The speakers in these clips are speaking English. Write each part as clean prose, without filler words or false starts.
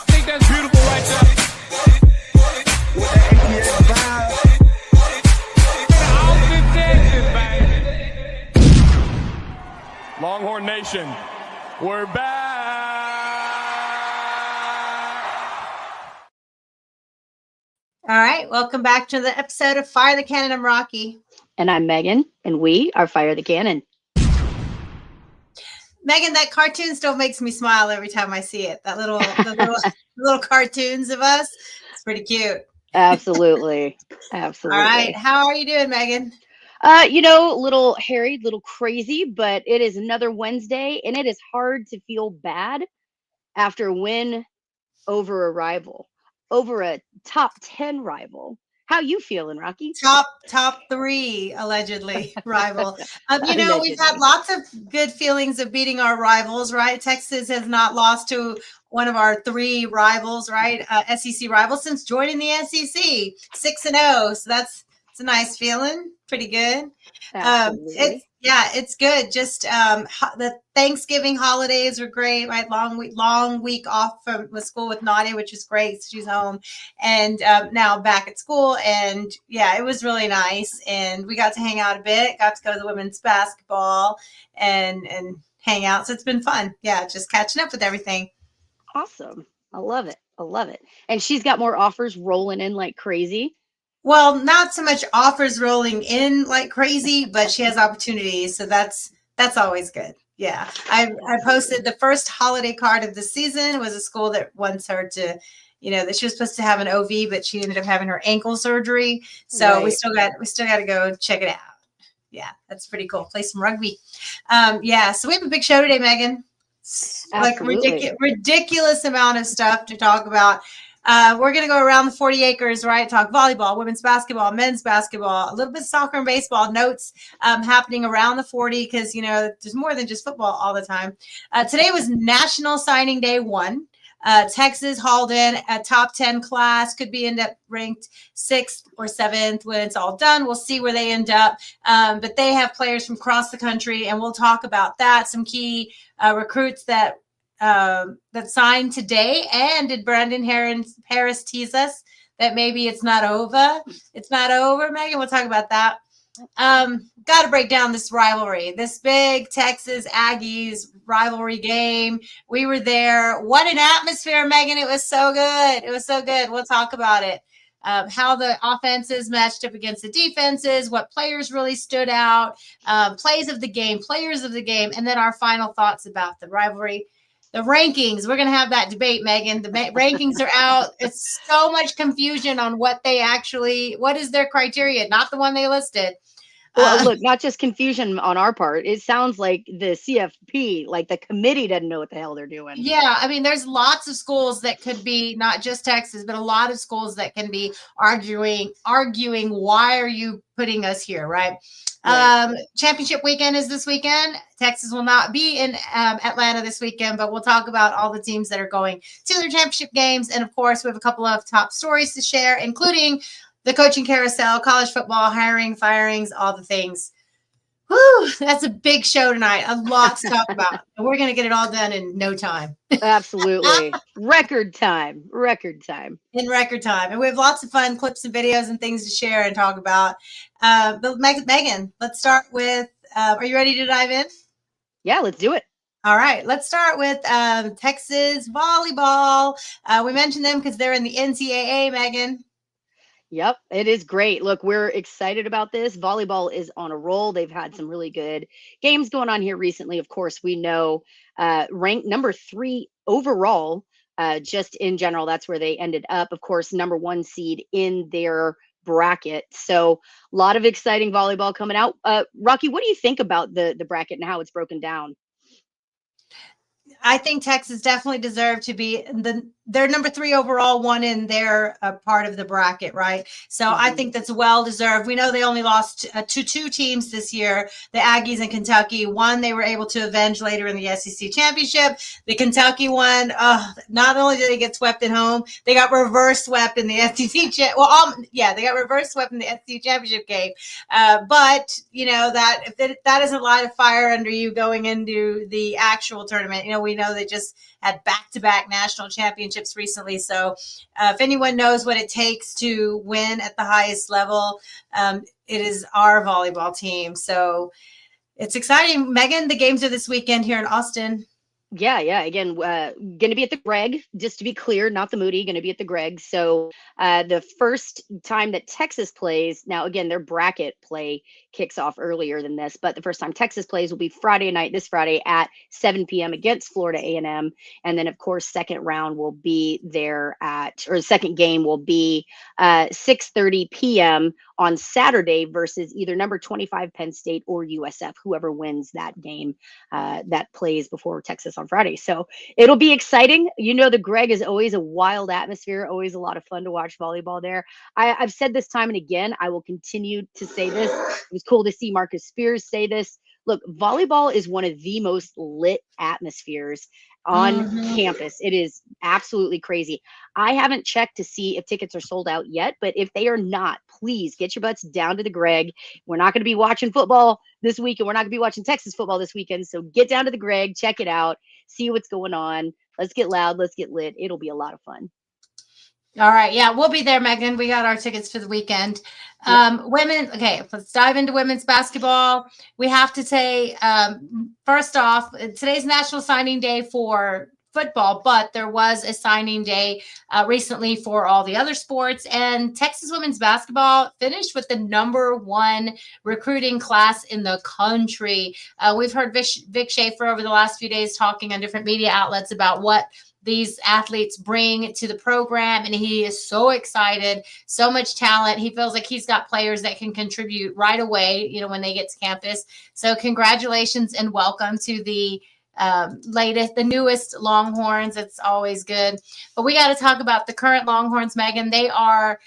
think that's beautiful right there. Austin, Texas, baby. Longhorn Nation, we're back. All right, welcome back to the episode of Fire the Cannon. I'm Rocky. And I'm Megan, and we are Fire the Cannon. Megan, that cartoon still makes me smile every time I see it. The little cartoons of us. It's pretty cute. Absolutely. Absolutely. All right. How are you doing, Megan? Little harried, little crazy, but it is another Wednesday, and it is hard to feel bad after a win over a rival, over a top 10 rival. How you feeling, Rocky? Top 3, allegedly, rival. We've had lots of good feelings of beating our rivals, right? Texas has not lost to one of our 3 rivals, right? SEC rivals since joining the SEC, 6-0. So it's a nice feeling. Pretty good. It's good. Just the Thanksgiving holidays are great, right? Long week off from school with Nadia, which is great. She's home and now back at school. And it was really nice. And we got to hang out a bit, got to go to the women's basketball and hang out. So it's been fun. Yeah, just catching up with everything. Awesome. I love it. And she's got more offers rolling in like crazy. Well, not so much offers rolling in like crazy, but she has opportunities. So that's always good. Yeah. I posted the first holiday card of the season. It was a school that wants her to, that she was supposed to have an OV, but she ended up having her ankle surgery. So right. we still got to go check it out. Yeah, that's pretty cool. Play some rugby. So we have a big show today, Megan. Absolutely. Like ridiculous amount of stuff to talk about. We're going to go around the 40 acres, right? Talk volleyball, women's basketball, men's basketball, a little bit of soccer and baseball, notes happening around the 40 because, there's more than just football all the time. Today was National Signing Day 1. Texas hauled in a top 10 class, could be end up ranked 6th or 7th when it's all done. We'll see where they end up. But they have players from across the country, and we'll talk about that. Some key recruits that signed today. And did Brandon Harris tease us that maybe it's not over? It's not over, Megan. We'll talk about that. Got to break down this rivalry, this big Texas Aggies rivalry game. We were there. What an atmosphere, Megan. It was so good. We'll talk about it. How the offenses matched up against the defenses, what players really stood out, players of the game, and then our final thoughts about the rivalry. The rankings, we're going to have that debate, Megan. The rankings are out. It's so much confusion on what is their criteria, not the one they listed. Well, look, not just confusion on our part. It sounds like the CFP, like the committee doesn't know what the hell they're doing. Yeah, I mean, there's lots of schools that could be, not just Texas, but a lot of schools that can be arguing, why are you putting us here, right? Championship weekend is this weekend. Texas will not be in Atlanta this weekend, but we'll talk about all the teams that are going to their championship games. And of course, we have a couple of top stories to share, including the coaching carousel, college football, hiring, firings, all the things. Whew, that's a big show tonight. A lot to talk about. And we're going to get it all done in no time. Absolutely. Record time. In record time. And we have lots of fun clips and videos and things to share and talk about. But Megan, let's start with, are you ready to dive in? Yeah, let's do it. All right, let's start with Texas Volleyball. We mentioned them because they're in the NCAA, Megan. Yep, it is great. Look, we're excited about this. Volleyball is on a roll. They've had some really good games going on here recently. Of course, we know ranked number 3 overall, just in general. That's where they ended up. Of course, number 1 seed in their bracket. So a lot of exciting volleyball coming out. Rocky, what do you think about the bracket and how it's broken down? I think Texas definitely deserved to be their number 3 overall, one in their part of the bracket, right? So I think that's well deserved. We know they only lost to 2 teams this year, the Aggies and Kentucky. One they were able to avenge later in the SEC Championship. The Kentucky one, not only did they get swept at home, they got reverse swept in the SEC. They got reverse swept in the SEC Championship game. But you know that if that doesn't light a fire under you going into the actual tournament, you know we know they just had back-to-back national championships recently. So if anyone knows what it takes to win at the highest level, it is our volleyball team. So it's exciting. Megan, the games are this weekend here in Austin. Yeah. Again, going to be at the Greg, just to be clear, not the Moody, going to be at the Greg. So the first time that Texas plays, now again, their bracket play kicks off earlier than this, but the first time Texas plays will be Friday night, this Friday at 7 p.m. against Florida A&M. And then, of course, second round will be there or second game will be 6:30 p.m. on Saturday versus either number 25 Penn State or USF, whoever wins that game that plays before Texas on Friday. So it'll be exciting. You know, the Greg is always a wild atmosphere, always a lot of fun to watch volleyball there. I've said this time and again, I will continue to say this. It was cool to see Marcus Spears say this. Look, volleyball is one of the most lit atmospheres on campus. It is absolutely crazy. I haven't checked to see if tickets are sold out yet, but if they are not, please get your butts down to the Greg. We're not going to be watching football this week, and we're not going to be watching Texas football this weekend. So get down to the Greg, check it out, see what's going on. Let's get loud. Let's get lit. It'll be a lot of fun. All right. Yeah, we'll be there, Megan. We got our tickets for the weekend. Women. Okay, let's dive into women's basketball. We have to say, first off, today's National Signing Day for football, but there was a signing day recently for all the other sports. And Texas women's basketball finished with the #1 recruiting class in the country. We've heard Vic Schaefer over the last few days talking on different media outlets about what these athletes bring to the program, and he is so excited, so much talent. He feels like he's got players that can contribute right away, you know, when they get to campus. So congratulations and welcome to the newest Longhorns. It's always good. But we got to talk about the current Longhorns, Megan. They are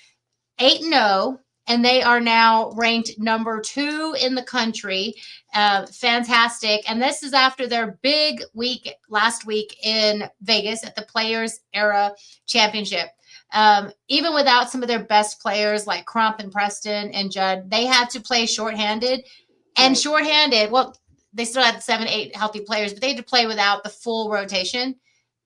8-0. And they are now ranked #2 in the country. Fantastic. And this is after their big week last week in Vegas at the Players Era Championship. Even without some of their best players like Crump and Preston and Judd, they had to play shorthanded. And shorthanded, well, they still had 7, 8 healthy players, but they had to play without the full rotation.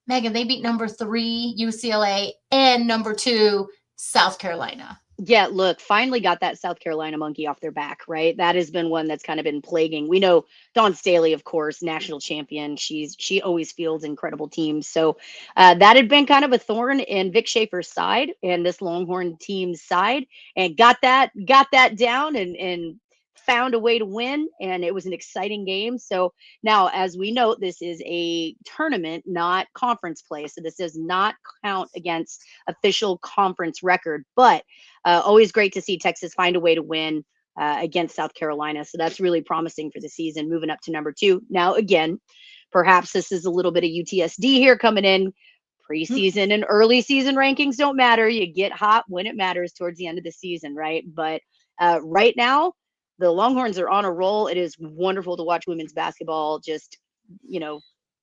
Megan, they beat #3 UCLA and #2 South Carolina. Yeah, look, finally got that South Carolina monkey off their back, right? That has been one that's kind of been plaguing. We know Dawn Staley, of course, national champion. She always fields incredible teams. So that had been kind of a thorn in Vic Schaefer's side and this Longhorn team's side, and got that down and found a way to win, and it was an exciting game. So now, as we note, this is a tournament, not conference play. So this does not count against official conference record, but always great to see Texas find a way to win against South Carolina. So that's really promising for the season, moving up to #2. Now, again, perhaps this is a little bit of UTSD here coming in. Preseason and early season rankings don't matter. You get hot when it matters towards the end of the season, right? But right now, the Longhorns are on a roll. It is wonderful to watch women's basketball just, you know,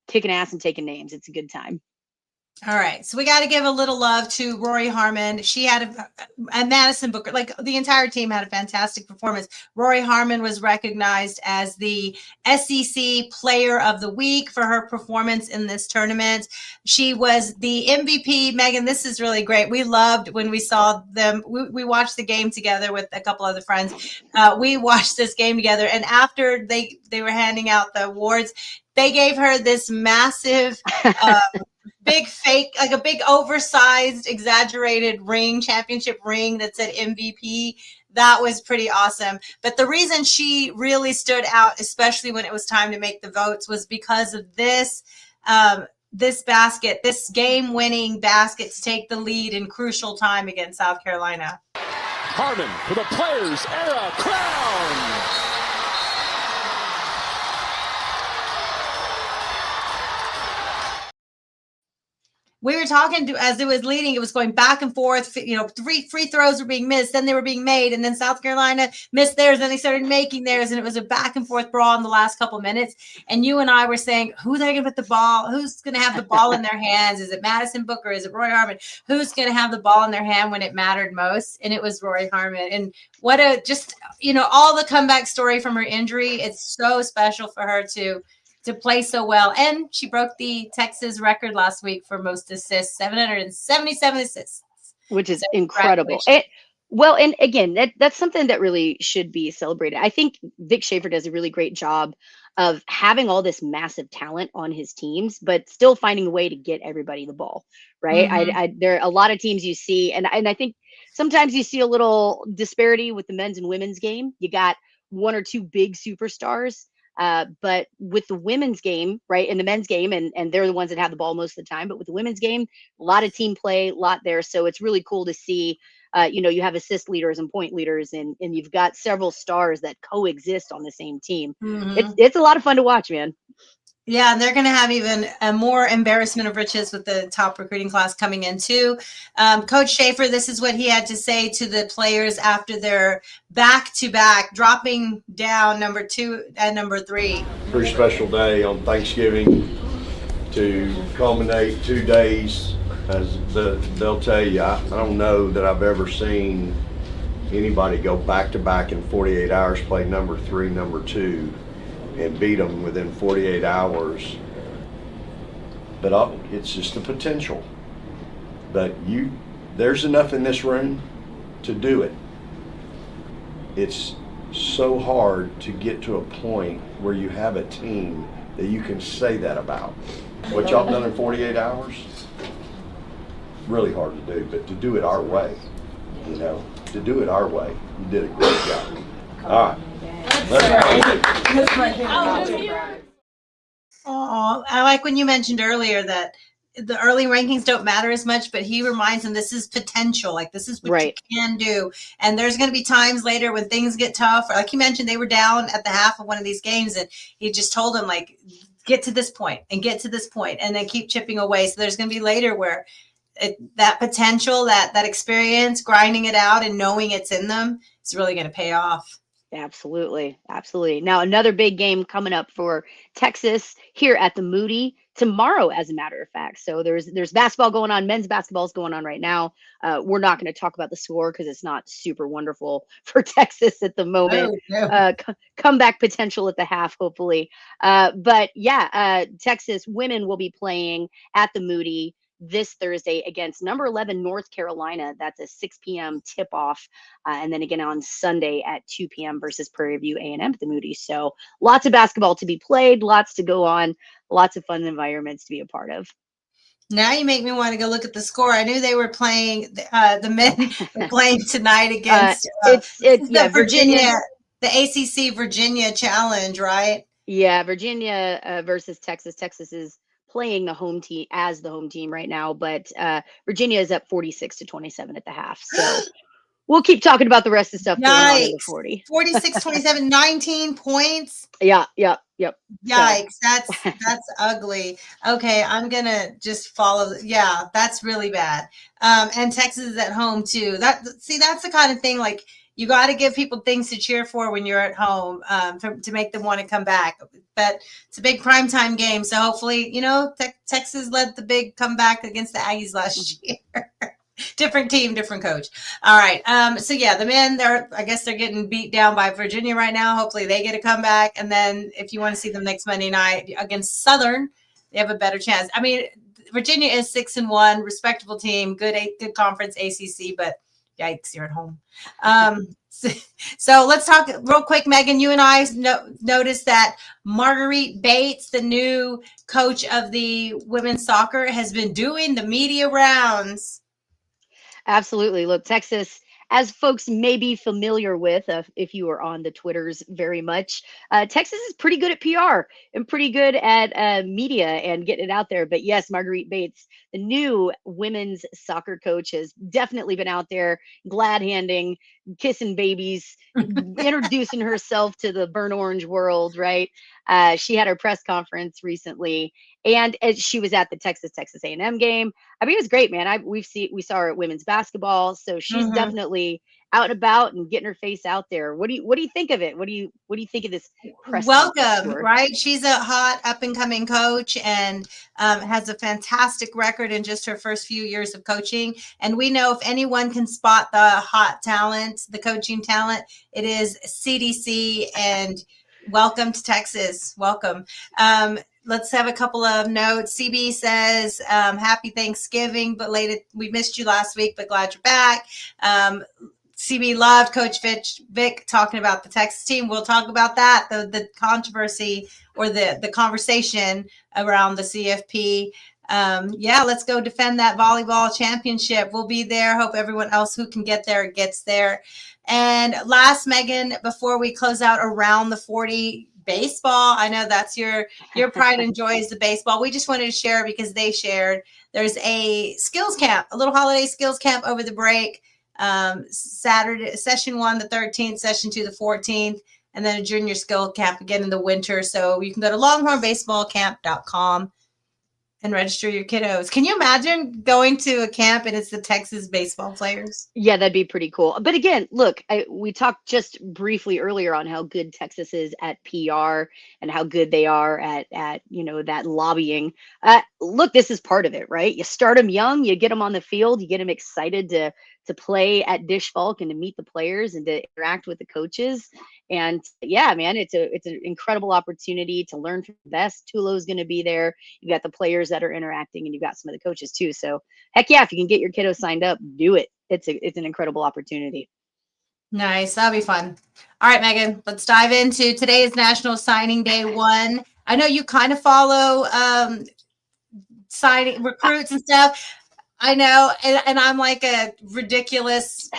kicking ass and taking names. It's a good time. All right. So we got to give a little love to Rory Harmon. She had a Madison Booker, like the entire team had a fantastic performance. Rory Harmon was recognized as the SEC Player of the Week for her performance in this tournament. She was the MVP. Megan, this is really great. We loved when we saw them. We watched the game together with a couple other friends. We watched this game together. And after they were handing out the awards, they gave her this massive big fake, like a big oversized, exaggerated ring, championship ring that said MVP. That was pretty awesome. But the reason she really stood out, especially when it was time to make the votes, was because of this basket, this game-winning basket to take the lead in crucial time against South Carolina. Harmon for the Players Era crown. We were talking as it was leading, it was going back and forth. You know, 3 free throws were being missed, then they were being made, and then South Carolina missed theirs, then they started making theirs, and it was a back and forth brawl in the last couple of minutes. And you and I were saying, who they're going to put the ball? Who's going to have the ball in their hands? Is it Madison Booker? Is it Rory Harmon? Who's going to have the ball in their hand when it mattered most? And it was Rory Harmon. And what a just, you know, all the comeback story from her injury. It's so special for her to to play so well. And she broke the Texas record last week for most assists, 777 assists. Which is So incredible. Well, and again, that's something that really should be celebrated. I think Vic Schaefer does a really great job of having all this massive talent on his teams, but still finding a way to get everybody the ball, right? There are a lot of teams you see, and I think sometimes you see a little disparity with the men's and women's game. You got one or two big superstars, but with the women's game, right, and the men's game, and they're the ones that have the ball most of the time, but with the women's game, a lot of team play, a lot there. So it's really cool to see, you have assist leaders and point leaders, and you've got several stars that coexist on the same team. It's a lot of fun to watch, man. Yeah, and they're going to have even a more embarrassment of riches with the top recruiting class coming in too. Coach Schaefer, this is what he had to say to the players after their back-to-back, dropping down number 2 and number 3. Pretty special day on Thanksgiving to culminate 2 days. As they'll tell you, I don't know that I've ever seen anybody go back-to-back in 48 hours, play number 3, number 2, and beat them within 48 hours. But it's just the potential. But there's enough in this room to do it. It's so hard to get to a point where you have a team that you can say that about. What y'all done in 48 hours, really hard to do, but to do it our way, to do it our way, you did a great job. All right. Oh, I like when you mentioned earlier that the early rankings don't matter as much, but he reminds them this is potential. Like, this is what you can do. And there's going to be times later when things get tough. Like you mentioned, they were down at the half of one of these games, and he just told them, like, get to this point and get to this point and then keep chipping away. So there's going to be later where that potential, that experience, grinding it out and knowing it's in them is really going to pay off. Absolutely. Absolutely. Now, another big game coming up for Texas here at the Moody tomorrow, as a matter of fact. So there's basketball going on. Men's basketball is going on right now. We're not going to talk about the score because it's not super wonderful for Texas at the moment. Comeback potential at the half, hopefully. But yeah, Texas women will be playing at the Moody this Thursday against number 11 North Carolina. That's a 6 p.m. tip-off, and then again on Sunday at 2 p.m. versus Prairie View A&M at the Moody. So lots of basketball to be played, lots to go on, lots of fun environments to be a part of. Now you make me want to go look at the score. I knew they were playing, the men were playing tonight against it's Virginia, the ACC Virginia Challenge, right? Yeah, Virginia versus Texas. Texas is playing the home team as the home team right now, but Virginia is up 46-27 at the half. So we'll keep talking about the rest of the stuff going on in the 40. 46-27, 19 points. Yep. Yikes, that's ugly. Okay, I'm gonna just follow. Yeah, that's really bad. And Texas is at home too. That's the kind of thing, like, you got to give people things to cheer for when you're at home, to make them want to come back. But it's a big primetime game, so hopefully, Texas led the big comeback against the Aggies last year. Different team, different coach. All right. So yeah, the men, I guess they're getting beat down by Virginia right now. Hopefully they get a comeback. And then if you want to see them next Monday night against Southern, they have a better chance. I mean, Virginia is 6-1, respectable team, good conference ACC, but yikes, you're at home. So let's talk real quick, Megan. You and I noticed that Marguerite Bates, the new coach of the women's soccer, has been doing the media rounds. Absolutely. Look, Texas, as folks may be familiar with, if you are on the Twitters very much, Texas is pretty good at PR and pretty good at media and getting it out there. But yes, Marguerite Bates, the new women's soccer coach, has definitely been out there glad-handing, kissing babies, introducing herself to the burnt orange world, right? She had her press conference recently, and she was at the Texas A&M game. I mean, it was great, man. We saw her at women's basketball, so she's definitely out and about and getting her face out there. What do you think of it? What do you think of this press Welcome, right? She's a hot up and coming coach and has a fantastic record in just her first few years of coaching. And we know if anyone can spot the hot talent, the coaching talent, it is CDC and Welcome to Texas. Welcome. Let's have a couple of notes. CB says, happy Thanksgiving, but we missed you last week, but glad you're back. CB loved Coach Vic talking about the Texas team. We'll talk about that, the controversy or the conversation around the CFP. Let's go defend that volleyball championship. We'll be there. Hope everyone else who can get there gets there. And last, Megan, before we close out around the 40, baseball. I know that's your pride and joy is the baseball. We just wanted to share because they shared. There's a skills camp, a little holiday skills camp over the break. Saturday, session 1, the 13th, session 2, the 14th, and then a junior skill camp again in the winter. So you can go to longhornbaseballcamp.com and register your kiddos. Can you imagine going to a camp and it's the Texas baseball players? Yeah, that'd be pretty cool. But again, look, we talked just briefly earlier on how good Texas is at PR and how good they are at that lobbying. Look, this is part of it, right? You start them young, you get them on the field, you get them excited to play at Dish Falk and to meet the players and to interact with the coaches. And yeah, man, it's an incredible opportunity to learn from the best. Tulo's going to be there. You got the players that are interacting, and you got some of the coaches too. So heck yeah, if you can get your kiddos signed up, do it. It's an incredible opportunity. Nice. That'll be fun. All right, Megan, let's dive into today's National Signing Day 1. I know you kind of follow signing recruits and stuff. I know, and I'm like a ridiculous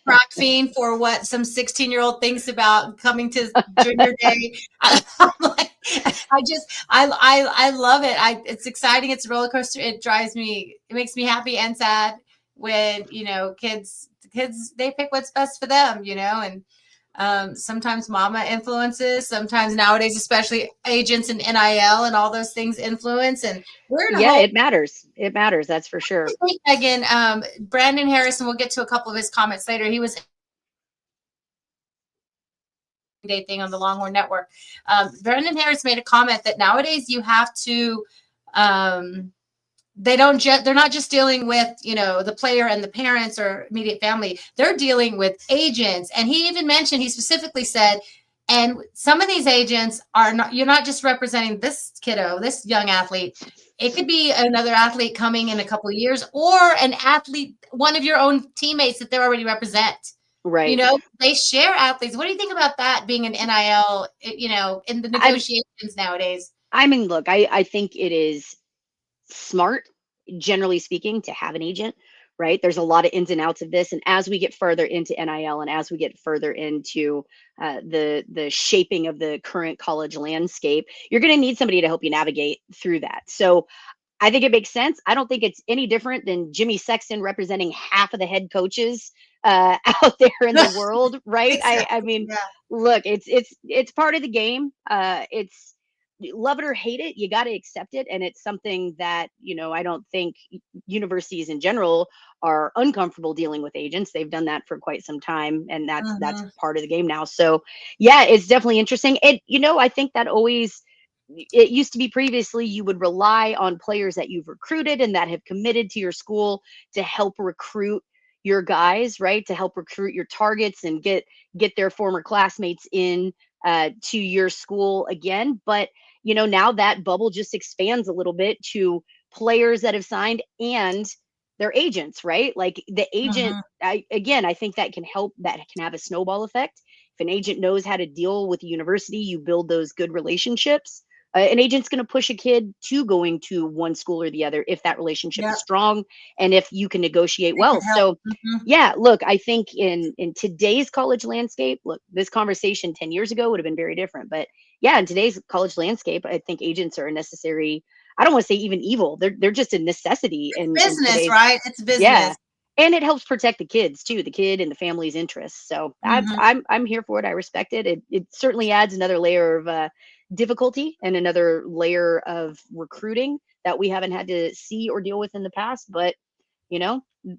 crack fiend for what some 16-year-old thinks about coming to junior day. I love it. It's exciting. It's a roller coaster. It makes me happy and sad when, kids, they pick what's best for them, and sometimes mama influences, sometimes nowadays, especially agents and NIL and all those things influence. And it matters. It matters. That's for sure. Again, Brandon Harrison, we'll get to a couple of his comments later. He was day thing on the Longhorn Network. Brandon Harris made a comment that nowadays you have to, they're not just dealing with, the player and the parents or immediate family. They're dealing with agents. And he even mentioned, he specifically said, and some of these agents you're not just representing this kiddo, this young athlete. It could be another athlete coming in a couple of years, or an athlete, one of your own teammates that they already represent. Right. They share athletes. What do you think about that being an NIL, in the negotiations nowadays? I mean, look, I think it is smart, generally speaking, to have an agent, right? There's a lot of ins and outs of this. And as we get further into NIL and as we get further into the shaping of the current college landscape, you're going to need somebody to help you navigate through that. So I think it makes sense. I don't think it's any different than Jimmy Sexton representing half of the head coaches out there in the world, right? Exactly. I mean, look, it's part of the game. It's love it or hate it, you got to accept it. And it's something that, I don't think universities in general are uncomfortable dealing with agents. They've done that for quite some time. And that's part of the game now. So yeah, it's definitely interesting. And, I think that it used to be previously you would rely on players that you've recruited and that have committed to your school to help recruit your guys, right? To help recruit your targets and get their former classmates in to your school again. But now that bubble just expands a little bit to players that have signed and their agents, right? Like the agent, I think that can help, that can have a snowball effect. If an agent knows how to deal with the university, you build those good relationships. An agent's going to push a kid to going to one school or the other if that relationship is strong and if you can negotiate well. So yeah, look, I think in today's college landscape, look, this conversation 10 years ago would have been very different. But yeah, in today's college landscape, I think agents are a necessary, I don't want to say even evil. They're just a necessity. In business, right? It's business. Yeah. And it helps protect the kids too, the kid and the family's interests. So I'm here for it. I respect it. It certainly adds another layer of difficulty and another layer of recruiting that we haven't had to see or deal with in the past. But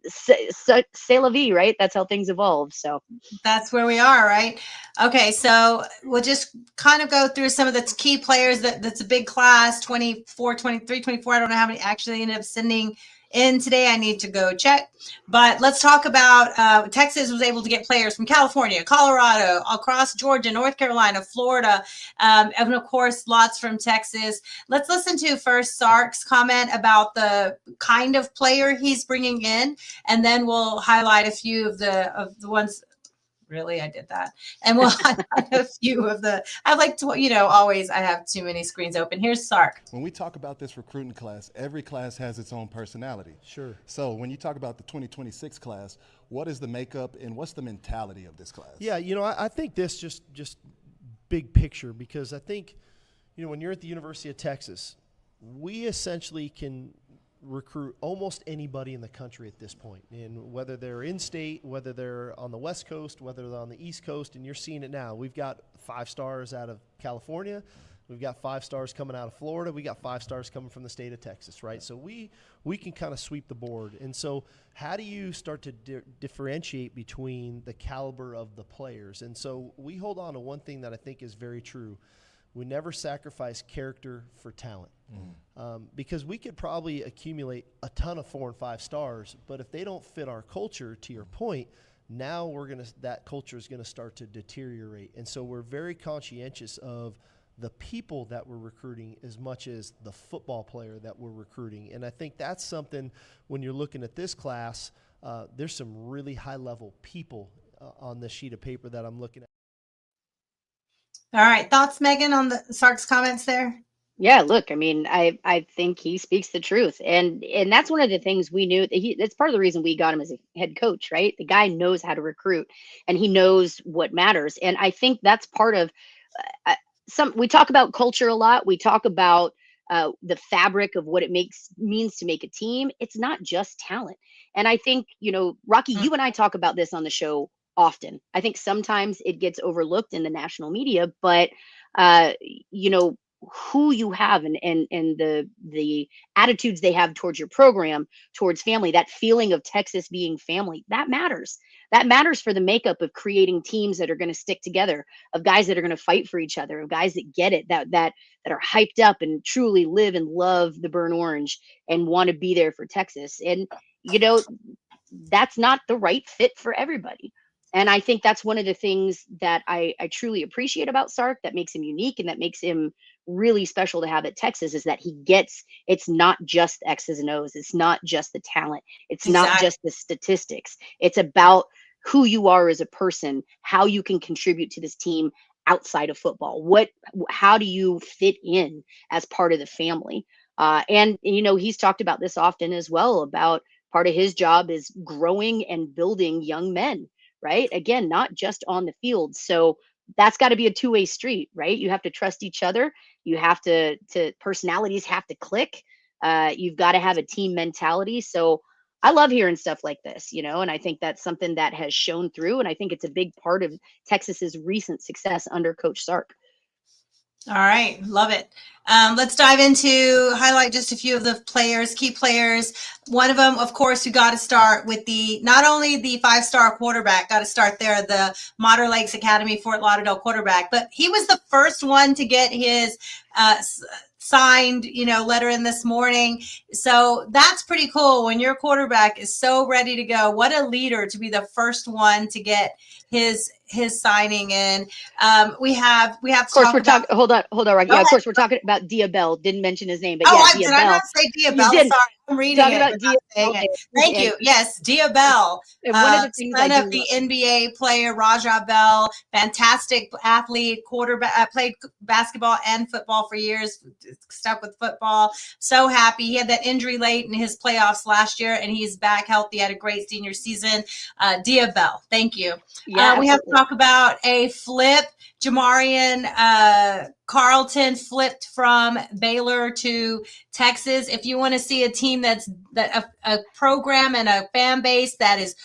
c'est la vie, right? That's how things evolve. So that's where we are, right? Okay, so we'll just kind of go through some of the key players that's a big class, 24, 23, 24. I don't know how many actually ended up sending in today. I need to go check. But let's talk about Texas was able to get players from California, Colorado, across Georgia, North Carolina, Florida, and of course, lots from Texas. Let's listen to first Sark's comment about the kind of player he's bringing in, and then we'll highlight a few of the ones. Really, I did that. And we'll highlight a few of the, I like to, always I have too many screens open. Here's Sark. When we talk about this recruiting class, every class has its own personality. Sure. So when you talk about the 2026 class, what is the makeup and what's the mentality of this class? Yeah, I think this just big picture, because I think, when you're at the University of Texas, we essentially can recruit almost anybody in the country at this point, and whether they're in state, whether they're on the West Coast, whether they're on the East Coast, and you're seeing it now. We've got 5 stars out of California, we've got 5 stars coming out of Florida, we got 5 stars coming from the state of Texas, right? So we can kind of sweep the board. And so how do you start to differentiate between the caliber of the players? And so we hold on to one thing that I think is very true. We never sacrifice character for talent. Because we could probably accumulate a ton of 4 and 5 stars, but if they don't fit our culture, to your point, now that culture is gonna start to deteriorate. And so we're very conscientious of the people that we're recruiting as much as the football player that we're recruiting. And I think that's something, when you're looking at this class, there's some really high level people on this sheet of paper that I'm looking at. All right. Thoughts, Megan, on the Sark's comments there? Yeah, look, I mean, I think he speaks the truth. And that's one of the things we knew. That's part of the reason we got him as a head coach, right? The guy knows how to recruit, and he knows what matters. And I think that's part of we talk about culture a lot. We talk about the fabric of what it means to make a team. It's not just talent. And I think, Rocky, you and I talk about this on the show often. I think sometimes it gets overlooked in the national media, but who you have and the attitudes they have towards your program, towards family, that feeling of Texas being family, that matters. That matters for the makeup of creating teams that are going to stick together, of guys that are going to fight for each other, of guys that get it, that are hyped up and truly live and love the burnt orange and want to be there for Texas. And that's not the right fit for everybody. And I think that's one of the things that I truly appreciate about Sark, that makes him unique and that makes him really special to have at Texas, is that he gets, it's not just X's and O's. It's not just the talent. It's not just the statistics. It's about who you are as a person, how you can contribute to this team outside of football. How do you fit in as part of the family? And he's talked about this often as well, about part of his job is growing and building young men, right? Again, not just on the field. So that's got to be a two-way street, right? You have to trust each other. You have to personalities have to click. You've got to have a team mentality. So I love hearing stuff like this, and I think that's something that has shown through. And I think it's a big part of Texas's recent success under Coach Sark. All right. Love it. Let's dive into highlight just a few of the players, key players. One of them, of course, you got to start with not only the 5-star quarterback, got to start there, the Mater Lakes Academy, Fort Lauderdale quarterback, but he was the first one to get his signed, letter in this morning. So that's pretty cool when your quarterback is so ready to go. What a leader to be the first one to get his signing in. We have of course we're talking. Hold on, Rocky. Yeah, of course we're talking about Diabell. Didn't mention his name, but did I not say Diabell? Sorry, I'm reading it. Thank you. Yes, Diabell. And one of the things son of the NBA player Raja Bell, fantastic athlete, quarterback, played basketball and football for years. Stuck with football. So happy. He had that injury late in his playoffs last year, and he's back healthy. Had a great senior season. Diabell. Thank you. Yeah, we have to talk about a flip. Jamarian Carlton flipped from Baylor to Texas. If you want to see a team that's a program and a fan base that is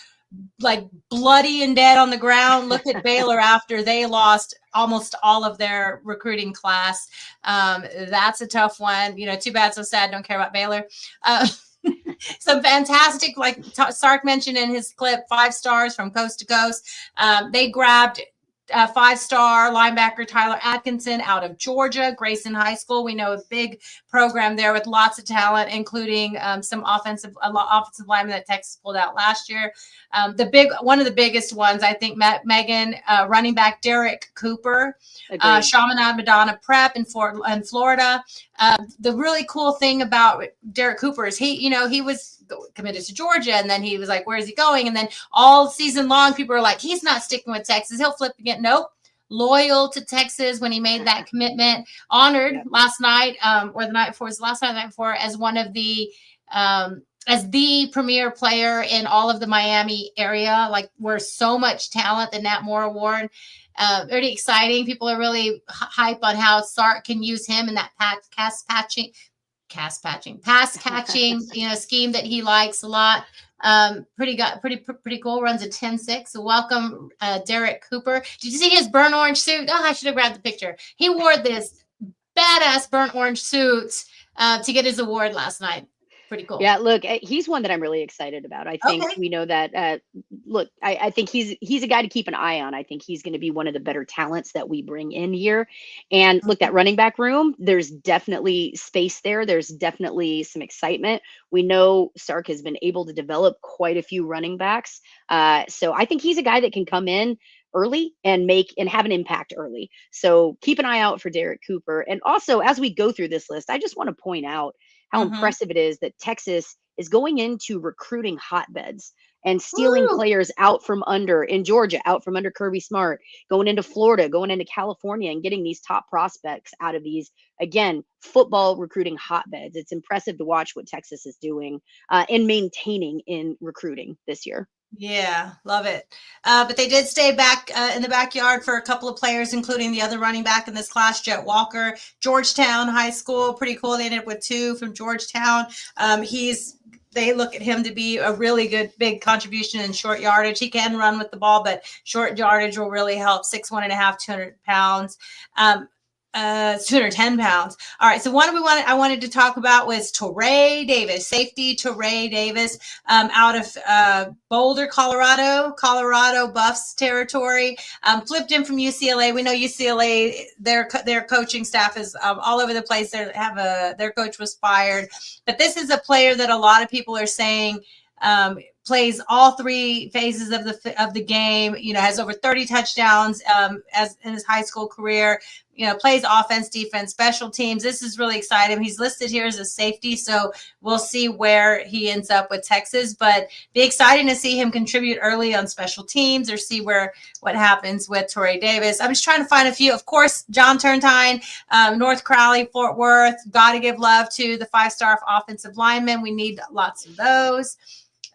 like bloody and dead on the ground, look at Baylor after they lost almost all of their recruiting class. That's a tough one. Too bad, so sad. Don't care about Baylor. Some fantastic, like Sark mentioned in his clip, 5 stars from coast to coast. They grabbed 5-star linebacker Tyler Atkinson out of Georgia, Grayson High School. We know a big program there with lots of talent, including some offensive linemen that Texas pulled out last year. One of the biggest ones, I think, Megan, running back Derek Cooper, Chaminade Madonna Prep in Florida. The really cool thing about Derek Cooper is he was committed to Georgia, and then he was like, where is he going? And then all season long, people are like, he's not sticking with Texas. He'll flip again. Nope. Loyal to Texas when he made that commitment. Honored last night, or the night before, the night before, as one of the as the premier player in all of the Miami area. Like, we're so much talent, the Nat Moore Award. Very exciting. People are really hype on how Sark can use him in that pass catching, scheme that he likes a lot. Pretty cool. Runs a 10-6. So welcome, Derek Cooper. Did you see his burnt orange suit? Oh, I should have grabbed the picture. He wore this badass burnt orange suit to get his award last night. Pretty cool. Yeah, look, he's one that I'm really excited about. I think we know that. Look, I think he's a guy to keep an eye on. I think he's going to be one of the better talents that we bring in here. And look, that running back room, there's definitely space there. There's definitely some excitement. We know Sark has been able to develop quite a few running backs. So I think he's a guy that can come in early and have an impact early. So keep an eye out for Derek Cooper. And also, as we go through this list, I just want to point out how impressive it is that Texas is going into recruiting hotbeds and stealing players out from under in Georgia, out from under Kirby Smart, going into Florida, going into California, and getting these top prospects out of these, again, football recruiting hotbeds. It's impressive to watch what Texas is doing and maintaining in recruiting this year. Yeah, love it. But they did stay back in the backyard for a couple of players, including the other running back in this class, Jet Walker, Georgetown High School. Pretty cool. They ended up with 2 from Georgetown. They look at him to be a really good big contribution in short yardage. He can run with the ball, but short yardage will really help. 6'1.5", 200 pounds. 210 pounds. All right. So I wanted to talk about was Torrey Davis, safety Torrey Davis, out of Boulder, Colorado Buffs territory. Flipped in from UCLA. We know UCLA, their coaching staff is all over the place. Their coach was fired, but this is a player that a lot of people are saying plays all 3 phases of the game. Has over 30 touchdowns as in his high school career. Plays offense, defense, special teams. This is really exciting. He's listed here as a safety, so we'll see where he ends up with Texas. But be exciting to see him contribute early on special teams, or see what happens with Torrey Davis. I'm just trying to find a few. Of course, John Turntine, North Crowley, Fort Worth. Got to give love to the 5-star offensive linemen. We need lots of those.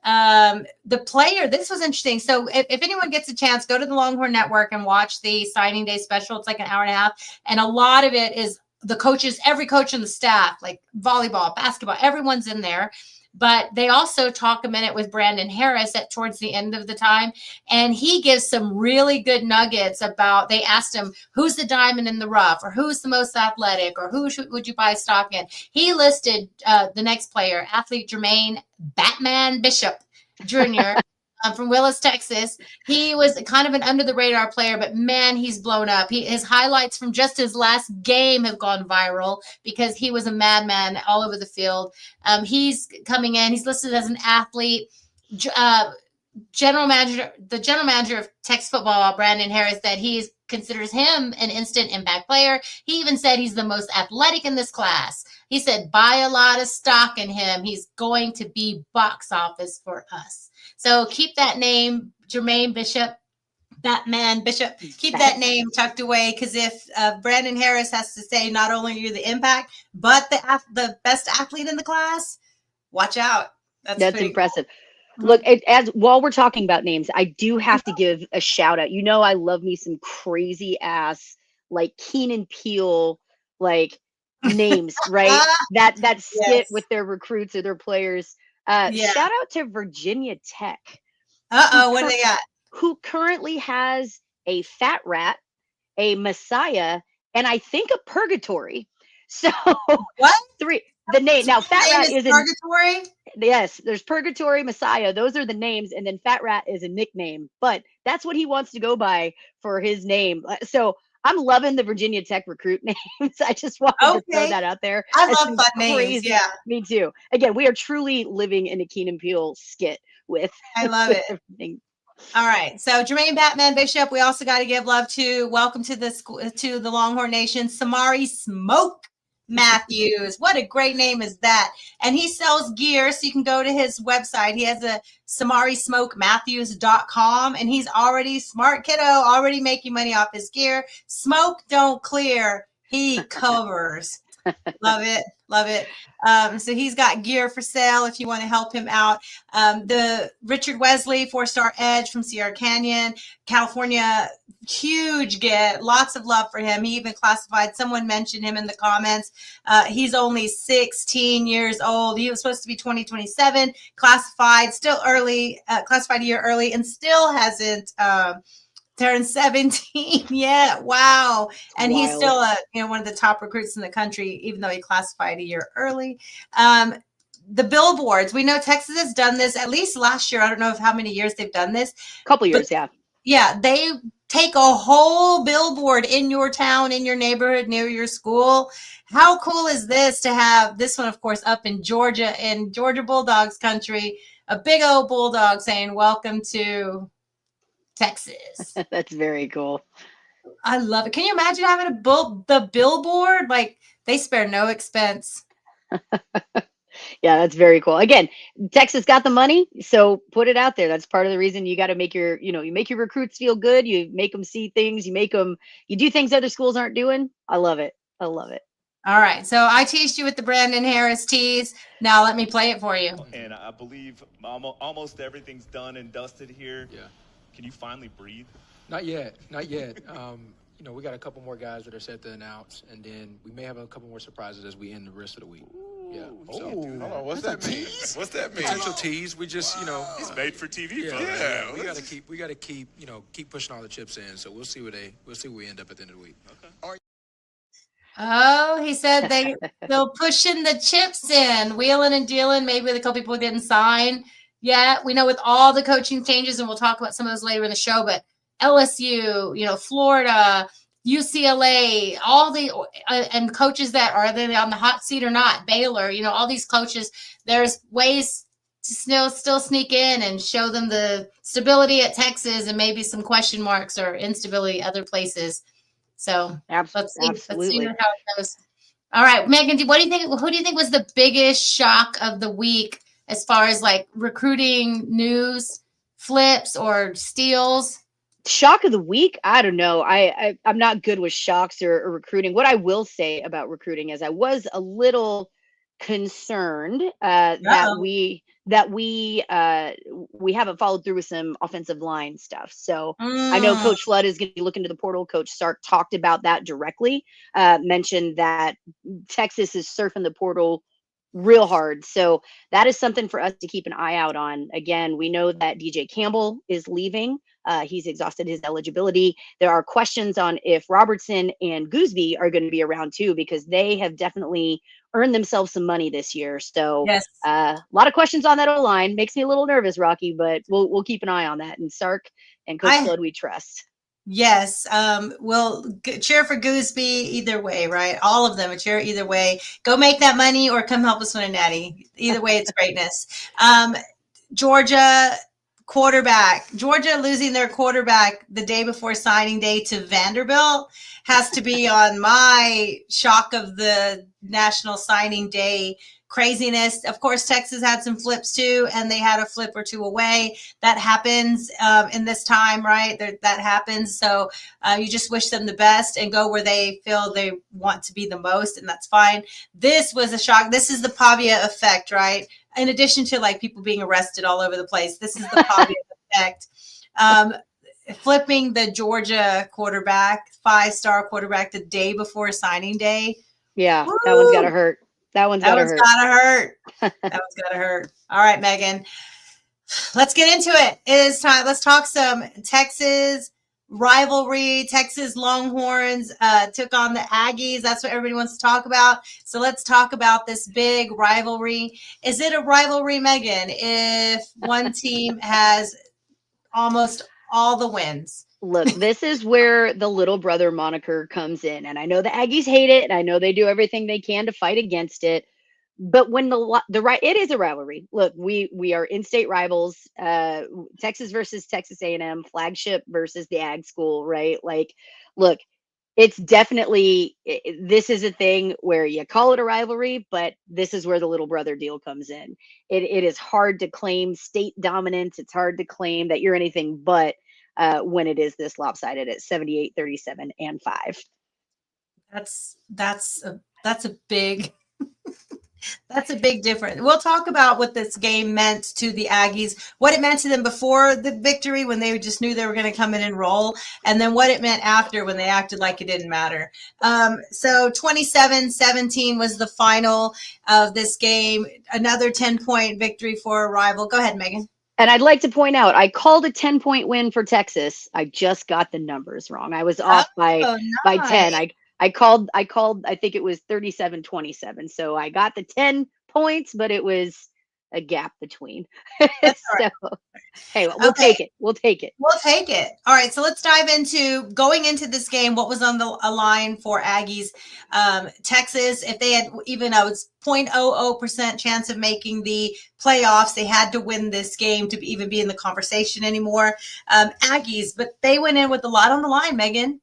The player, this was interesting. So if anyone gets a chance, go to the Longhorn Network and watch the signing day special. It's like an hour and a half. And a lot of it is the coaches, every coach on the staff, like volleyball, basketball, everyone's in there. But they also talk a minute with Brandon Harris towards the end of the time. And he gives some really good nuggets about, they asked him, who's the diamond in the rough, or who's the most athletic, or would you buy stock in? He listed the next player, athlete Jermaine Batman Bishop Jr. From Willis, Texas. He was kind of an under the radar player, but man, he's blown up. His highlights from just his last game have gone viral because he was a madman all over the field. He's coming in. He's listed as an athlete. The general manager of Texas football, Brandon Harris, said he considers him an instant impact player. He even said he's the most athletic in this class. He said, buy a lot of stock in him. He's going to be box office for us. So keep that name, Jermaine Bishop, Batman Bishop, keep that name tucked away, because if Brandon Harris has to say not only are you the impact, but the best athlete in the class, watch out. That's impressive. Cool. Look, while we're talking about names, I do have to give a shout out. I love me some crazy ass, like Keenan Peele, like names, right? that skit with their recruits or their players. Shout out to Virginia Tech. What do they got? Who currently has a Fat Rat, a Messiah, and I think a Purgatory. So what? the name. Now, Fat Name Rat is in, Purgatory. yes, there's Purgatory, Messiah. Those are the names. And then Fat Rat is a nickname, but that's what he wants to go by for his name. So I'm loving the Virginia Tech recruit names. I just wanted to throw Okay. that out there. I That's love some fun names. crazy. Yeah, Me too. Again, we are truly living in a Keenan Peele skit with, I love with it. everything. All right. So Jermaine Batman Bishop, we also got to give love to. Welcome to the Longhorn Nation, Samari Smoke Matthews. What a great name is that? And he sells gear, so you can go to his website. He has a SamariSmokeMatthews.com, and he's already smart kiddo, already making money off his gear. Smoke don't clear, he covers. Love it. Love it. So he's got gear for sale if you want to help him out. The Richard Wesley 4-star edge from Sierra Canyon, California, huge get. Lots of love for him. He even classified, someone mentioned him in the comments. He's only 16 years old. He was supposed to be 2027, classified still early, classified a year early, and still hasn't turned 17 yet. Wow. And Wild. he's still one of the top recruits in the country, even though he classified a year early. The billboards, we know Texas has done this at least last year. I don't know how many years they've done this. Couple years, yeah. Yeah, they take a whole billboard in your town, in your neighborhood, near your school. How cool is this to have this one, of course, up in Georgia Bulldogs country, a big old bulldog saying, "Welcome to Texas." That's very cool. I love it. Can you imagine having the billboard? Like, they spare no expense. Yeah, that's very cool. Again, Texas got the money, so put it out there. That's part of the reason you got to make your, you make your recruits feel good. You make them see things. You do things other schools aren't doing. I love it. I love it. All right. So I teased you with the Brandon Harris tease. Now let me play it for you. And I believe almost everything's done and dusted here. Yeah. Can you finally breathe? Not yet. Not yet. We got a couple more guys that are set to announce, and then we may have a couple more surprises as we end the rest of the week. Yeah. So, Hold on, what's that mean? What's that mean? potential tease. We just, It's made for TV. yeah, Yeah. we got to keep pushing all the chips in. So we'll see where we end up at the end of the week. Okay. Oh, he said they'll pushing the chips in, wheeling and dealing. Maybe with a couple people didn't sign yet. We know with all the coaching changes, and we'll talk about some of those later in the show, but LSU, Florida, UCLA, all the and coaches that are they on the hot seat or not, Baylor, all these coaches, there's ways to still sneak in and show them the stability at Texas and maybe some question marks or instability other places. So let's see how it goes. All right, Megan, what do you think? Who do you think was the biggest shock of the week as far as like recruiting news, flips or steals? Shock of the week? I don't know. I'm not good with shocks or recruiting. What I will say about recruiting is I was a little concerned that we haven't followed through with some offensive line stuff. So I know Coach Flood is going to be looking to the portal. Coach Sark talked about that directly, mentioned that Texas is surfing the portal real hard. So that is something for us to keep an eye out on. Again, we know that DJ Campbell is leaving. He's exhausted his eligibility. There are questions on if Robertson and Gooseby are going to be around too, because they have definitely earned themselves some money this year. So yes. A lot of questions on that O-line. Makes me a little nervous, Rocky, but we'll keep an eye on that. And Sark and Coach Flood, we trust. Yes. We'll cheer for Gooseby either way, right? All of them a cheer either way. Go make that money or come help us win a natty. Either way, it's greatness. Georgia losing their quarterback the day before signing day to Vanderbilt has to be on my shock of the national signing day craziness. Of course, Texas had some flips too, and they had a flip or two away. That happens in this time, right? That happens. So you just wish them the best and go where they feel they want to be the most, and that's fine. This was a shock. This is the Pavia effect, right? In addition to like people being arrested all over the place, this is the Pavia effect. Flipping the Georgia quarterback, 5-star quarterback, the day before signing day. Yeah, Woo! that one's got to hurt. That one's got to hurt. That one's got to hurt. All right, Megan, let's get into it. It is time. Let's talk some Texas rivalry. Texas Longhorns took on the Aggies. That's what everybody wants to talk about. So let's talk about this big rivalry. Is it a rivalry, Megan, if one team has almost all the wins? Look, this is where the little brother moniker comes in. And I know the Aggies hate it, and I know they do everything they can to fight against it. But when it is a rivalry. Look, we are in-state rivals. Texas versus Texas A&M, flagship versus the Ag School, right? Like, look, it's definitely this is a thing where you call it a rivalry, but this is where the little brother deal comes in. It is hard to claim state dominance. It's hard to claim that you're anything but when it is this lopsided at 78, 37, and 5. That's a big that's a big difference. We'll talk about what this game meant to the Aggies, what it meant to them before the victory when they just knew they were going to come in and roll, and then what it meant after when they acted like it didn't matter. So 27-17 was the final of this game. Another 10-point victory for a rival. Go ahead, Megan. And I'd like to point out, I called a 10-point win for Texas. I just got the numbers wrong. I was off by 10. I called, I think it was 37-27. So I got the 10 points, but it was a gap between. So, hey, we'll take it. We'll take it. We'll take it. All right. So let's dive into going into this game. What was on the line for Aggies? Texas, if they had even a 0.00% chance of making the playoffs, they had to win this game to even be in the conversation anymore. Aggies, but they went in with a lot on the line, Megan.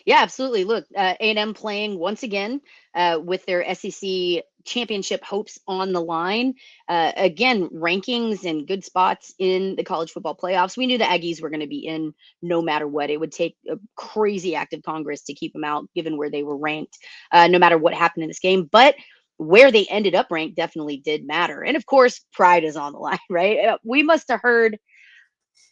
Yeah, absolutely. Look, A&M playing once again with their SEC championship hopes on the line. Again, rankings and good spots in the college football playoffs. We knew the Aggies were going to be in no matter what. It would take a crazy act of Congress to keep them out, given where they were ranked, no matter what happened in this game. But where they ended up ranked definitely did matter. And of course, pride is on the line, right? We must have heard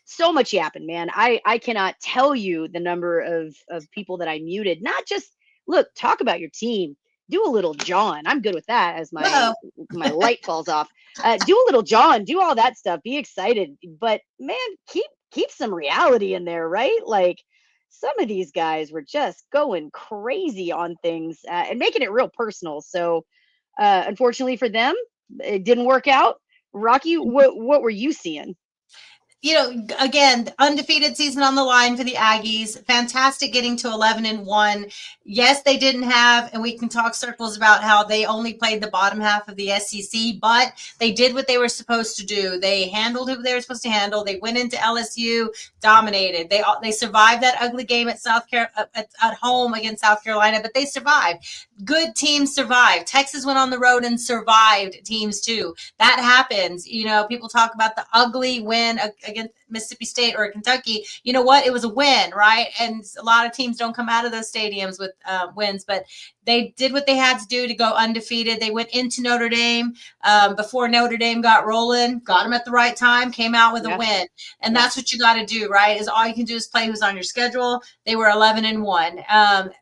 so much yapping, man. I cannot tell you the number of people that I muted. Not just, look, talk about your team. Do a little John. I'm good with that as my light falls off. Do a little John. Do all that stuff. Be excited. But man, keep some reality in there, right? Like some of these guys were just going crazy on things and making it real personal. So unfortunately for them, it didn't work out. Rocky, what were you seeing? You know, again, undefeated season on the line for the Aggies. Fantastic getting to 11-1. Yes, they didn't have, and we can talk circles about how they only played the bottom half of the SEC, but they did what they were supposed to do. They handled who they were supposed to handle. They went into LSU, dominated. They survived that ugly game at at home against South Carolina, but they survived. Good teams survived. Texas went on the road and survived teams too. That happens. You know, people talk about the ugly win against Mississippi State or Kentucky. You know what? It was a win, right? And a lot of teams don't come out of those stadiums with wins, but they did what they had to do to go undefeated. They went into Notre Dame before Notre Dame got rolling, got them at the right time, came out with a win. And that's what you got to do, right? Is all you can do is play who's on your schedule. They were 11-1.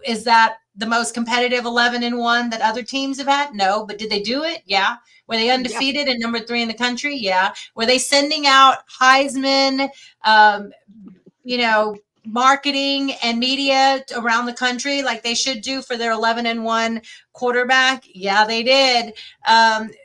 Is that the most competitive 11-1 that other teams have had? No, but did they do it? Yeah. Were they undefeated and number 3 in the country? Yeah. Were they sending out Heisman, marketing and media around the country like they should do for their 11-1 quarterback? Yeah, they did. And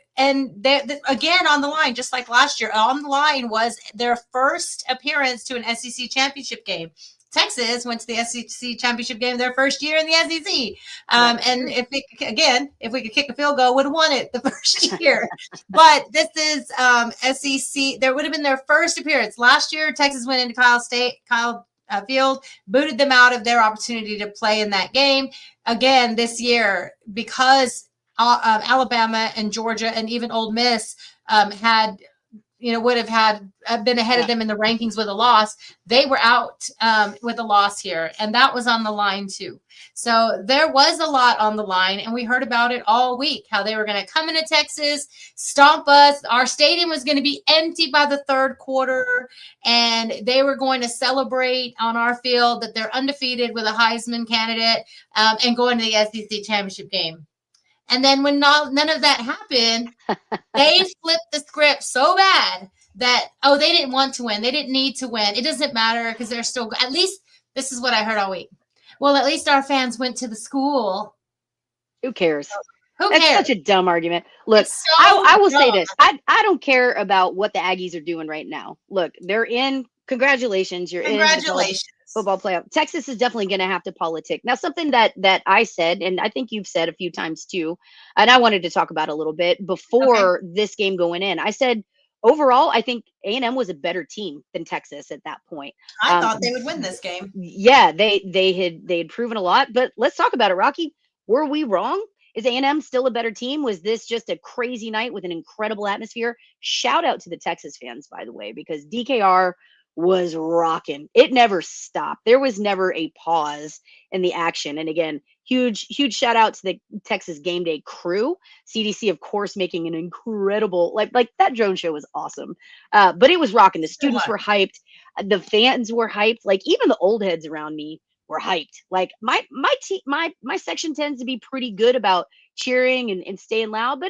again, on the line, just like last year, on the line was their first appearance to an SEC championship game. Texas went to the SEC championship game their first year in the SEC. And if we could kick a field goal, would have won it the first year. But this is SEC. There would have been their first appearance. Last year, Texas went into Kyle Field, booted them out of their opportunity to play in that game. Again, this year, because Alabama and Georgia and even Ole Miss would have been ahead of them in the rankings with a loss. They were out with a loss here, and that was on the line too. So there was a lot on the line, and we heard about it all week, how they were going to come into Texas, stomp us. Our stadium was going to be empty by the third quarter, and they were going to celebrate on our field that they're undefeated with a Heisman candidate and going to the SEC championship game. And then when none of that happened, they flipped the script so bad that, oh, they didn't want to win. They didn't need to win. It doesn't matter because they're still, at least this is what I heard all week. Well, at least our fans went to the school. Who cares? Who That's cares? such a dumb argument. Look, It's so I will say dumb. this. I don't care about what the Aggies are doing right now. Look, they're in. Congratulations. You're in the Congratulations. football playoff. Texas is definitely going to have to politic. Now, something that I said, and I think you've said a few times too, and I wanted to talk about a little bit before this game going in. I said, overall, I think A&M was a better team than Texas at that point. I thought they would win this game. Yeah, they had proven a lot, but let's talk about it, Rocky. Were we wrong? Is A&M still a better team? Was this just a crazy night with an incredible atmosphere? Shout out to the Texas fans, by the way, because DKR was rocking. It never stopped. There was never a pause in the action. And again, huge shout out to the Texas game day crew. CDC, of course, making an incredible, like that drone show was awesome. But it was rocking. The students were hyped. The fans were hyped. Like even the old heads around me were hyped. Like my section tends to be pretty good about cheering and staying loud, but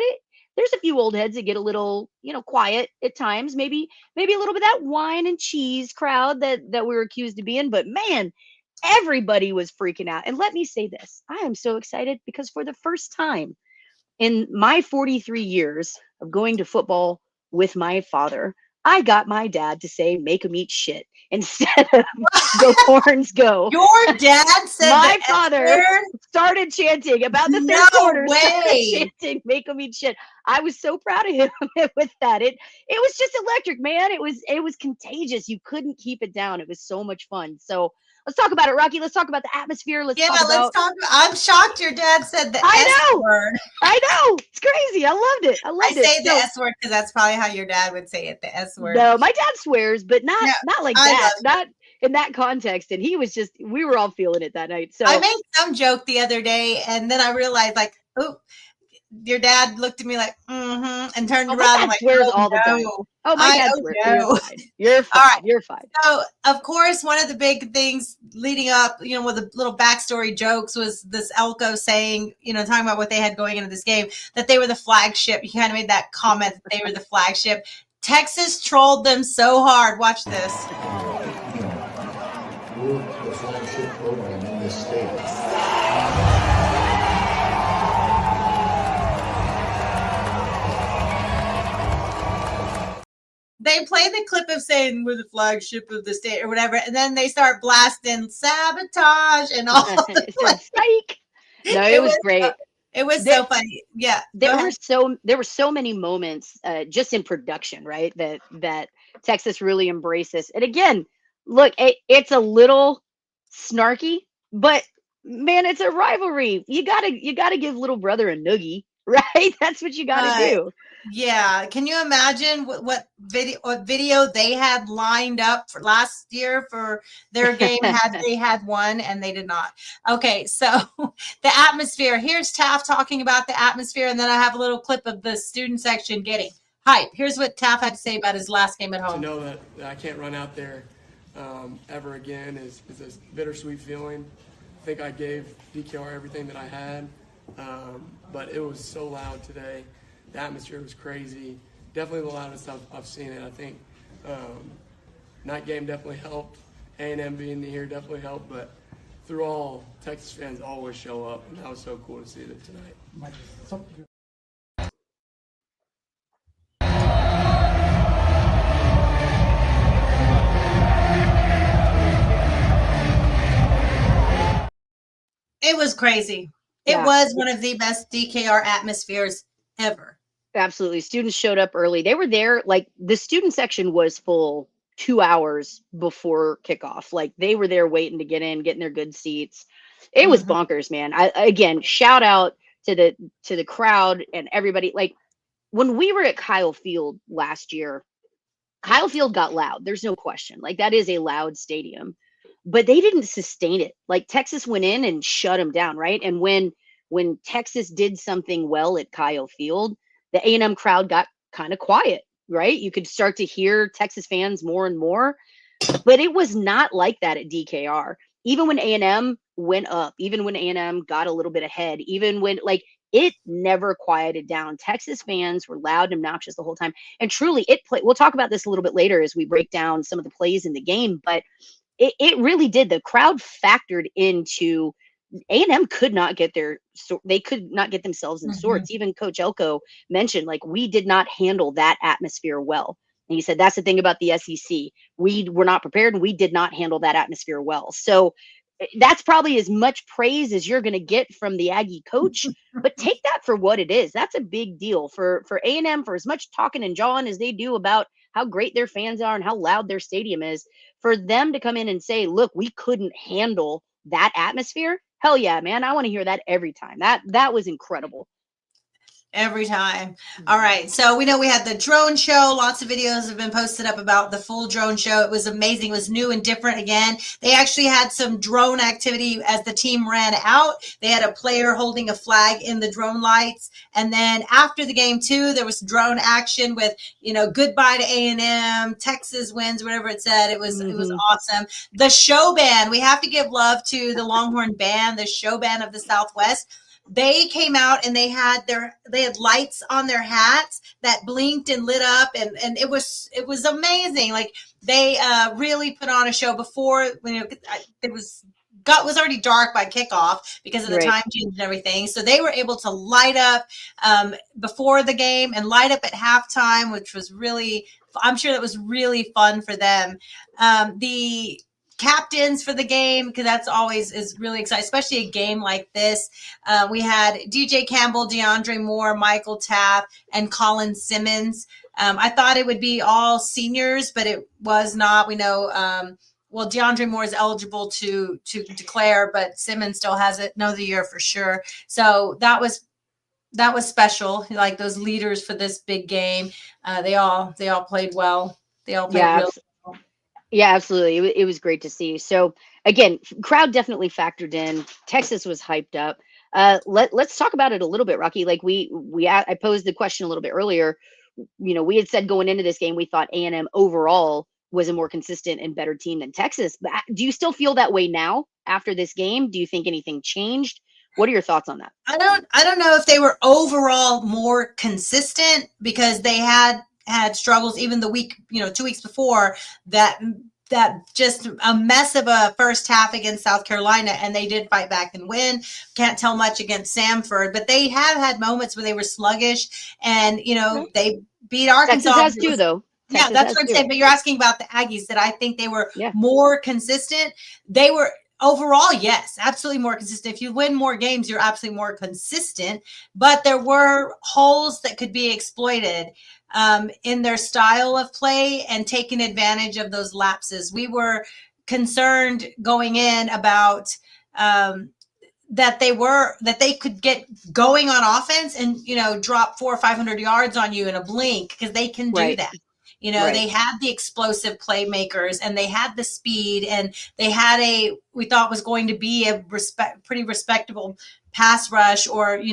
there's a few old heads that get a little, quiet at times, maybe a little bit of that wine and cheese crowd that we were accused of being, but man, everybody was freaking out. And let me say this, I am so excited because for the first time in my 43 years of going to football with my father, I got my dad to say, make him eat shit instead of go Horns go. Your dad said my father started chanting about the third quarter. Chanting, make him eat shit. I was so proud of him with that. It was just electric, man. It was contagious. You couldn't keep it down. It was so much fun. So let's talk about it, Rocky. Let's talk about the atmosphere. Let's talk about. I'm shocked your dad said the S word. I know. It's crazy. I loved it. I say the S word because that's probably how your dad would say it, the S word. No, my dad swears, but not like that. Not in that context. And he was just, we were all feeling it that night. So I made some joke the other day, and then I realized, like, oh, your dad looked at me like, and turned around and like, swears all the time. Oh, my dad swears. No. You're fine. All right. You're fine. So, of course, one of the big things leading up, with the little backstory jokes was this Elko saying, talking about what they had going into this game, that they were the flagship. He kind of made that comment that they were the flagship. Texas trolled them so hard. Watch this. We're the flagship program in this state. They play the clip of saying we're the flagship of the state or whatever, and then they start blasting sabotage and all. Psych. No, it was great. It was so funny. Yeah. There were so many moments just in production, right? That Texas really embraced this. And again, look, it's a little snarky, but man, it's a rivalry. You gotta give little brother a noogie, right? That's what you gotta do. Yeah. Can you imagine what video they had lined up for last year for their game had they had won, and they did not? Okay. So the atmosphere, here's Taft talking about the atmosphere. And then I have a little clip of the student section getting hype. Here's what Taft had to say about his last game at home. To know that I can't run out there ever again is a bittersweet feeling. I think I gave DKR everything that I had, but it was so loud today. The atmosphere was crazy. Definitely the loudest I've seen it. I think night game definitely helped. A&M being here definitely helped. But through all, Texas fans always show up, and that was so cool to see that tonight. It was crazy. It was one of the best DKR atmospheres ever. Absolutely. Students showed up early. They were there, like the student section was full 2 hours before kickoff. Like they were there waiting to get in, getting their good seats. It was bonkers, man. Again, shout out to the crowd and everybody. Like when we were at Kyle Field last year, Kyle Field got loud. There's no question. Like that is a loud stadium, but they didn't sustain it. Like Texas went in and shut them down, right? And when Texas did something well at Kyle Field, the A&M crowd got kind of quiet, right? You could start to hear Texas fans more and more, but it was not like that at DKR. Even when A&M went up, even when A&M got a little bit ahead, even when like it never quieted down. Texas fans were loud and obnoxious the whole time. And truly, we'll talk about this a little bit later as we break down some of the plays in the game, but it really did. The crowd factored into A&M could not get they could not get themselves in sorts. Even Coach Elko mentioned, like, we did not handle that atmosphere well. And he said, that's the thing about the SEC. We were not prepared and we did not handle that atmosphere well. So that's probably as much praise as you're going to get from the Aggie coach, but take that for what it is. That's a big deal for A&M, for as much talking and jawing as they do about how great their fans are and how loud their stadium is, for them to come in and say, look, we couldn't handle that atmosphere. Hell yeah, man. I want to hear that every time. That was incredible. Every time. All right. So we know we had the drone show. Lots of videos have been posted up about the full drone show. It was amazing. It was new and different again. They actually had some drone activity as the team ran out. They had a player holding a flag in the drone lights. And then after the game too, there was drone action with, goodbye to A&M, Texas wins, whatever it said. It was awesome. The show band, we have to give love to the Longhorn band, the show band of the Southwest. They came out and they had lights on their hats that blinked and lit up, and it was amazing. Like, they really put on a show before, it was already dark by kickoff because of the time change and everything. So they were able to light up before the game and light up at halftime, which was really, I'm sure that was really fun for them. The captains for the game, because that's always is really exciting, especially a game like this. We had DJ Campbell, DeAndre Moore, Michael Taff, and Colin Simmons. I thought it would be all seniors, but it was not. We know, DeAndre Moore is eligible to declare, but Simmons still has another year for sure. So that was special. Like, those leaders for this big game, they all played well. They all played really well. Yeah, absolutely. It was great to see. So again, crowd definitely factored in. Texas was hyped up. Let's talk about it a little bit, Rocky. Like, I posed the question a little bit earlier. We had said going into this game, we thought A&M overall was a more consistent and better team than Texas. But do you still feel that way now after this game? Do you think anything changed? What are your thoughts on that? I don't know if they were overall more consistent, because they had struggles even the week, 2 weeks before that just a mess of a first half against South Carolina, and they did fight back and win. Can't tell much against Samford, but they have had moments where they were sluggish, and they beat Arkansas. Texas has too, though. Yeah, that's what I'm saying. But you're asking about the Aggies, that I think they were more consistent. They were overall, yes, absolutely more consistent. If you win more games, you're absolutely more consistent. But there were holes that could be exploited in their style of play and taking advantage of those lapses. We were concerned going in about that they could get going on offense and drop 400 or 500 yards on you in a blink, because they can do that. They had the explosive playmakers, and they had the speed, and they had we thought was going to be a pretty respectable pass rush, or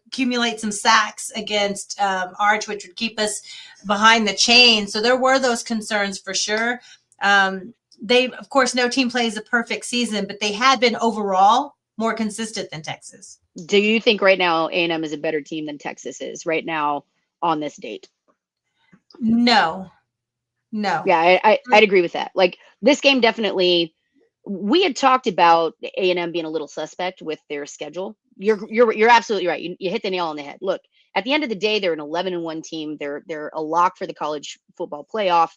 accumulate some sacks against Arch, which would keep us behind the chain. So there were those concerns for sure. Of course, no team plays a perfect season, but they had been overall more consistent than Texas. Do you think right now A&M is a better team than Texas is right now on this date? No. Yeah, I'd agree with that. Like, this game definitely, we had talked about A&M being a little suspect with their schedule. You're absolutely right. You hit the nail on the head. Look, at the end of the day, they're an 11-1 team. They're a lock for the college football playoff.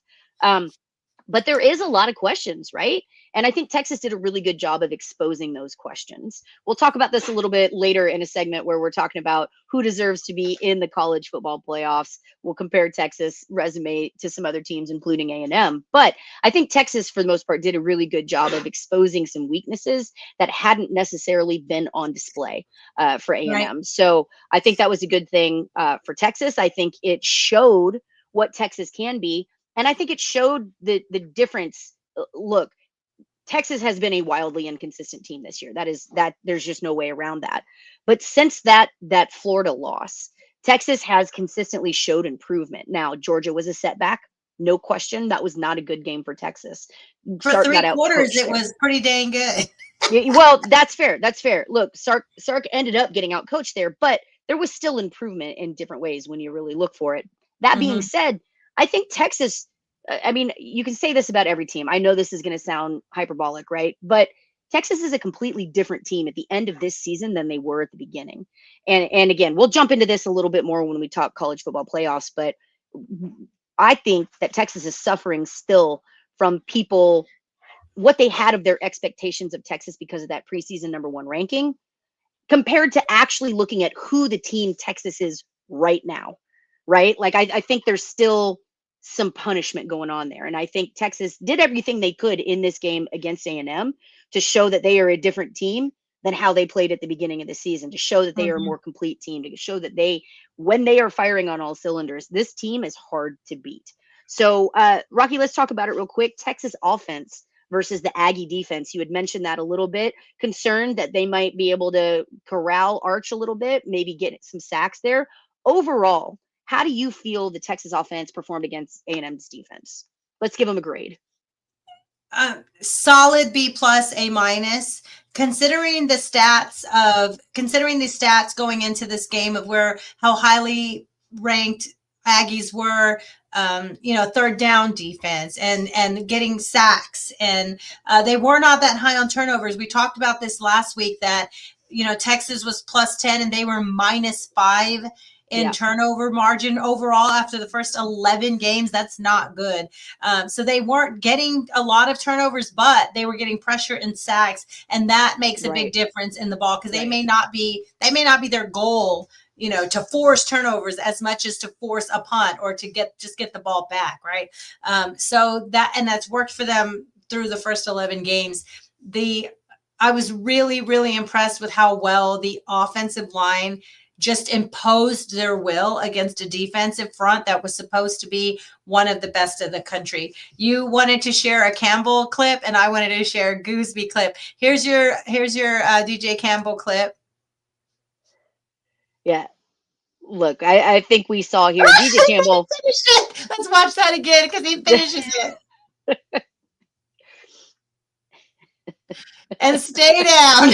But there is a lot of questions, right? And I think Texas did a really good job of exposing those questions. We'll talk about this a little bit later in a segment where we're talking about who deserves to be in the college football playoffs. We'll compare Texas' resume to some other teams, including A&M. But I think Texas, for the most part, did a really good job of exposing some weaknesses that hadn't necessarily been on display for A&M. Right. So I think that was a good thing for Texas. I think it showed what Texas can be. And I think it showed the difference. Look, Texas has been a wildly inconsistent team this year. That there's just no way around that. But since that Florida loss, Texas has consistently showed improvement. Now, Georgia was a setback, no question. That was not a good game for Texas. For 3 quarters, it was pretty dang good. Well, that's fair. That's fair. Look, Sark ended up getting out coached there, but there was still improvement in different ways when you really look for it. That being Mhm. said, I think Texas, I mean, you can say this about every team. I know this is going to sound hyperbolic, right? But Texas is a completely different team at the end of this season than they were at the beginning. And again, we'll jump into this a little bit more when we talk college football playoffs, but I think that Texas is suffering still from people, what they had of their expectations of Texas because of that preseason #1 ranking, compared to actually looking at who the team Texas is right now, right? Like, I think there's still some punishment going on there. And I think Texas did everything they could in this game against A&M to show that they are a different team than how they played at the beginning of the season, to show that they are a more complete team, to show that when they are firing on all cylinders, this team is hard to beat. So, Rocky, let's talk about it real quick. Texas offense versus the Aggie defense. You had mentioned that a little bit, concerned that they might be able to corral Arch a little bit, maybe get some sacks there. Overall, how do you feel the Texas offense performed against A&M's defense? Let's give them a grade. Solid B plus, A minus. Considering the stats going into this game of how highly ranked Aggies were, third down defense and getting sacks, and they were not that high on turnovers. We talked about this last week that Texas was +10 and they were -5 in turnover margin overall after the first 11 games. That's not good. So they weren't getting a lot of turnovers, but they were getting pressure and sacks, and that makes a big difference in the ball, because they may not be their goal, to force turnovers as much as to force a punt or to get the ball back, right? So that's worked for them through the first 11 games. I was really, really impressed with how well the offensive line just imposed their will against a defensive front that was supposed to be one of the best in the country. You wanted to share a Campbell clip, and I wanted to share a Gooseby clip. Here's your DJ Campbell clip. Yeah. Look, I think we saw here DJ Campbell. Let's watch that again, because he finishes it. And stay down.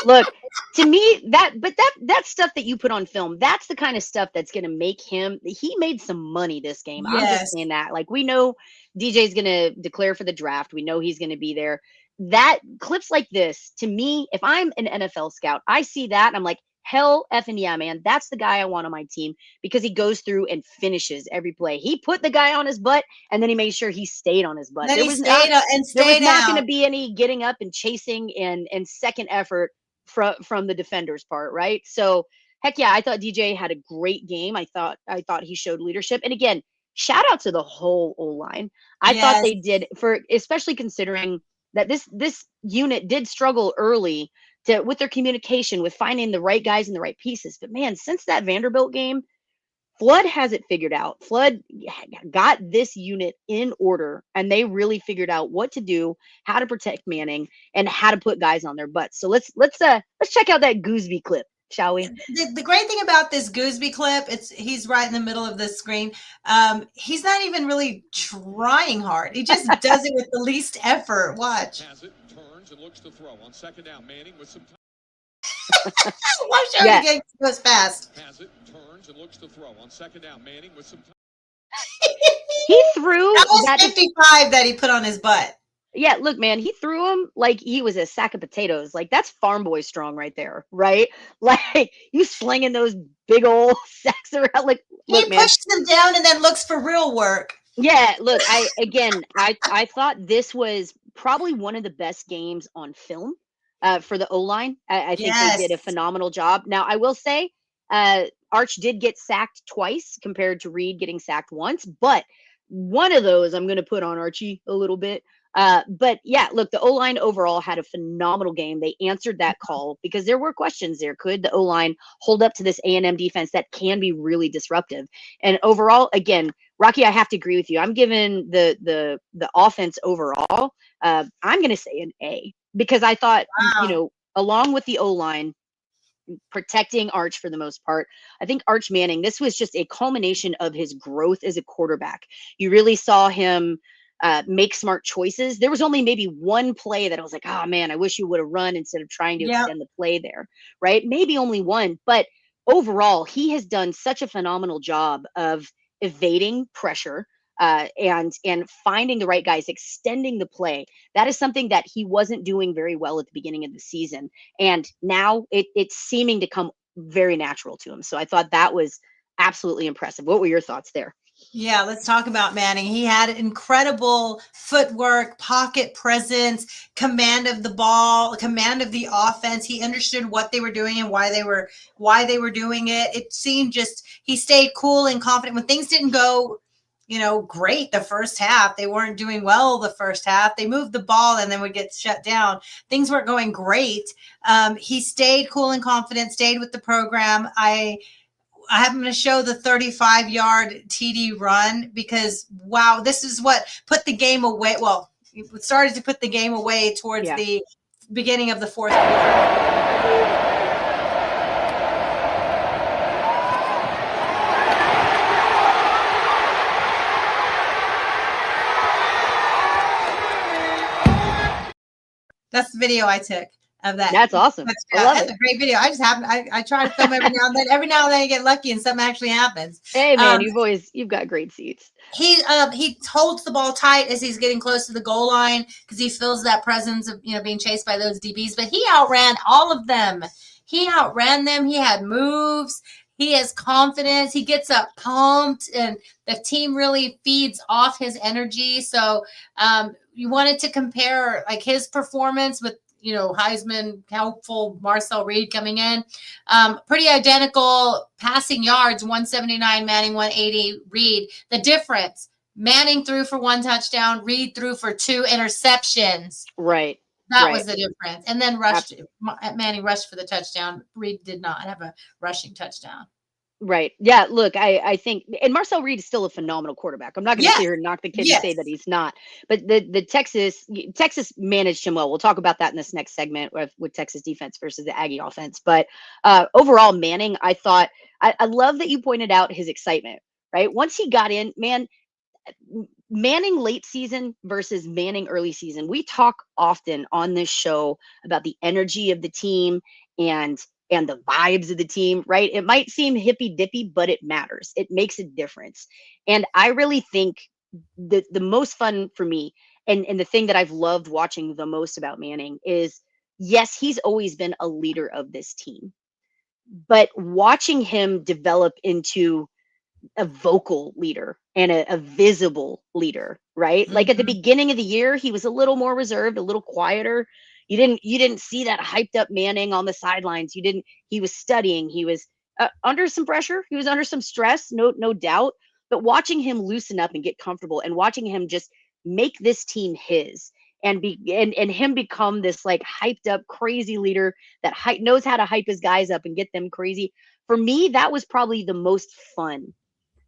Look, to me, that stuff that you put on film, that's the kind of stuff that's going to make he made some money this game. Yes. I'm just saying that. Like, we know DJ's going to declare for the draft. We know he's going to be there. That clips like this, to me, if I'm an NFL scout, I see that and I'm like, hell effing yeah, man. That's the guy I want on my team, because he goes through and finishes every play. He put the guy on his butt, and then he made sure he stayed on his butt. Then there was not going to be any getting up and chasing and second effort from the defender's part, right? So, heck yeah, I thought DJ had a great game. I thought he showed leadership. And again, shout out to the whole O-line. I thought they did, especially considering that this unit did struggle early with their communication, with finding the right guys and the right pieces. But man, since that Vanderbilt game, Flood has it figured out. Flood got this unit in order, and they really figured out what to do, how to protect Manning, and how to put guys on their butts. So let's check out that Gooseby clip, shall we? The great thing about this Gooseby clip, he's right in the middle of the screen. He's not even really trying hard. He just does it with the least effort. Watch. And looks to throw on second down. Manning with some time. Watch how the game goes fast. Has it, turns and looks to throw on second down. Manning with some time. He threw that 55 that he put on his butt. Yeah, look, man, he threw him like he was a sack of potatoes. Like, that's farm boy strong right there, right? Like, you slinging those big old sacks around. Like, look, he pushes them down and then looks for real work. Yeah, look, I thought this was probably one of the best games on film for the O-line. I think they did a phenomenal job. Now, I will say Arch did get sacked twice compared to Reed getting sacked once, but one of those I'm going to put on Archie a little bit. But yeah, look, the O-line overall had a phenomenal game. They answered that call because there were questions there. Could the O-line hold up to this A&M defense that can be really disruptive? And overall, again, Rocky, I have to agree with you. I'm giving the offense overall, I'm going to say an A, because I thought, along with the O-line, protecting Arch for the most part, I think Arch Manning, this was just a culmination of his growth as a quarterback. You really saw him make smart choices. There was only maybe one play that I was like, oh man, I wish you would have run instead of trying to extend the play there, right? Maybe only one, but overall, he has done such a phenomenal job of evading pressure, and finding the right guys, extending the play. That is something that he wasn't doing very well at the beginning of the season, and now it's seeming to come very natural to him. So I thought that was absolutely impressive. What were your thoughts there? Yeah, let's talk about Manning. He had incredible footwork, pocket presence, command of the ball, command of the offense. He understood what they were doing and why they were doing it. It seemed just he stayed cool and confident when things didn't go, great the first half. They weren't doing well the first half. They moved the ball and then would get shut down. Things weren't going great. He stayed cool and confident, stayed with the program. I'm going to show the 35-yard TD run because, wow, this is what put the game away. Well, it started to put the game away towards the beginning of the fourth quarter. That's the video I took of that. That's awesome. That's a great video. I try to film every now and then. Every now and then I get lucky and something actually happens. Hey man, you've got great seats. He holds the ball tight as he's getting close to the goal line because he feels that presence of being chased by those DBs. But he outran all of them. He outran them. He had moves. He has confidence. He gets up pumped, and the team really feeds off his energy. So you wanted to compare like his performance with Heisman helpful Marcel Reed coming in. Pretty identical passing yards, 179, Manning 180, Reed. The difference, Manning threw for 1 touchdown, Reed threw for 2 interceptions. Right. That was the difference. And then Manning rushed for the touchdown. Reed did not have a rushing touchdown. Right. Yeah. Look, I think, and Marcel Reed is still a phenomenal quarterback. I'm not going to sit here and knock the kid and say that he's not. But the Texas managed him well. We'll talk about that in this next segment with Texas defense versus the Aggie offense. But overall, Manning, I thought, I love that you pointed out his excitement. Right. Once he got in, Manning late season versus Manning early season. We talk often on this show about the energy of the team and the vibes of the team, right? It might seem hippy dippy, but it matters. It makes a difference. And I really think the most fun for me and the thing that I've loved watching the most about Manning is, yes, he's always been a leader of this team, but watching him develop into a vocal leader and a visible leader, right? Like at the beginning of the year, he was a little more reserved, a little quieter. You didn't see that hyped up Manning on the sidelines. He was studying. He was under some pressure. He was under some stress, no doubt. But watching him loosen up and get comfortable and watching him just make this team his and him become this like hyped up, crazy leader that knows how to hype his guys up and get them crazy. For me, that was probably the most fun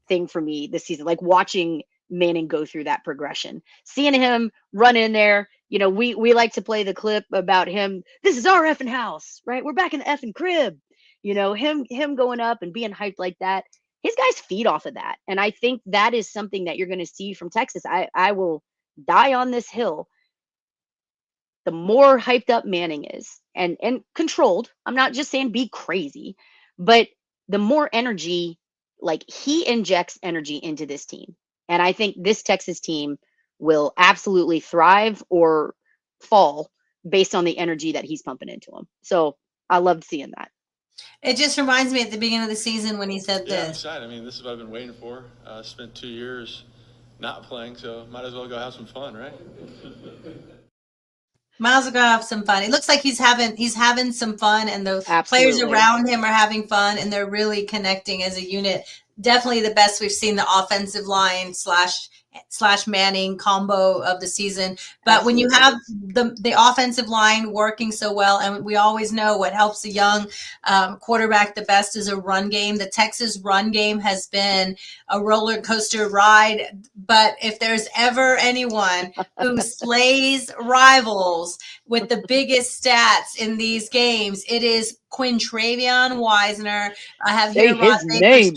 thing for me this season, like watching Manning go through that progression, seeing him run in there. We like to play the clip about him. This is our effing house, right? We're back in the effing crib. Him going up and being hyped like that. His guys feed off of that. And I think that is something that you're going to see from Texas. I will die on this hill. The more hyped up Manning is and controlled, I'm not just saying be crazy, but the more energy, like he injects energy into this team. And I think this Texas team will absolutely thrive or fall based on the energy that he's pumping into them. So I loved seeing that. It just reminds me at the beginning of the season when he said Yeah, I'm this. excited. I mean, this is what I've been waiting for. Spent 2 years not playing, so might as well go have some fun, right? Miles will go have some fun. It looks like he's having some fun, and the Absolutely. players around him are having fun, and they're really connecting as a unit. Definitely the best we've seen the offensive line slash Manning combo of the season. But when you have the offensive line working so well, and we always know what helps a young quarterback the best is a run game. The Texas run game has been a roller coaster ride. But if there's ever anyone who slays rivals with the biggest stats in these games, it is Quintravion Wisner. I have here his name.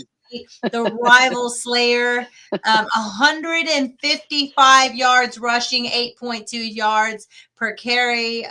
The rival slayer, 155 yards rushing, 8.2 yards per carry.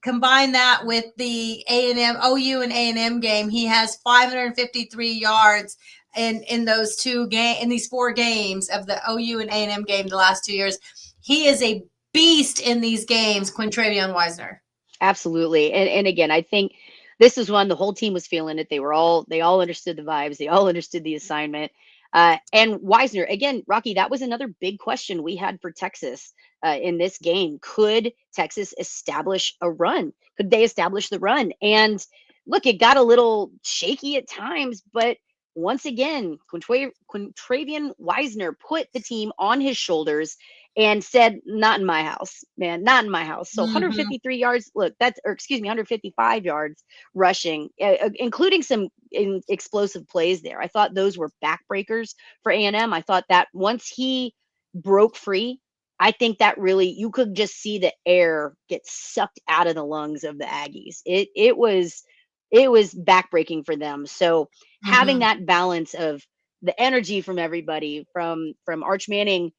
combine that with the OU and A&M game, he has 553 yards in those in these 4 games of the OU and A&M game the last 2 years. He is a beast in these games, Quintravion Wisner. Absolutely. And again, I think this is one the whole team was feeling it. They all understood the vibes. They all understood the assignment. And Wisner, again, Rocky, that was another big question we had for Texas in this game. Could Texas establish a run? Could they establish the run? And look, it got a little shaky at times, but once again, Quintravion Wisner put the team on his shoulders and said, not in my house, man, not in my house. So 153 yards, look, 155 yards rushing, including some explosive plays there. I thought those were backbreakers for A&M. I thought that once he broke free, I think that really, you could just see the air get sucked out of the lungs of the Aggies. It was backbreaking for them. So having that balance of the energy from everybody, from Arch Manning,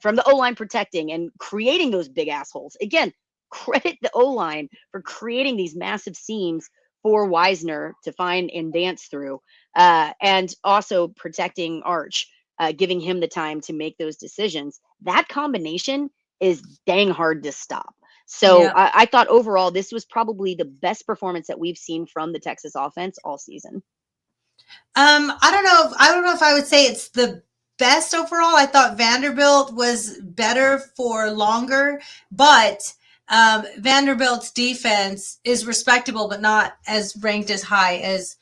from the O-line protecting and creating those big assholes. Again, credit the O-line for creating these massive seams for Wisner to find and dance through, and also protecting Arch, giving him the time to make those decisions. That combination is dang hard to stop. So Yeah. I thought overall, this was probably the best performance that we've seen from the Texas offense all season. I don't know if I would say it's the best overall. I thought Vanderbilt was better for longer, but Vanderbilt's defense is respectable, but not as ranked as high as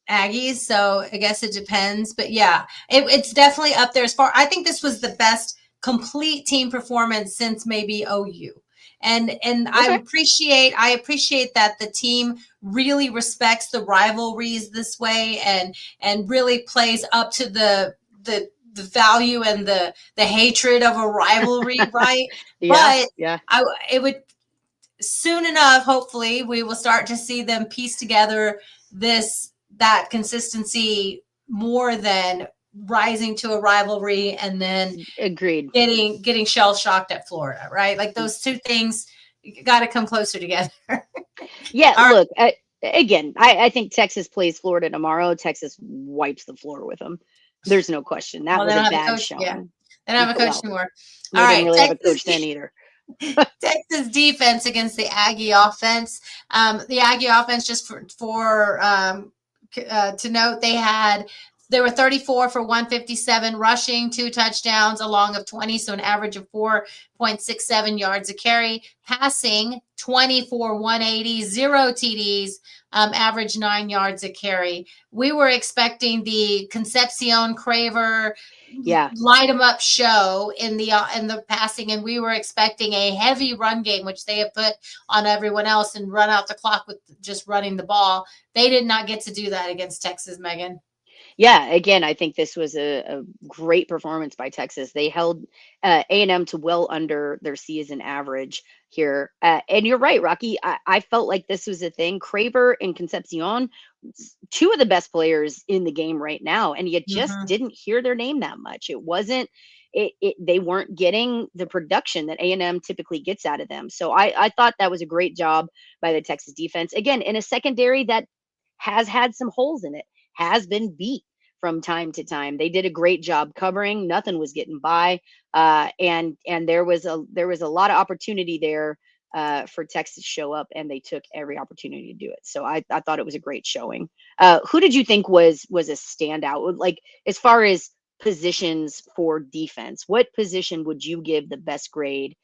Aggies. So I guess it depends. But yeah, it's definitely up there as far. I think this was the best complete team performance since maybe OU. And okay. I appreciate that the team really respects the rivalries this way and really plays up to the value and the hatred of a rivalry, right? It would soon enough, hopefully, we will start to see them piece together that consistency more than rising to a rivalry and then agreed getting shell shocked at Florida, right? Like those two things got to come closer together. Yeah, look, again, I think Texas plays Florida tomorrow. Texas wipes the floor with them. There's no question. That was a bad showing. Yeah. They don't have a coach anymore. They didn't really have a coach then either. Texas defense against the Aggie offense. The Aggie offense, just to note, they were 34 for 157 rushing, 2 touchdowns, a long of 20, so an average of 4.67 yards a carry. Passing 20 for 180, 0 TDs, average 9 yards a carry. We were expecting the Concepcion Craver light 'em up show in the passing, and we were expecting a heavy run game, which they have put on everyone else, and run out the clock with just running the ball. They did not get to do that against Texas, Megan. Yeah, again, I think this was a great performance by Texas. They held A&M to well under their season average here. And you're right, Rocky. I felt like this was a thing. Craver and Concepcion, 2 of the best players in the game right now, and you just didn't hear their name that much. It wasn't. They weren't getting the production that A&M typically gets out of them. So I thought that was a great job by the Texas defense. Again, in a secondary that has had some holes in it, has been beat from time to time. They did a great job covering. Nothing was getting by, and there was a lot of opportunity there for Texas to show up, and they took every opportunity to do it. So I thought it was a great showing. Who did you think was a standout? Like, as far as positions for defense, what position would you give the best grade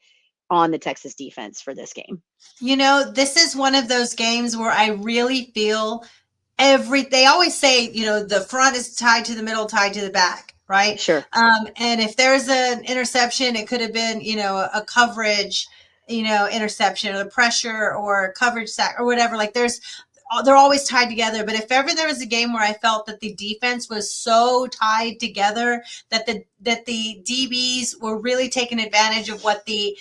on the Texas defense for this game? This is one of those games where I really feel they always say, the front is tied to the middle, tied to the back, right? Sure. And if there's an interception, it could have been, a coverage, interception, or the pressure or coverage sack or whatever. Like they're always tied together. But if ever there was a game where I felt that the defense was so tied together that the DBs were really taking advantage of what the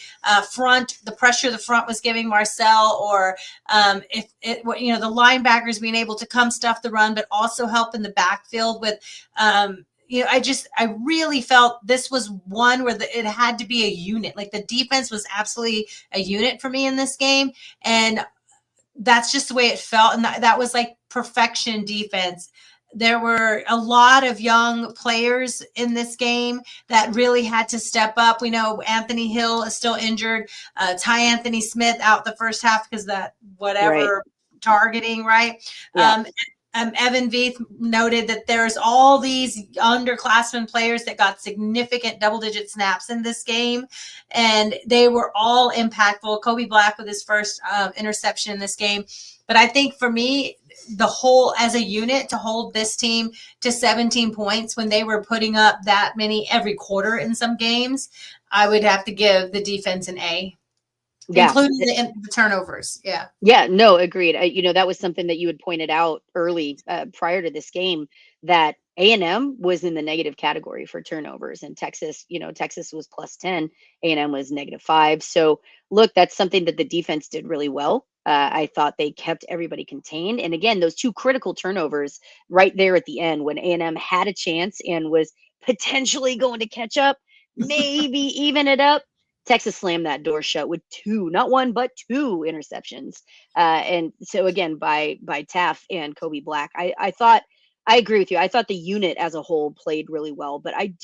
pressure the front was giving Marcel, or the linebackers being able to come stuff the run, but also help in the backfield with, I really felt this was one where it had to be a unit. Like the defense was absolutely a unit for me in this game. And that's just the way it felt. And that was like perfection defense. There were a lot of young players in this game that really had to step up. We know Anthony Hill is still injured. Ty Anthony Smith out the first half because of that whatever targeting, right? Yeah. Evan Veith noted that there's all these underclassmen players that got significant double-digit snaps in this game, and they were all impactful. Kobe Black with his first interception in this game. But I think for me, the whole as a unit to hold this team to 17 points when they were putting up that many every quarter in some games, I would have to give the defense an A. Yeah. Including the turnovers. Yeah. Yeah, no, agreed. That was something that you had pointed out early prior to this game, that A&M was in the negative category for turnovers, and Texas was plus 10, A&M was -5. So look, that's something that the defense did really well. I thought they kept everybody contained. And again, those two critical turnovers right there at the end when A&M had a chance and was potentially going to catch up, maybe even it up. Texas slammed that door shut with not one, but two interceptions. And so again, by Taff and Kobe Black, I thought, I agree with you. I thought the unit as a whole played really well, but I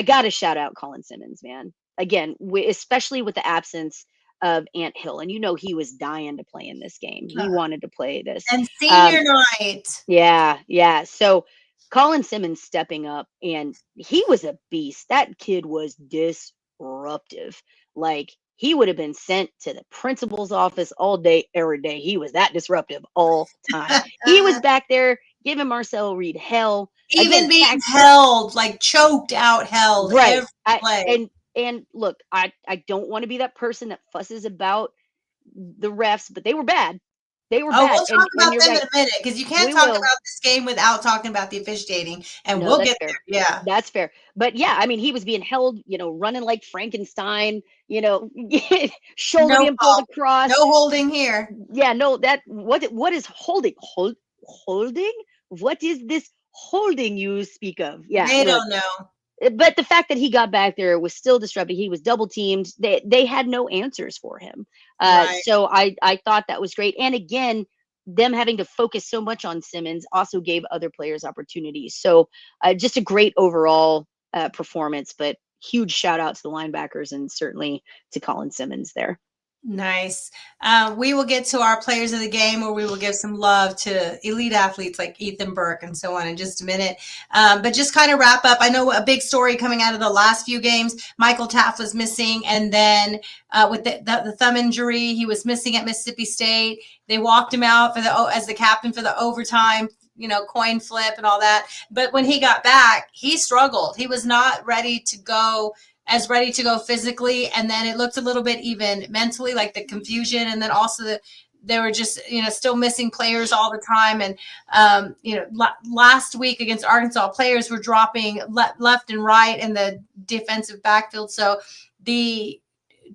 got to shout out Colin Simmons, man. Again, especially with the absence of Ant Hill. And he was dying to play in this game. He wanted to play this. And senior night. Yeah. So Colin Simmons stepping up, and he was a beast. That kid was disruptive. Like, he would have been sent to the principal's office all day, every day. He was that disruptive all time. He was back there giving Marcel Reed hell. Even being held, like choked out, held. Right. Every play. And look, I don't want to be that person that fusses about the refs, but they were bad. They were bad. We'll talk about them in a minute, because you can't talk about this game without talking about the officiating, and we'll get there. Yeah, that's fair. But yeah, I mean, he was being held, running like Frankenstein, shoulder being pulled across. No holding here. Yeah, no, what is holding? Holding? What is this holding you speak of? Yeah, they don't know. But the fact that he got back there was still disruptive. He was double teamed. They had no answers for him. Right. So I thought that was great. And again, them having to focus so much on Simmons also gave other players opportunities. So just a great overall performance, but huge shout out to the linebackers and certainly to Colin Simmons there. Nice. We will get to our players of the game, where we will give some love to elite athletes like Ethan Burke and so on in just a minute. But just kind of wrap up, I know a big story coming out of the last few games. Michael Taft was missing, and then with the thumb injury, he was missing at Mississippi State. They walked him out as the captain for the overtime, coin flip and all that. But when he got back, he struggled. He was not ready to go physically, and then it looked a little bit even mentally, like the confusion, and then also they were just still missing players all the time. And last week against Arkansas, players were dropping left and right in the defensive backfield, so the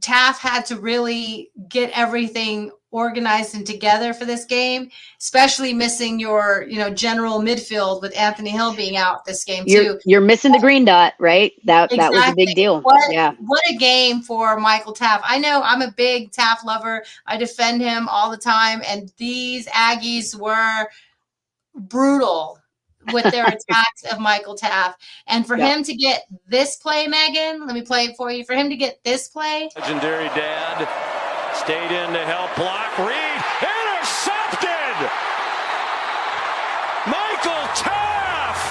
Taft had to really get everything organized and together for this game, especially missing your general midfield with Anthony Hill being out this game too. You're missing the green dot, right? That was a big deal. What a game for Michael Taft. I know I'm a big Taft lover. I defend him all the time, and these Aggies were brutal with their attacks of Michael Taft. And for him to get this play, Megan, let me play it for you. For him to get this play. Legendary dad stayed in to help block. Reed intercepted. Michael Taft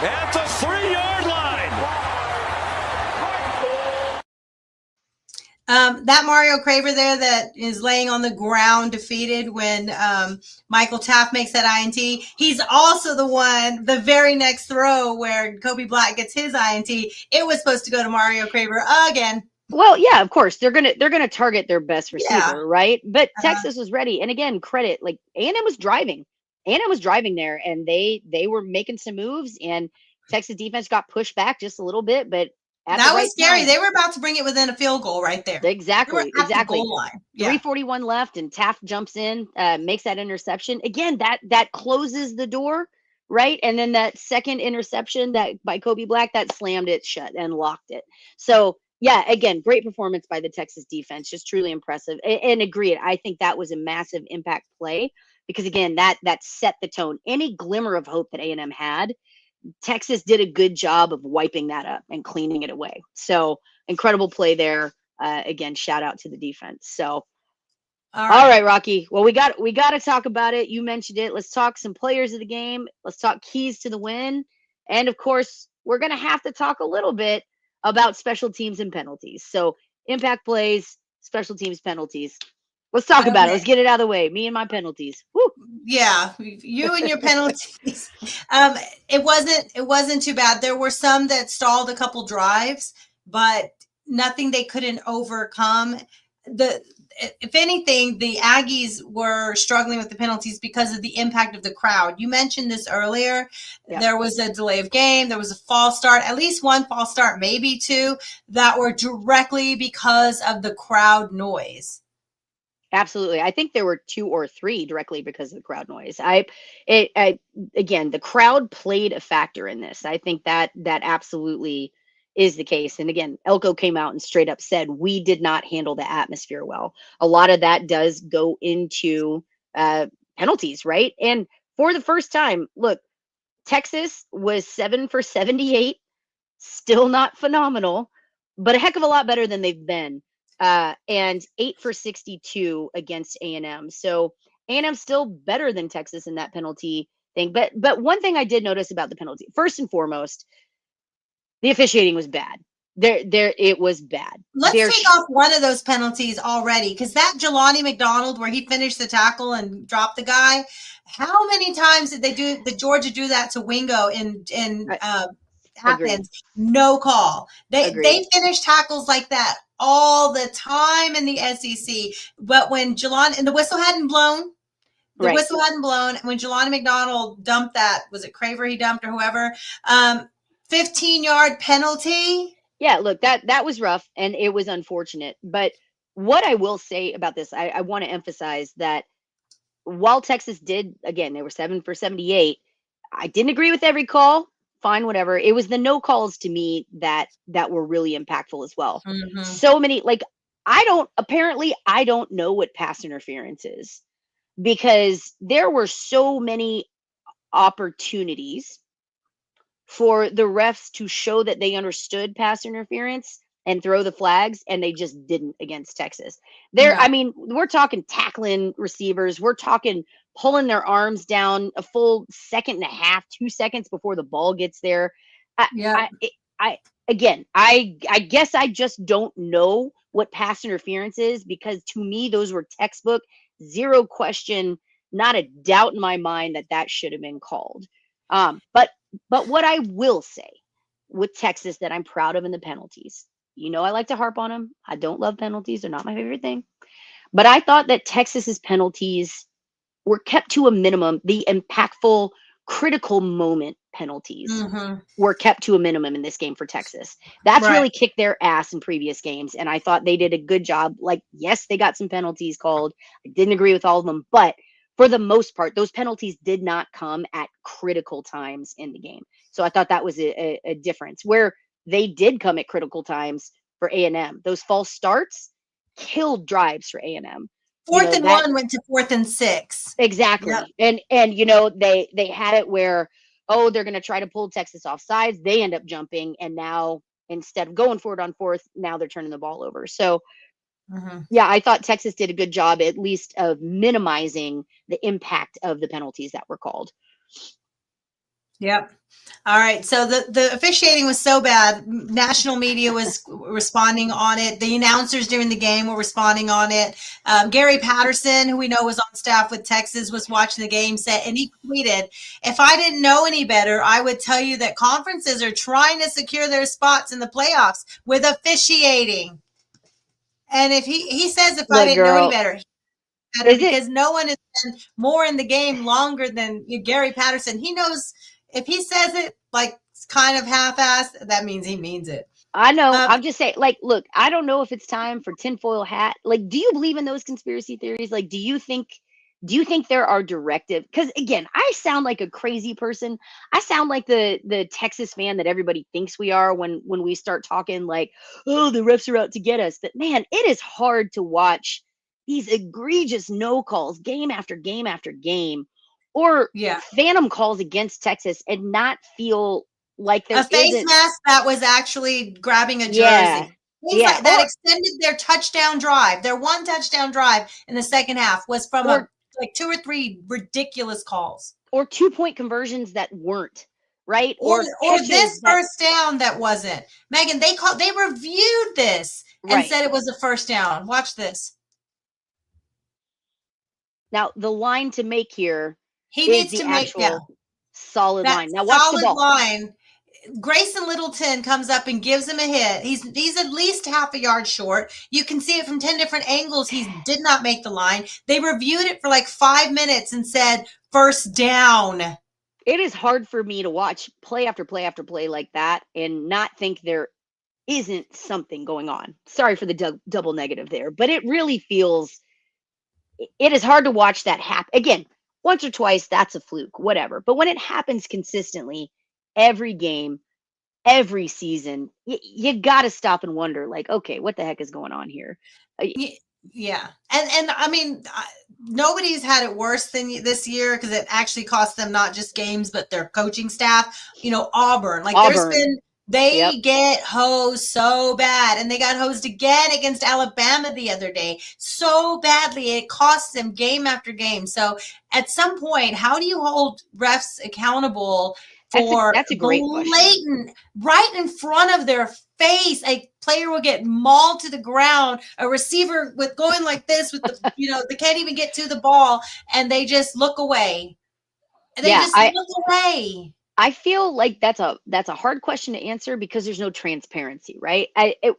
at the 3-yard line. That Mario Craver there that is laying on the ground defeated when Michael Taft makes that INT. He's also the very next throw where Kobe Black gets his INT. It was supposed to go to Mario Craver again. Well, yeah, of course they're gonna target their best receiver, right? But Texas was ready, and again, credit, like A&M was driving. A&M was driving there, and they were making some moves, and Texas defense got pushed back just a little bit, but that was scary. They were about to bring it within a field goal right there. Exactly. The goal line. 3:41 left, and Taft jumps in, makes that interception. Again, that closes the door, right? And then that second interception that by Kobe Black, that slammed it shut and locked it. So Yeah, again, great performance by the Texas defense, just truly impressive. And agreed, I think that was a massive impact play because again, that set the tone. Any glimmer of hope that A&M had, Texas did a good job of wiping that up and cleaning it away. So incredible play there. Again, shout out to the defense. So all right, Rocky. Well, we got to talk about it. You mentioned it. Let's talk some players of the game. Let's talk keys to the win. And of course, we're going to have to talk a little bit about special teams and penalties. So impact plays, special teams, penalties. Let's talk about it. Let's get it out of the way. Me and my penalties. Woo. Yeah, you and your penalties. It wasn't too bad. There were some that stalled a couple drives, but nothing they couldn't overcome. If anything, the Aggies were struggling with the penalties because of the impact of the crowd. You mentioned this earlier. Yep. There was a delay of game. There was a false start, at least one false start, maybe two, that were directly because of the crowd noise. Absolutely. I think there were 2 or 3 directly because of the crowd noise. Again, the crowd played a factor in this. I think that absolutely is the case. And again, Elko came out and straight up said, we did not handle the atmosphere well. A lot of that does go into penalties, right? And for the first time, look, Texas was 7 for 78, still not phenomenal, but a heck of a lot better than they've been. And 8 for 62 against A&M. So A&M's still better than Texas in that penalty thing. But one thing I did notice about the penalty, first and foremost, the officiating was bad. It was bad. Let's take off one of those penalties already, because that Jelani McDonald where he finished the tackle and dropped the guy. How many times did Georgia do that to Wingo in Athens? No call. They finish tackles like that all the time in the SEC. But when Jelani and the whistle hadn't blown. Whistle hadn't blown. When Jelani McDonald dumped that, was it Craver he dumped or whoever? 15-yard penalty. Yeah, look, that was rough and it was unfortunate. But what I will say about this, I want to emphasize that while Texas did, again, they were 7 for 78. I didn't agree with every call. Fine, whatever. It was the no calls to me that were really impactful as well. Mm-hmm. So many, like, I don't know what pass interference is, because there were so many opportunities for the refs to show that they understood pass interference and throw the flags, and they just didn't against Texas. I mean, we're talking tackling receivers. We're talking pulling their arms down a full 1.5 seconds, 2 seconds before the ball gets there. I guess I just don't know what pass interference is, because to me, those were textbook, zero question, not a doubt in my mind that should have been called. But what I will say with Texas that I'm proud of in the penalties, I like to harp on them. I don't love penalties. They're not my favorite thing. But I thought that Texas's penalties were kept to a minimum. The impactful, critical moment penalties were kept to a minimum in this game for Texas. That's really kicked their ass in previous games. And I thought they did a good job. Like, yes, they got some penalties called. I didn't agree with all of them, but for the most part, those penalties did not come at critical times in the game. So I thought that was a difference. Where they did come at critical times for A&M. Those false starts killed drives for A&M. 4th and 1 went to 4th and 6. Exactly. Yep. And they had it where, they're going to try to pull Texas off sides. They end up jumping, and now instead of going for it on 4th, now they're turning the ball over. So yeah, I thought Texas did a good job, at least, of minimizing the impact of the penalties that were called. Yep. All right. So the officiating was so bad. National media was responding on it. The announcers during the game were responding on it. Gary Patterson, who we know was on staff with Texas, was watching the game and he tweeted, "If I didn't know any better, I would tell you that conferences are trying to secure their spots in the playoffs with officiating." And if he says, if I didn't know any better, because no one has been more in the game longer than Gary Patterson. He knows if he says it like kind of half-assed, that means he means it. I know. I'm just saying, like, look, I don't know if it's time for tinfoil hat. Like, do you believe in those conspiracy theories? Like, do you think Do you think there are directive? Because again, I sound like a crazy person. I sound like the Texas fan that everybody thinks we are when we start talking like, oh, the refs are out to get us. But man, it is hard to watch these egregious no calls game after game after game, or Yeah. phantom calls against Texas and not feel like A there face isn't. mask that was actually grabbing a Yeah. jersey. Things Yeah. like that extended their touchdown drive. Their one touchdown drive in the second half was from like 2 or 3 ridiculous calls. Or 2-point conversions that weren't, right? Or catches this that, first down that wasn't. Megan, they reviewed this and right. said it was a first down. Watch this. Now, the line to make here He is needs the to make actual solid that line. Now watch the solid ball. line. Grayson Littleton comes up and gives him a hit. He's at least half a yard short. You can see it from 10 different angles. He did not make the line. They reviewed it for like 5 minutes and said first down. It is hard for me to watch play after play after play like that and not think there isn't something going on. Sorry for the double negative there, but it really feels, it is hard to watch that happen. Again, once or twice, that's a fluke, whatever. But when it happens consistently, every game, every season, you got to stop and wonder, like, okay, what the heck is going on here? Yeah. And I mean, nobody's had it worse than this year because it actually cost them not just games, but their coaching staff. You know, Auburn. Like there's been, they get hosed so bad, and they got hosed again against Alabama the other day so badly it costs them game after game. So at some point, how do you hold refs accountable for that's a great question. blatant, right in front of their face? A player will get mauled to the ground, a receiver with going like this with the, you know, they can't even get to the ball, and they just look away. And they just look away. I feel like that's a hard question to answer because there's no transparency, right?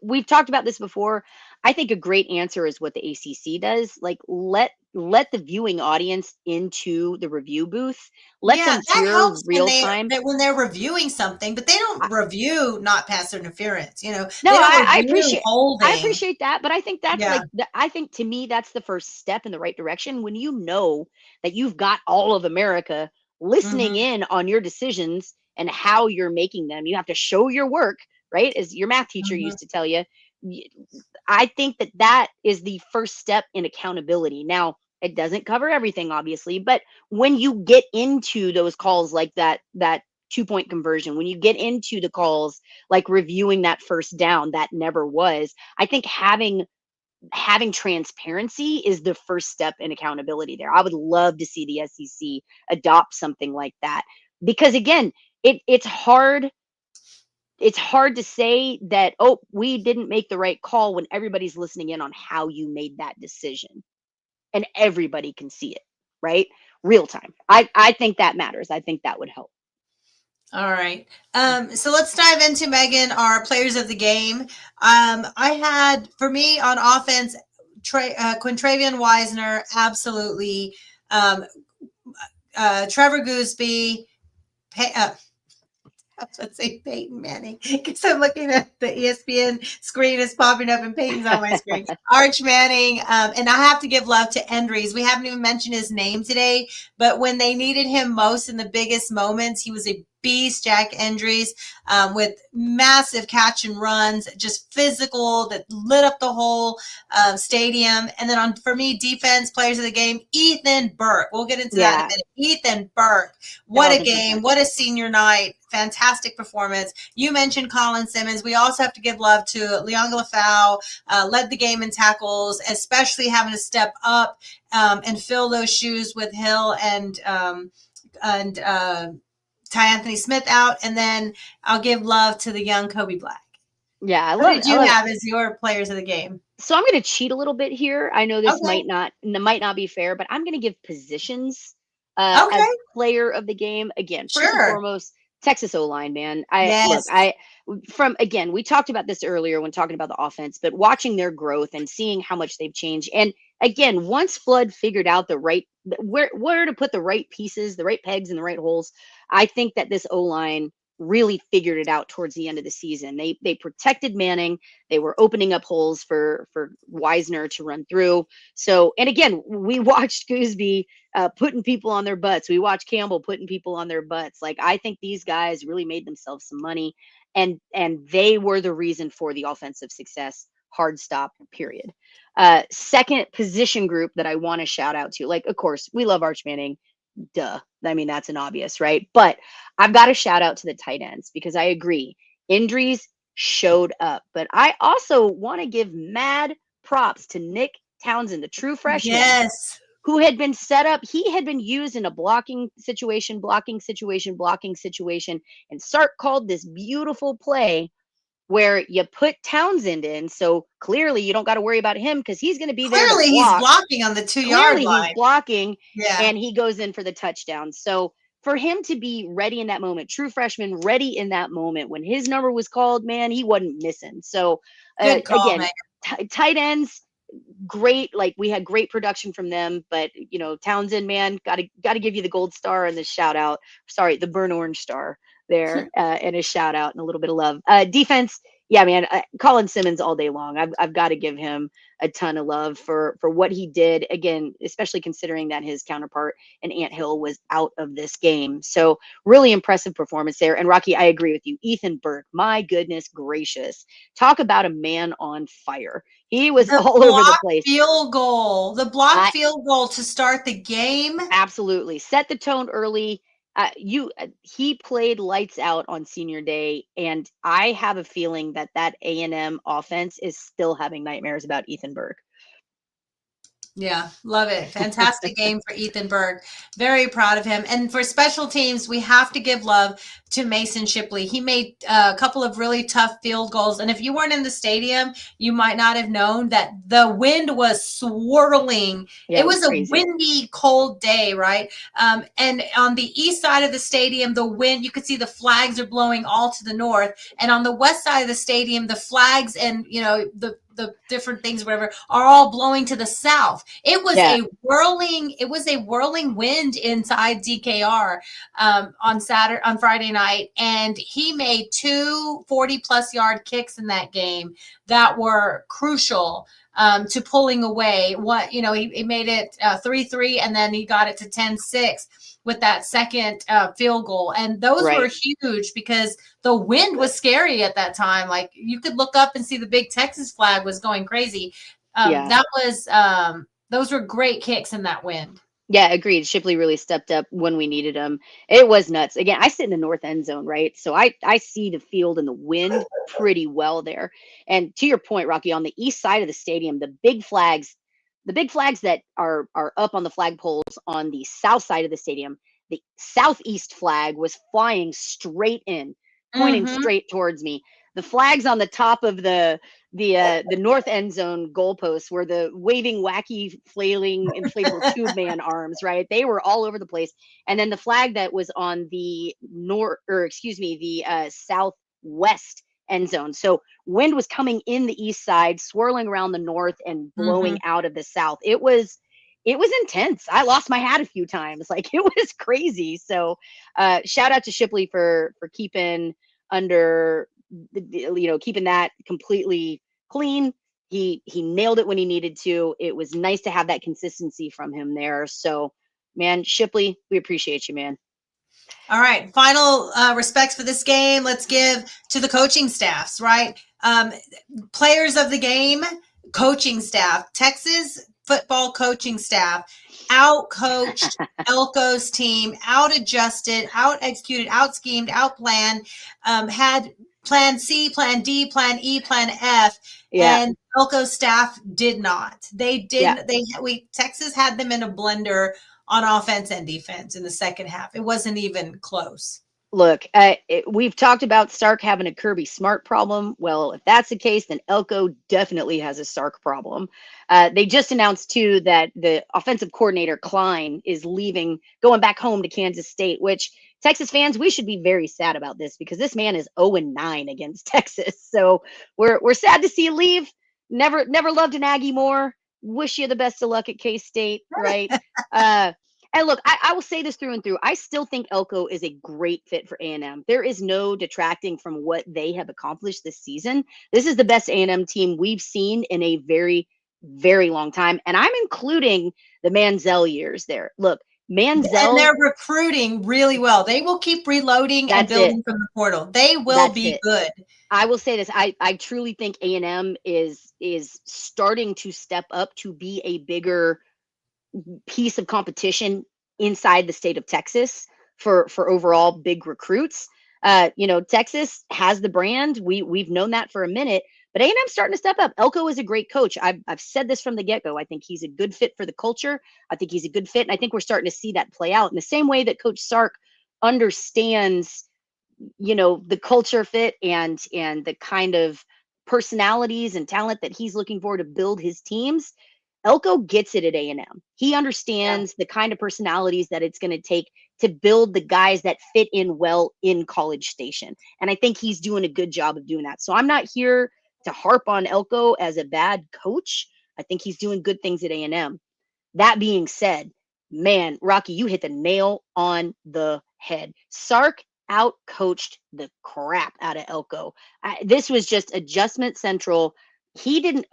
We've talked about this before. I think a great answer is what the ACC does. Like let the viewing audience into the review booth. Let them hear real time when they're reviewing something, but they don't review not pass interference. You know, no, they don't I review appreciate holding. I appreciate that, but I think that's I think to me that's the first step in the right direction when you know that you've got all of America listening in on your decisions and how you're making them. You have to show your work, right? As your math teacher used to tell you. I think that is the first step in accountability. Now, it doesn't cover everything, obviously, but when you get into those calls like that 2-point conversion, when you get into the calls like reviewing that first down that never was, I think having transparency is the first step in accountability there. I would love to see the SEC adopt something like that because again, it's hard to say that, oh, we didn't make the right call when everybody's listening in on how you made that decision and everybody can see it, right? Real time. I think that matters. I think that would help. All right. So let's dive into, Megan, our players of the game. I had, for me on offense, Quintravian Wisner, absolutely. Trevor Gooseby, let's say Peyton Manning, because I'm looking at the ESPN screen is popping up and Peyton's on my screen. Arch Manning, and I have to give love to Endries. We haven't even mentioned his name today, but when they needed him most in the biggest moments, he was a beast, Jack Endries, with massive catch and runs, just physical, that lit up the whole stadium. And then for me, defense, players of the game, Ethan Burke. We'll get into that in a minute. Ethan Burke. What a game. What a senior night. Fantastic performance. You mentioned Colin Simmons. We also have to give love to Leon Lafau, led the game in tackles, especially having to step up and fill those shoes with Hill and Ty Anthony Smith out. And then I'll give love to the young Kobe Black. Yeah, I love What did you have as your players of the game? So I'm going to cheat a little bit here. I know this might not be fair, but I'm going to give positions as player of the game. Again, first and foremost, Texas O-line, man. We talked about this earlier when talking about the offense, but watching their growth and seeing how much they've changed. And again, once Flood figured out where to put the right pieces, the right pegs in the right holes, I think that this O-line really figured it out towards the end of the season. They protected Manning. They were opening up holes for Wisner to run through. So, and again, we watched Gooseby putting people on their butts. We watched Campbell putting people on their butts. Like, I think these guys really made themselves some money, and they were the reason for the offensive success. Hard stop, period. Second position group that I want to shout out to, like, of course, we love Arch Manning. Duh. I mean, that's an obvious, right? But I've got to shout out to the tight ends, because I agree, injuries showed up. But I also want to give mad props to Nick Townsend, the true freshman. Yes. Who had been set up. He had been used in a blocking situation, and Sark called this beautiful play where you put Townsend in. So clearly you don't got to worry about him, because he's going to be there to block. Clearly he's blocking on the 2-yard line. He's blocking, Yeah. and he goes in for the touchdown. So for him to be ready in that moment, true freshman, ready in that moment when his number was called, man, he wasn't missing. So Good call, again, tight ends, great. Like, we had great production from them, but Townsend, man, got to give you the gold star and the shout out. Sorry, the burnt orange star there, and a shout out and a little bit of love. Defense, yeah, man, Colin Simmons all day long. I've got to give him a ton of love for what he did, again, especially considering that his counterpart in Ant Hill was out of this game. So really impressive performance there. And Rocky, I agree with you. Ethan Burke, my goodness gracious, talk about a man on fire. He was all over the place. The block field goal to start the game. Absolutely. Set the tone early. He played lights out on senior day, and I have a feeling that A&M offense is still having nightmares about Ethan Burke. Yeah, love it. Fantastic game for Ethan Berg. Very proud of him. And for special teams, we have to give love to Mason Shipley. He made a couple of really tough field goals. And if you weren't in the stadium, you might not have known that the wind was swirling. Yeah, it was a crazy. windy, cold day, right? And on the east side of the stadium, the wind, you could see the flags are blowing all to the north. And on the west side of the stadium, the flags and, the different things, whatever, are all blowing to the south. It was a whirling wind inside DKR on Friday night, and he made 2 40-plus yard kicks in that game that were crucial to pulling away. He made it 3-3, and then he got it to 10-6 with that second field goal. And those were huge because the wind was scary at that time. Like, you could look up and see the big Texas flag was going crazy. Those were great kicks in that wind. Yeah, agreed. Shipley really stepped up when we needed him. It was nuts. Again, I sit in the north end zone, right? So I see the field and the wind pretty well there. And to your point, Rocky, on the east side of the stadium, the big flags that are up on the flagpoles on the south side of the stadium, the southeast flag was flying straight in, pointing straight towards me. The flags on the top of the north end zone goalposts were the waving, wacky, flailing, inflatable tube man arms, right? They were all over the place. And then the flag that was on the southwest end zone. So wind was coming in the east side, swirling around the north and blowing out of the south. It was intense. I lost my hat a few times. Like, it was crazy. So shout out to Shipley for keeping keeping that completely clean. He nailed it when he needed to. It was nice to have that consistency from him there. So, man, Shipley, we appreciate you, man. All right. Final respects for this game. Let's give to the coaching staffs, right? Players of the game, coaching staff, Texas football coaching staff, out-coached Elko's team, out-adjusted, out-executed, out-schemed, out-planned, had plan C, plan D, plan E, plan F, and Elko's staff did not. They didn't. Texas had them in a blender on offense and defense in the second half. It wasn't even close. Look, we've talked about Sark having a Kirby Smart problem. Well, if that's the case, then Elko definitely has a Sark problem. They just announced, too, that the offensive coordinator, Klein, is leaving, going back home to Kansas State, which Texas fans, we should be very sad about this because this man is 0-9 against Texas. So we're sad to see you leave. Never loved an Aggie more. Wish you the best of luck at K-State, right? And look, I will say this through and through. I still think Elko is a great fit for A&M. There is no detracting from what they have accomplished this season. This is the best A&M team we've seen in a very, very long time. And I'm including the Manziel years there. Look, Manziel. And they're recruiting really well. They will keep reloading and building from the portal. They will be good. I will say this. I truly think A&M is starting to step up to be a bigger piece of competition inside the state of Texas for overall big recruits. Texas has the brand. We've known that for a minute, but A&M's starting to step up. Elko is a great coach. I've said this from the get-go. I think he's a good fit for the culture. I think he's a good fit, and I think we're starting to see that play out in the same way that Coach Sark understands, the culture fit and the kind of personalities and talent that he's looking for to build his teams. Elko gets it at A&M. He understands the kind of personalities that it's going to take to build the guys that fit in well in College Station. And I think he's doing a good job of doing that. So I'm not here to harp on Elko as a bad coach. I think he's doing good things at A&M. That being said, man, Rocky, you hit the nail on the head. Sark out-coached the crap out of Elko. This was just adjustment central.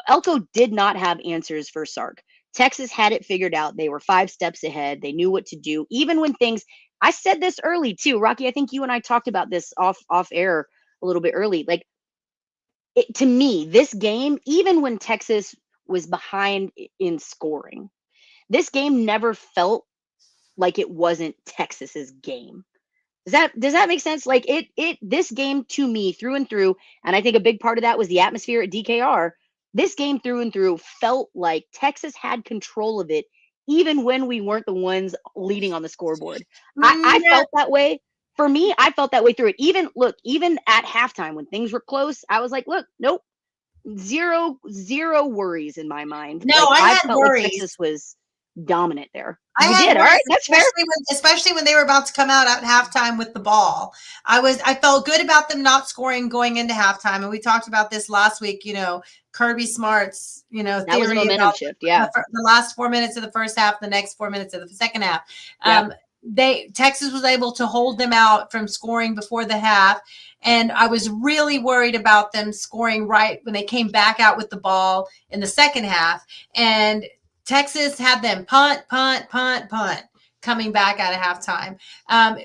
Elko did not have answers for Sark. Texas had it figured out. They were 5 steps ahead. They knew what to do. Even when I said this early too, Rocky, I think you and I talked about this off air a little bit early. Like, to me, this game, even when Texas was behind in scoring, this game never felt like it wasn't Texas's game. Does that make sense? Like this game to me through and through, and I think a big part of that was the atmosphere at DKR. This game through and through felt like Texas had control of it, even when we weren't the ones leading on the scoreboard. I felt that way. For me, I felt that way through it. Even at halftime when things were close, I was like, look, nope, zero worries in my mind. No, like, I had felt worries. Like Texas was dominant there. I had all right, that's fair. Especially when they were about to come out at halftime with the ball. I felt good about them not scoring going into halftime. And we talked about this last week, Kirby Smart's, that was a momentum shift. Yeah. The last 4 minutes of the first half, the next 4 minutes of the second half. Texas was able to hold them out from scoring before the half. And I was really worried about them scoring right when they came back out with the ball in the second half. And Texas had them punt, coming back out of halftime.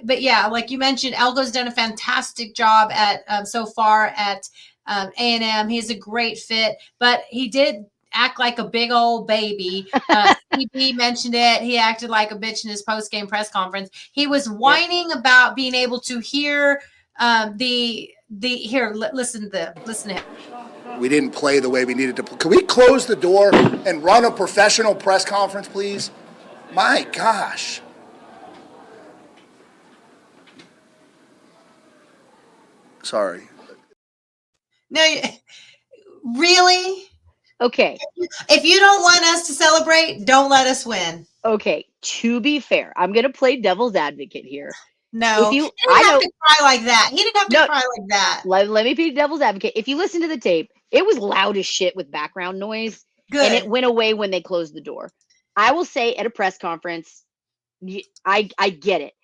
But yeah, like you mentioned, Elko's done a fantastic job at so far at A&M. He's a great fit, but he did act like a big old baby. CFB mentioned it. He acted like a bitch in his post-game press conference. He was whining about being able to hear listen to him. We didn't play the way we needed to. Can we close the door and run a professional press conference, please? My gosh. Sorry. No, really? Okay. If you don't want us to celebrate, don't let us win. Okay. To be fair, I'm going to play devil's advocate here. No, he didn't have to cry like that. He didn't have to cry like that. Let me be devil's advocate. If you listen to the tape, it was loud as shit with background noise. Good. And it went away when they closed the door. I will say at a press conference, I get it.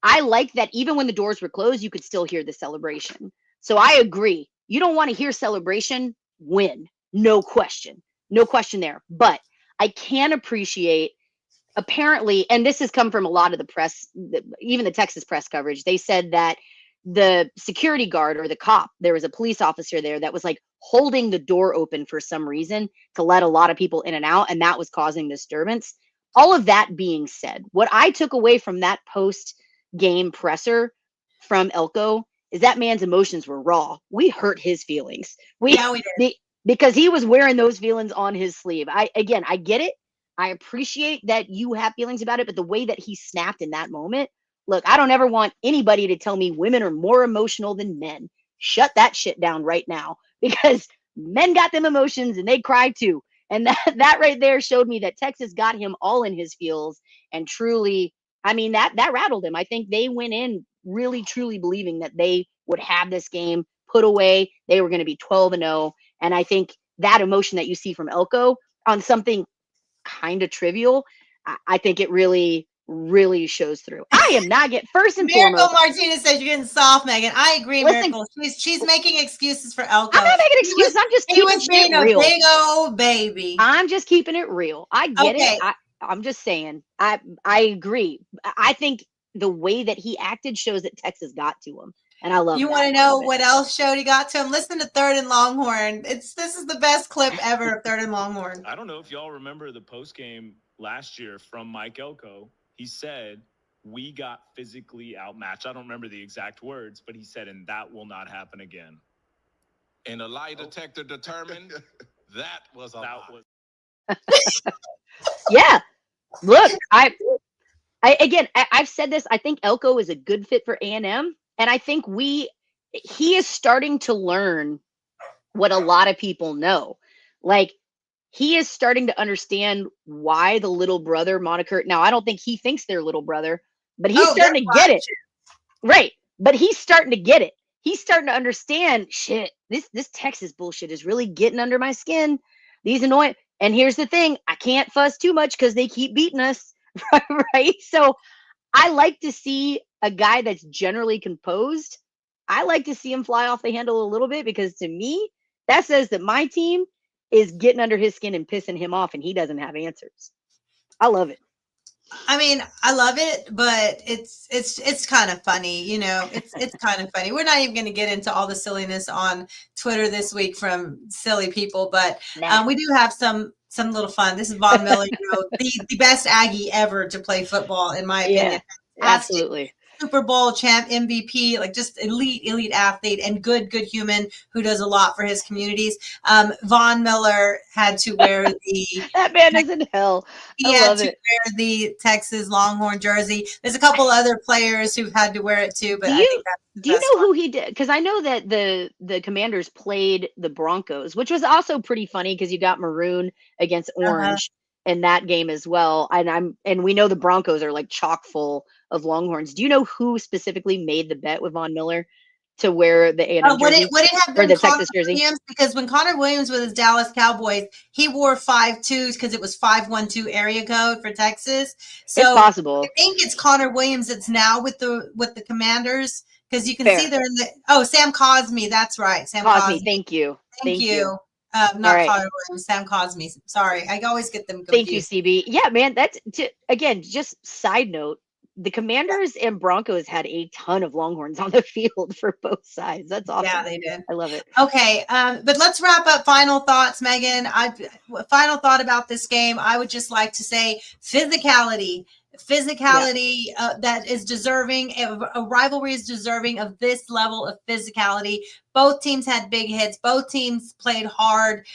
I like that even when the doors were closed, you could still hear the celebration. So I agree. You don't want to hear celebration, win. No question. No question there. But I can appreciate, apparently, and this has come from a lot of the press, even the Texas press coverage, they said that the security guard or the cop, there was a police officer there that was like holding the door open for some reason to let a lot of people in and out, and that was causing disturbance. All of that being said, what I took away from that post-game presser from Elko is that man's emotions were raw. We hurt his feelings. We did. Because he was wearing those feelings on his sleeve. I get it. I appreciate that you have feelings about it, but the way that he snapped in that moment, look, I don't ever want anybody to tell me women are more emotional than men. Shut that shit down right now, because men got them emotions and they cry too. And that right there showed me that Texas got him all in his feels, and truly, I mean, that rattled him. I think they went in really, truly believing that they would have this game put away. They were going to be 12-0. And I think that emotion that you see from Elko on something kind of trivial, I think it really really shows through. I am not getting first and Miracle foremost. Martinez says you're getting soft, Megan. I agree, Listen, Miracle. She's making excuses for Elko. I'm not making excuses. I'm just He keeping was shit being a real. big old baby. I'm just keeping it real. I get Okay. it. I'm just saying. I agree. I think the way that he acted shows that Texas got to him, and I love. You want to know what else showed he got to him? Listen to Third and Longhorn. This is the best clip ever of Third and Longhorn. I don't know if y'all remember the post game last year from Mike Elko. He said, "We got physically outmatched." I don't remember the exact words, but he said, "And that will not happen again." And a lie detector determined that was a lie. Yeah. Look, I've said this. I think Elko is a good fit for A&M, and I think he is starting to learn what a lot of people know. Like, he is starting to understand why the little brother moniker. Now, I don't think he thinks they're little brother, but he's starting to get it. Right. But he's starting to get it. He's starting to understand, shit, this Texas bullshit is really getting under my skin. These annoying. And here's the thing, I can't fuss too much because they keep beating us. Right. So I like to see a guy that's generally composed. I like to see him fly off the handle a little bit, because to me, that says that my team is getting under his skin and pissing him off, and he doesn't have answers. I love it. I mean, I love it, but it's kind of funny, you know. It's kind of funny. We're not even going to get into all the silliness on Twitter this week from silly people, but we do have some little fun. This is Von Miller, you know, the best Aggie ever to play football, in my opinion. Yeah, absolutely. Super Bowl champ, MVP, like just elite athlete and good human who does a lot for his communities. Von Miller had to wear that man is in hell. He had to wear the Texas Longhorn jersey. There's a couple other players who had to wear it too, but I think that's do you know who he did? Because I know that the Commanders played the Broncos, which was also pretty funny because you got maroon against orange in that game as well. And we know the Broncos are like chock full of Longhorns. Do you know who specifically made the bet with Von Miller to wear the A&M jersey? Would it have been or the Connor Texas jersey? Williams? Because when Connor Williams with his Dallas Cowboys, he wore 5-2 because it was 512 area code for Texas. So it's possible. I think it's Connor Williams that's now with the Commanders, because you can see they're in the Sam Cosme. That's right, Sam Cosme. Thank you. Thank you. Not Connor Williams, Sam Cosme. Sorry, I always get them confused. Thank you, CB. Yeah, man. That's again, just side note. The Commanders and Broncos had a ton of Longhorns on the field for both sides. That's awesome. Yeah, they did. I love it. Okay, but let's wrap up. Final thoughts, Megan. Final thought about this game. I would just like to say physicality that is deserving. A rivalry is deserving of this level of physicality. Both teams had big hits. Both teams played hard.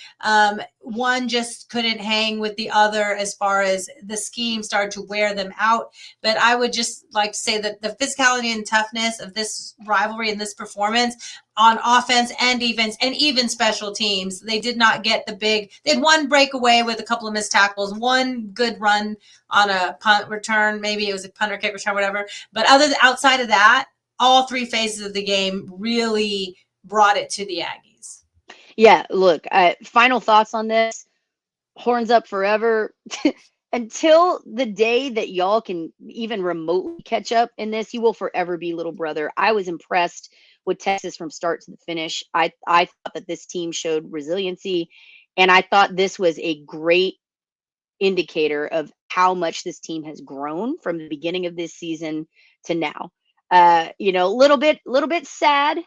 One just couldn't hang with the other as far as the scheme started to wear them out. But I would just like to say that the physicality and toughness of this rivalry and this performance on offense and defense and even special teams, they did not get they had one breakaway with a couple of missed tackles, one good run on a punt return. Maybe it was a punt or kick return, whatever. But outside of that, all three phases of the game really brought it to the Aggies. Yeah, look, final thoughts on this. Horns up forever. Until the day that y'all can even remotely catch up in this, you will forever be little brother. I was impressed with Texas from start to the finish. I thought that this team showed resiliency, and I thought this was a great indicator of how much this team has grown from the beginning of this season to now. A little bit sad,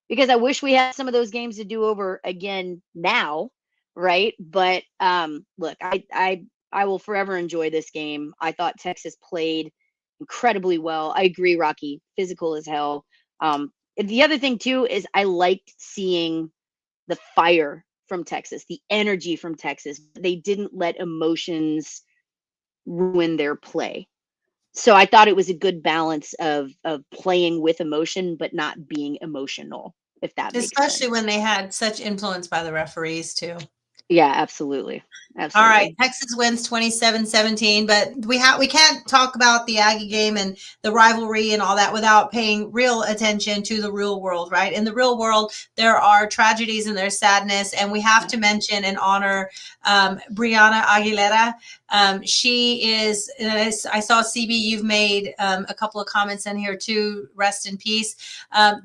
because I wish we had some of those games to do over again now, right? But look, I will forever enjoy this game. I thought Texas played incredibly well. I agree, Rocky, physical as hell. The other thing too is I liked seeing the fire from Texas, the energy from Texas. They didn't let emotions ruin their play. So I thought it was a good balance of playing with emotion, but not being emotional, if that makes sense. Especially when they had such influence by the referees too. Yeah, absolutely. All Absolutely. right, Texas wins 27-17, but we can't talk about the Aggie game and the rivalry and all that without paying real attention to the real world, right? In the real world, there are tragedies and there's sadness, and we have to mention and honor Brianna Aguilera. She is, I saw CB, you've made a couple of comments in here too. Rest in peace.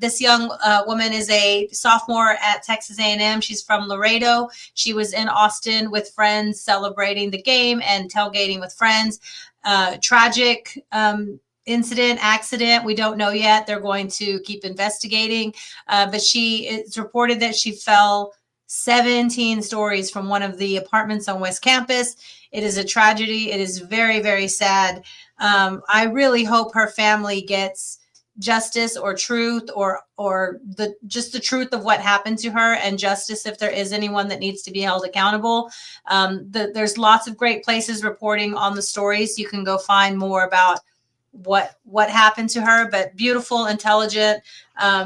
This young woman is a sophomore at Texas A&M. She's from Laredo. She was in Austin with friends celebrating the game and tailgating with friends. Tragic accident. We don't know yet. They're going to keep investigating. But it's reported that she fell 17 stories from one of the apartments on West Campus. It is a tragedy. It is very, very sad. I really hope her family gets justice or truth or the truth of what happened to her, and justice if there is anyone that needs to be held accountable. There's lots of great places reporting on the stories. You can go find more about what happened to her, but beautiful, intelligent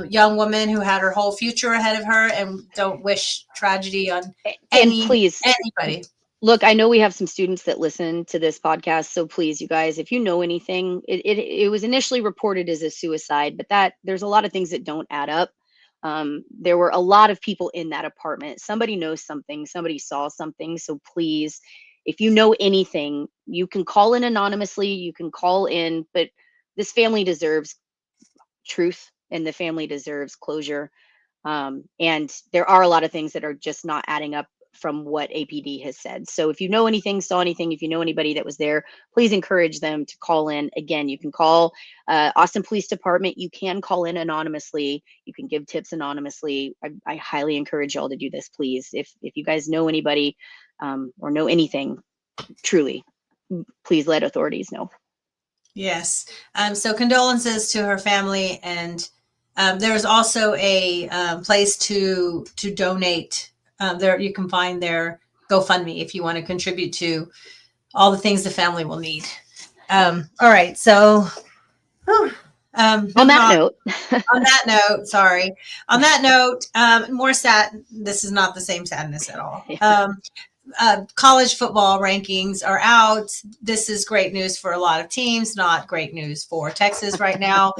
young woman who had her whole future ahead of her, and don't wish tragedy on anybody. Look, I know we have some students that listen to this podcast, so please, you guys, if you know anything, it was initially reported as a suicide, but there's a lot of things that don't add up. There were a lot of people in that apartment. Somebody knows something, somebody saw something. So please, if you know anything, you can call in anonymously, you can call in, but this family deserves truth and the family deserves closure. And there are a lot of things that are just not adding up from what APD has said. So if you know anything, saw anything, if you know anybody that was there, please encourage them to call in. Again, you can call Austin Police Department. You can call in anonymously. You can give tips anonymously. I highly encourage y'all to do this, please. If you guys know anybody or know anything, truly, please let authorities know. Yes. So condolences to her family, and there's also a place to donate. There you can find their GoFundMe if you want to contribute to all the things the family will need. All right. So on that note, more sad. This is not the same sadness at all. College football rankings are out. This is great news for a lot of teams, not great news for Texas right now.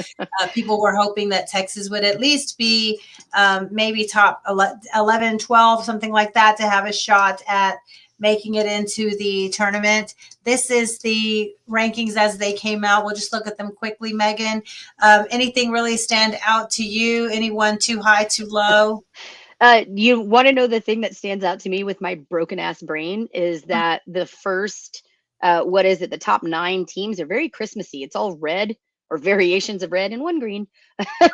People were hoping that Texas would at least be maybe top 11, 12, something like that, to have a shot at making it into the tournament. This is the rankings as they came out. We'll just look at them quickly, Megan. Anything really stand out to you? Anyone too high, too low? You want to know the thing that stands out to me with my broken ass brain is that the first, the top 9 teams are very Christmassy. It's all red or variations of red and one green.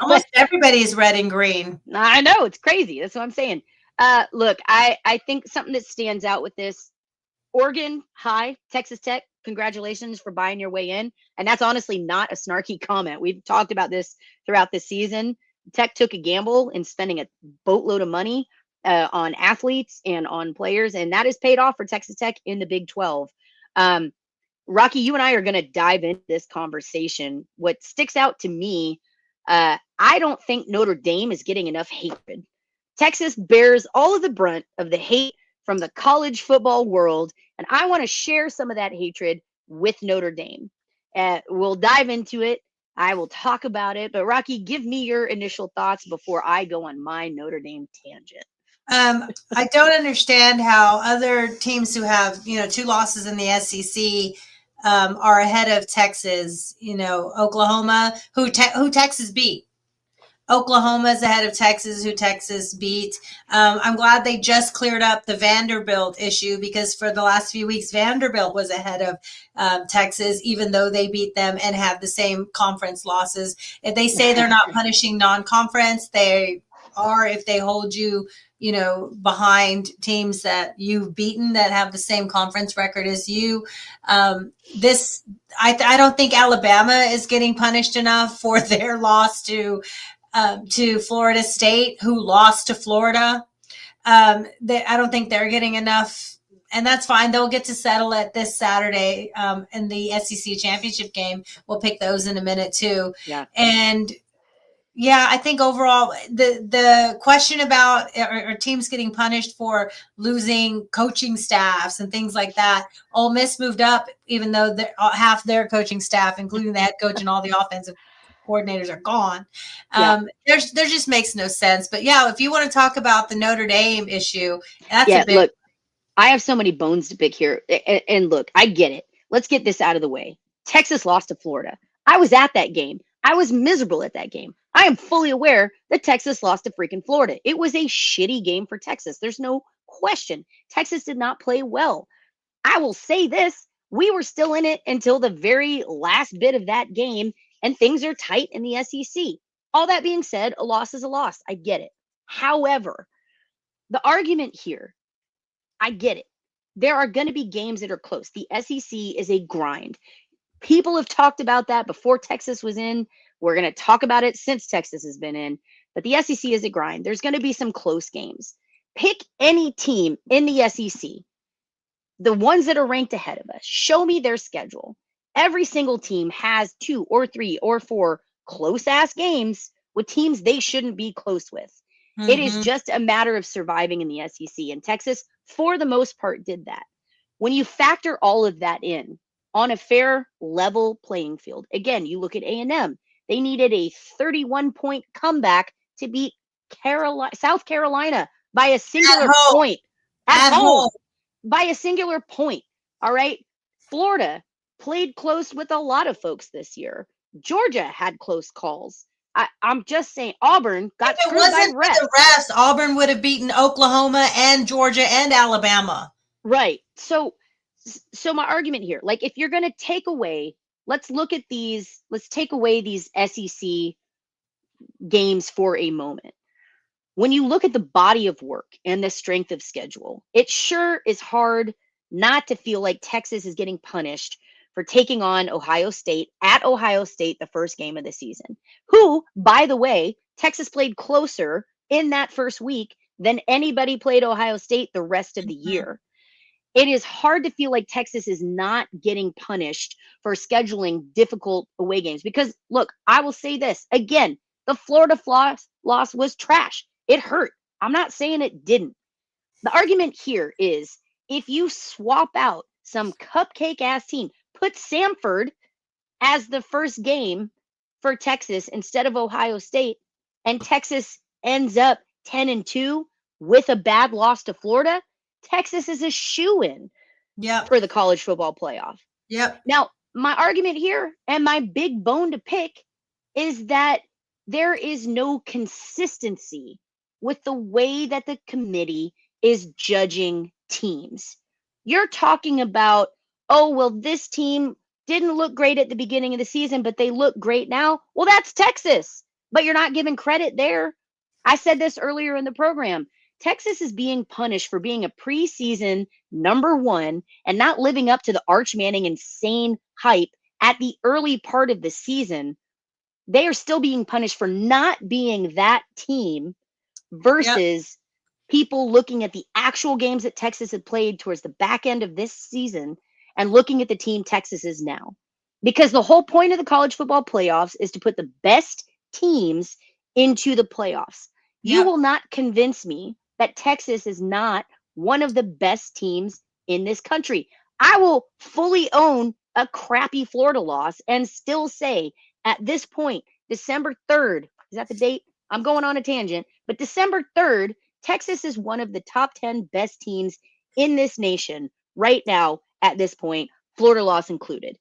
Almost everybody's red and green. I know, it's crazy. That's what I'm saying. Look, I think something that stands out with this, Oregon high, Texas Tech, congratulations for buying your way in. And that's honestly not a snarky comment. We've talked about this throughout the season. Tech took a gamble in spending a boatload of money on athletes and on players, and that has paid off for Texas Tech in the Big 12. Rocky, you and I are going to dive into this conversation. What sticks out to me, I don't think Notre Dame is getting enough hatred. Texas bears all of the brunt of the hate from the college football world, and I want to share some of that hatred with Notre Dame. We'll dive into it. I will talk about it, but Rocky, give me your initial thoughts before I go on my Notre Dame tangent. I don't understand how other teams who have, 2 losses in the SEC are ahead of Texas. Oklahoma, who Texas beat. Oklahoma is ahead of Texas, who Texas beat. I'm glad they just cleared up the Vanderbilt issue, because for the last few weeks, Vanderbilt was ahead of Texas, even though they beat them and had the same conference losses. If they say they're not punishing non-conference, they are if they hold you, behind teams that you've beaten that have the same conference record as you. I don't think Alabama is getting punished enough for their loss to Florida State, who lost to Florida. I don't think they're getting enough, and that's fine. They'll get to settle it this Saturday in the SEC championship game. We'll pick those in a minute too. Yeah. And Yeah, I think overall the question about are teams getting punished for losing coaching staffs and things like that. Ole Miss moved up, even though half their coaching staff, including the head coach and all the offensive coordinators, are gone. There just makes no sense. But yeah, if you want to talk about the Notre Dame issue, that's a big. Look, I have so many bones to pick here, and look, I get it. Let's get this out of the way. Texas lost to Florida. I was at that game. I was miserable at that game. I am fully aware that Texas lost to freaking Florida. It was a shitty game for Texas. There's no question. Texas did not play well. I will say this. We were still in it until the very last bit of that game, and things are tight in the SEC. All that being said, a loss is a loss. I get it. However, the argument here, I get it. There are going to be games that are close. The SEC is a grind. People have talked about that before Texas was in. We're going to talk about it since Texas has been in. But the SEC is a grind. There's going to be some close games. Pick any team in the SEC, the ones that are ranked ahead of us. Show me their schedule. Every single team has 2 or 3 or 4 close-ass games with teams they shouldn't be close with. Mm-hmm. It is just a matter of surviving in the SEC. And Texas, for the most part, did that. When you factor all of that in on a fair, level playing field, again, you look at A&M. They needed a 31-point comeback to beat South Carolina by a singular point. At home. By a singular point. All right. Florida played close with a lot of folks this year. Georgia had close calls. I'm just saying, Auburn got screwed by refs. If it wasn't for the refs, Auburn would have beaten Oklahoma and Georgia and Alabama. Right. So my argument here, like, if you're going to take away, let's take away these SEC games for a moment. When you look at the body of work and the strength of schedule, it sure is hard not to feel like Texas is getting punished for taking on Ohio State at Ohio State the first game of the season, who, by the way, Texas played closer in that first week than anybody played Ohio State the rest of the year. It is hard to feel like Texas is not getting punished for scheduling difficult away games because, look, I will say this again, the Florida loss was trash. It hurt. I'm not saying it didn't. The argument here is if you swap out some cupcake ass team, put Samford as the first game for Texas instead of Ohio State, and Texas ends up 10-2 with a bad loss to Florida, Texas is a shoo-in for the college football playoff. Yep. Now, my argument here and my big bone to pick is that there is no consistency with the way that the committee is judging teams. You're talking about, oh, well, this team didn't look great at the beginning of the season, but they look great now. Well, that's Texas, but you're not giving credit there. I said this earlier in the program. Texas is being punished for being a preseason #1 and not living up to the Arch Manning insane hype at the early part of the season. They are still being punished for not being that team versus people looking at the actual games that Texas had played towards the back end of this season and looking at the team Texas is now. Because the whole point of the college football playoffs is to put the best teams into the playoffs. You will not convince me that Texas is not one of the best teams in this country. I will fully own a crappy Florida loss and still say at this point, December 3rd, is that the date? I'm going on a tangent, but December 3rd, Texas is one of the top 10 best teams in this nation right now at this point, Florida loss included.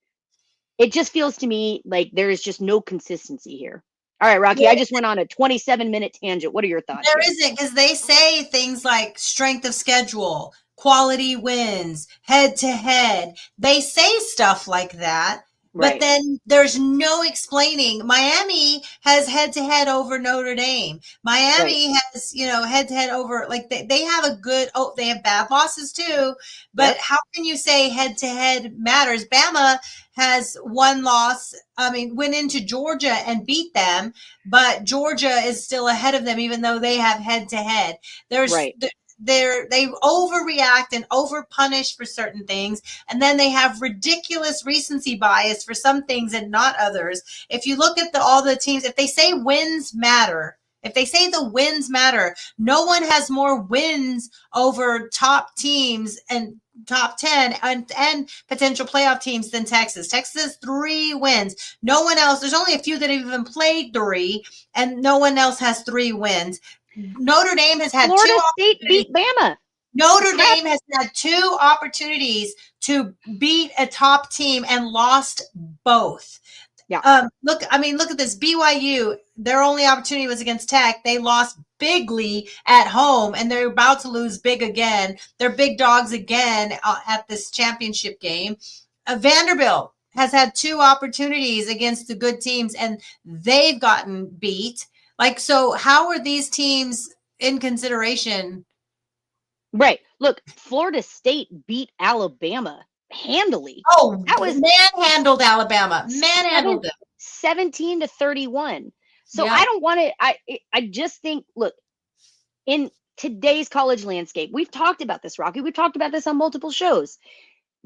It just feels to me like there is just no consistency here. All right, Rocky, I just went on a 27-minute tangent. What are your thoughts? There isn't, because they say things like strength of schedule, quality wins, head-to-head. They say stuff like that. But then there's no explaining. Miami has head-to-head over Notre Dame. Miami has, head-to-head over, like, they have a good, they have bad losses too. But how can you say head-to-head matters? Bama has one loss, went into Georgia and beat them, but Georgia is still ahead of them, even though they have head-to-head. they overreact and over punish for certain things, and then they have ridiculous recency bias for some things and not others. If you look at all the teams, if they say wins matter, if they say the wins matter, no one has more wins over top teams and top 10 and potential playoff teams than Texas. Texas has 3 wins. No one else, there's only a few that have even played 3, and no one else has 3 wins. Notre Dame has had Florida State beat Bama. Notre Dame has had 2 opportunities to beat a top team and lost both. Yeah. Look at this. BYU, their only opportunity was against Tech. They lost bigly at home, and they're about to lose big again. They're big dogs again at this championship game. Vanderbilt has had 2 opportunities against the good teams, and they've gotten beat. Like, so how are these teams in consideration? Right. Look, Florida State beat Alabama handily. Oh, that was manhandled Alabama. Manhandled them. 17-31. So Yeah. I don't want to. I just think, look, in today's college landscape, we've talked about this, Rocky. We've talked about this on multiple shows.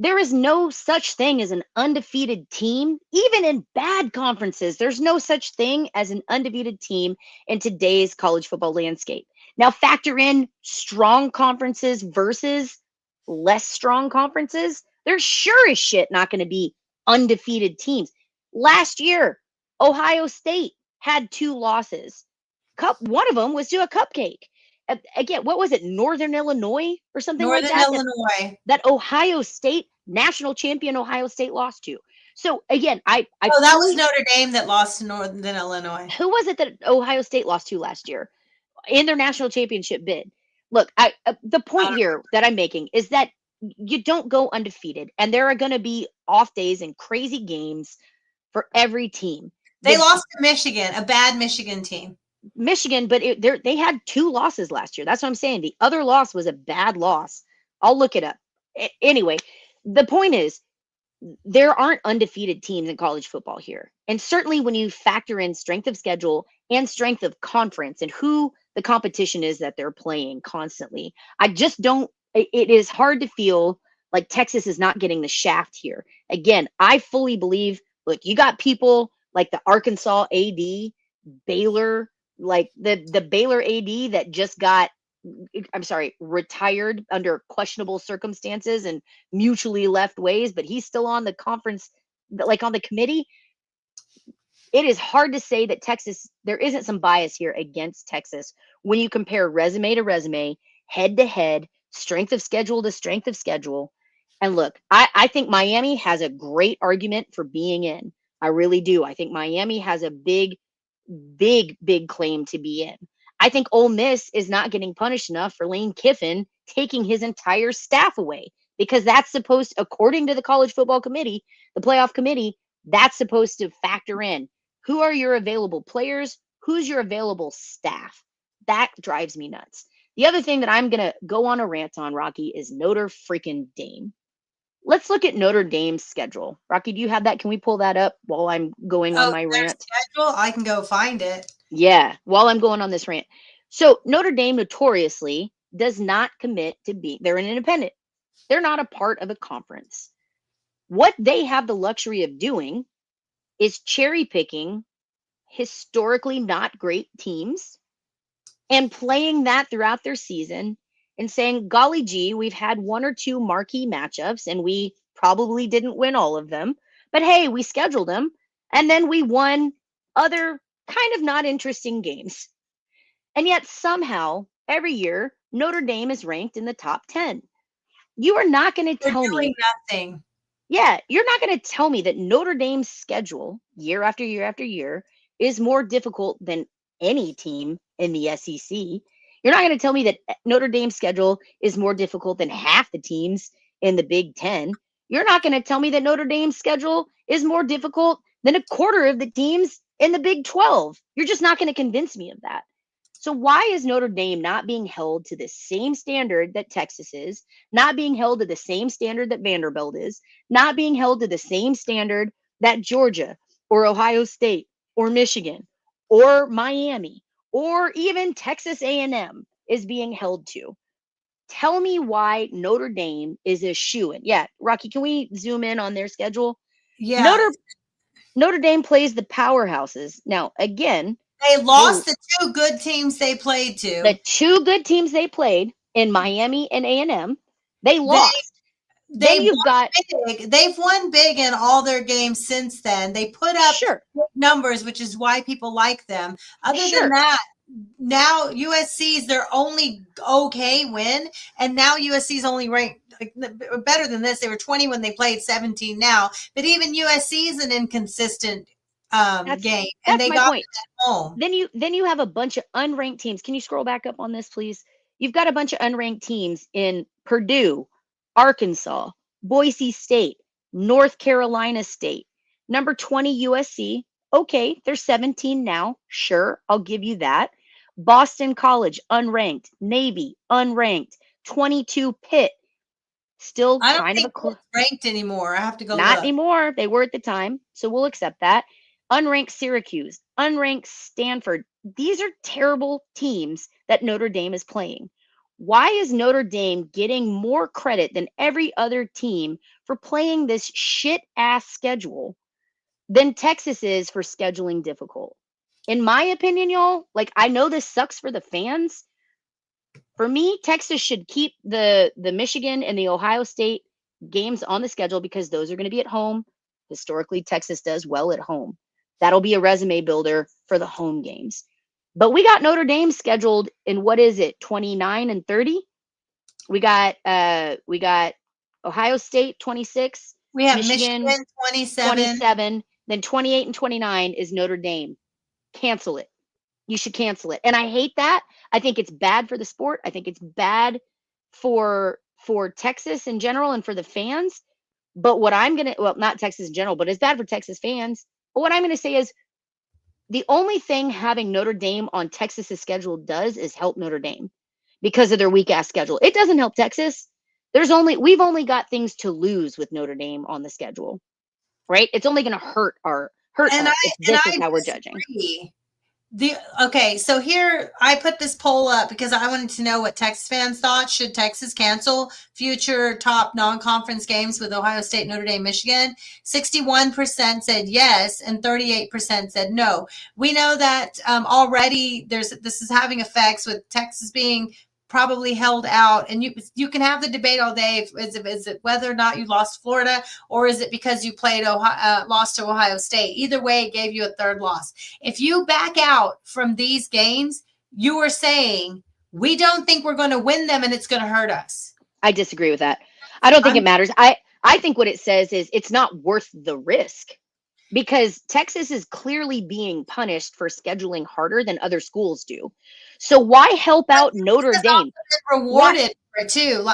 There is no such thing as an undefeated team. Even in bad conferences, there's no such thing as an undefeated team in today's college football landscape. Now factor in strong conferences versus less strong conferences. There's sure as shit not going to be undefeated teams. Last year, Ohio State had 2 losses. One of them was to a cupcake. Again, what was it? Northern Illinois or something like that? Northern Illinois. That Ohio State, national champion Ohio State lost to. So again, that was Notre Dame that lost to Northern Illinois. Who was it that Ohio State lost to last year in their national championship bid? Look, the point here that I'm making is that you don't go undefeated, and there are going to be off days and crazy games for every team. They lost to Michigan, a bad Michigan team. Michigan, but they had 2 losses last year. That's what I'm saying. The other loss was a bad loss. I'll look it up. Anyway, the point is, there aren't undefeated teams in college football here. And certainly when you factor in strength of schedule and strength of conference and who the competition is that they're playing constantly, I just don't, it is hard to feel like Texas is not getting the shaft here. Again, I fully believe, look, you got people like the Arkansas AD, Baylor, like the Baylor AD that just got, retired under questionable circumstances and mutually left ways, but he's still on the conference, like on the committee. It is hard to say that Texas, there isn't some bias here against Texas when you compare resume to resume, head to head, strength of schedule to strength of schedule. And look, I think Miami has a great argument for being in. I really do. I think Miami has a big claim to be in. I think Ole Miss is not getting punished enough for Lane Kiffin taking his entire staff away, because that's supposed, according to the college football committee, the playoff committee, that's supposed to factor in who are your available players, who's your available staff. That drives me nuts. The other thing that I'm going to go on a rant on, Rocky, is Notre freaking Dame. Let's look at Notre Dame's schedule. Rocky, do you have that? Can we pull that up while I'm going on my rant? Schedule? I can go find it. Yeah, while I'm going on this rant. So Notre Dame notoriously does not commit to be, they're an independent. They're not a part of a conference. What they have the luxury of doing is cherry picking historically not great teams and playing that throughout their season and saying, golly gee, we've had 1 or 2 marquee matchups and we probably didn't win all of them, but hey, we scheduled them and then we won other kind of not interesting games. And yet somehow every year Notre Dame is ranked in the top 10. You are not going to tell me nothing. Yeah, you're not going to tell me that Notre Dame's schedule year after year after year is more difficult than any team in the SEC. You're not going to tell me that Notre Dame's schedule is more difficult than half the teams in the Big Ten. You're not going to tell me that Notre Dame's schedule is more difficult than a quarter of the teams in the Big 12. You're just not going to convince me of that. So why is Notre Dame not being held to the same standard that Texas is, not being held to the same standard that Vanderbilt is, not being held to the same standard that Georgia or Ohio State or Michigan or Miami or even Texas A&M is being held to? Tell me why Notre Dame is a shoo-in. Yeah, Rocky, can we zoom in on their schedule? Yeah. Notre Dame plays the powerhouses. Now, again, they lost the 2 good teams they played to. The 2 good teams they played in Miami and A&M, they lost. Then you've got they've won big in all their games since then. They put up numbers, which is why people like them. Other than that, now USC's their only okay win, and now USC's only ranked better than this. They were 20 when they played 17 now, but even USC is an inconsistent game, and they got it at home. Then you have a bunch of unranked teams. Can you scroll back up on this, please? You've got a bunch of unranked teams in Purdue, Arkansas, Boise State, North Carolina State, number 20 USC. Okay, they're 17 now. Sure, I'll give you that. Boston College, unranked. Navy, unranked. 22 Pitt, still I don't kind think of a ranked anymore. I have to go Not look. anymore. They were at the time, so we'll accept that. Unranked Syracuse, unranked Stanford. These are terrible teams that Notre Dame is playing. Why is Notre Dame getting more credit than every other team for playing this shit-ass schedule than Texas is for scheduling difficult? In my opinion, y'all, like, I know this sucks for the fans. For me, Texas should keep the Michigan and the Ohio State games on the schedule because those are going to be at home. Historically, Texas does well at home. That'll be a resume builder for the home games. But we got Notre Dame scheduled in, what is it, 29 and 30? We got Ohio State 26. We have Michigan 27. Then 28 and 29 is Notre Dame. Cancel it. You should cancel it. And I hate that. I think it's bad for the sport. I think it's bad for Texas in general and for the fans. But what I'm going to, well, not Texas in general, but it's bad for Texas fans. But what I'm going to say is the only thing having Notre Dame on Texas's schedule does is help Notre Dame because of their weak ass schedule. It doesn't help Texas. We've only got things to lose with Notre Dame on the schedule, right? It's only going to hurt us. This is how we're judging. Okay, so here I put this poll up because I wanted to know what Texas fans thought. Should Texas cancel future top non-conference games with Ohio State, Notre Dame, Michigan? 61% said yes, and 38% said no. We know that already this is having effects with Texas being probably held out, and you can have the debate all day. Is it whether or not you lost Florida, or is it because you played lost to Ohio State? Either way, it gave you a third loss. If you back out from these games, you are saying we don't think we're going to win them, and it's going to hurt us. I disagree with that. I don't think it matters. I think what it says is it's not worth the risk, because Texas is clearly being punished for scheduling harder than other schools do. So why help out Notre Dame? Rewarded for it too.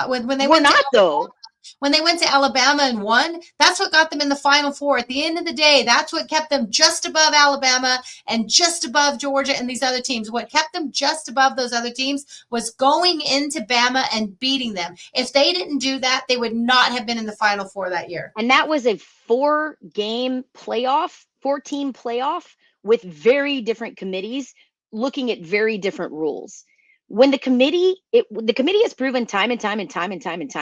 When they went to Alabama and won, that's what got them in the Final Four. At the end of the day, that's what kept them just above Alabama and just above Georgia and these other teams. What kept them just above those other teams was going into Bama and beating them. If they didn't do that, they would not have been in the Final Four that year. And that was a 4-team playoff with very different committees looking at very different rules. When the committee has proven time and time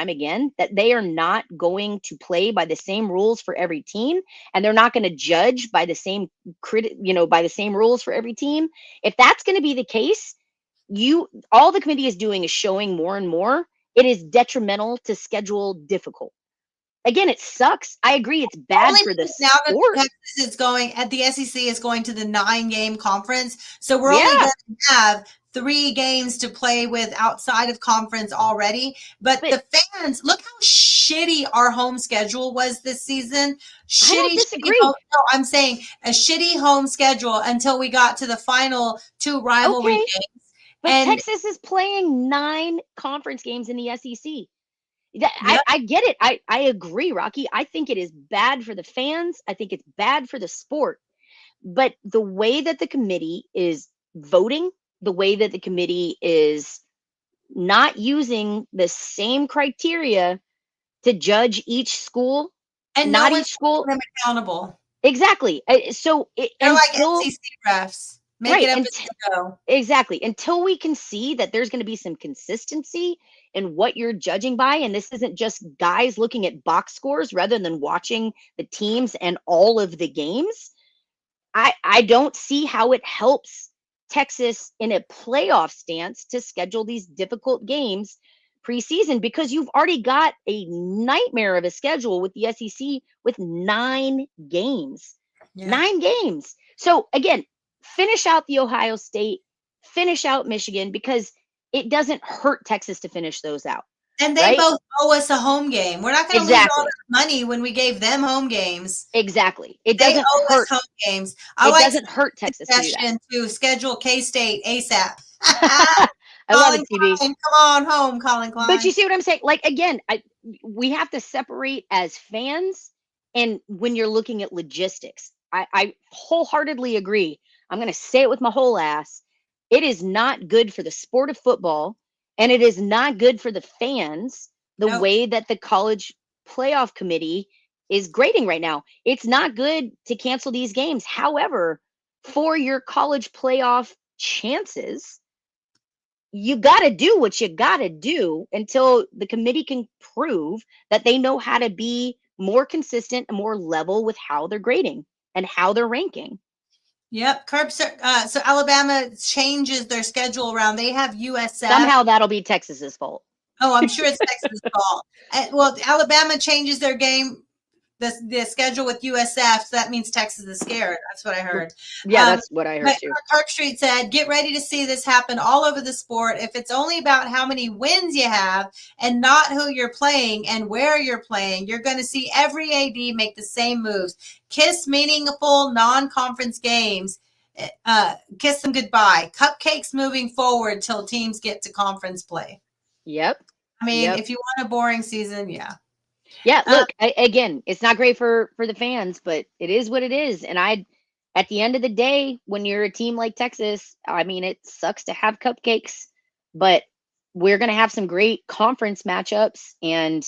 again that they are not going to play by the same rules for every team, and they're not going to judge by the same rules for every team. If that's going to be the case, all the committee is doing is showing more and more it is detrimental to schedule difficult. Again, it sucks. I agree. It's bad for the sport. Now that Texas is going, the SEC is going to the 9-game conference. So we're only going to have 3 games to play with outside of conference already. But the fans, look how shitty our home schedule was this season. I don't disagree. No, I'm saying a shitty home schedule until we got to the final 2 rivalry games. But Texas is playing 9 conference games in the SEC. I get it. I agree, Rocky. I think it is bad for the fans. I think it's bad for the sport. But the way that the committee is voting, the way that the committee is not using the same criteria to judge each school, and not each school them accountable. Exactly. So they're like SEC refs. Make it up as you go. Exactly. Until we can see that there's going to be some consistency and what you're judging by, and this isn't just guys looking at box scores rather than watching the teams and all of the games, I don't see how it helps Texas in a playoff stance to schedule these difficult games preseason, because you've already got a nightmare of a schedule with the SEC with 9 games. Yeah. 9 games. So again, finish out the Ohio State, finish out Michigan, because it doesn't hurt Texas to finish those out. And they right? both owe us a home game. We're not going to lose all Exactly. that money when we gave them home games. Exactly. It They doesn't owe hurt. us home games. It doesn't hurt Texas to do that. suggestion to schedule K-State ASAP. I love it, CB. Klein, come on home, Colin Klein. But you see what I'm saying? Like, again, we have to separate as fans and when you're looking at logistics. I wholeheartedly agree. I'm going to say it with my whole ass. It is not good for the sport of football, and it is not good for the fans the way that the college playoff committee is grading right now. It's not good to cancel these games. However, for your college playoff chances, you got to do what you got to do until the committee can prove that they know how to be more consistent and more level with how they're grading and how they're ranking. Yep. So Alabama changes their schedule around. They have USF. Somehow that'll be Texas's fault. Oh, I'm sure it's Texas' fault. Well, Alabama changes their game, the schedule with USF, so that means Texas is scared. That's what I heard. Yeah, that's what I heard too. Kirk Street said, get ready to see this happen all over the sport. If it's only about how many wins you have and not who you're playing and where you're playing, you're going to see every AD make the same moves. Kiss meaningful non-conference games. Kiss them goodbye. Cupcakes moving forward till teams get to conference play. Yep. I mean, if you want a boring season, yeah. Yeah, look, again, it's not great for the fans, but it is what it is. And at the end of the day, when you're a team like Texas, I mean, it sucks to have cupcakes, but we're going to have some great conference matchups. And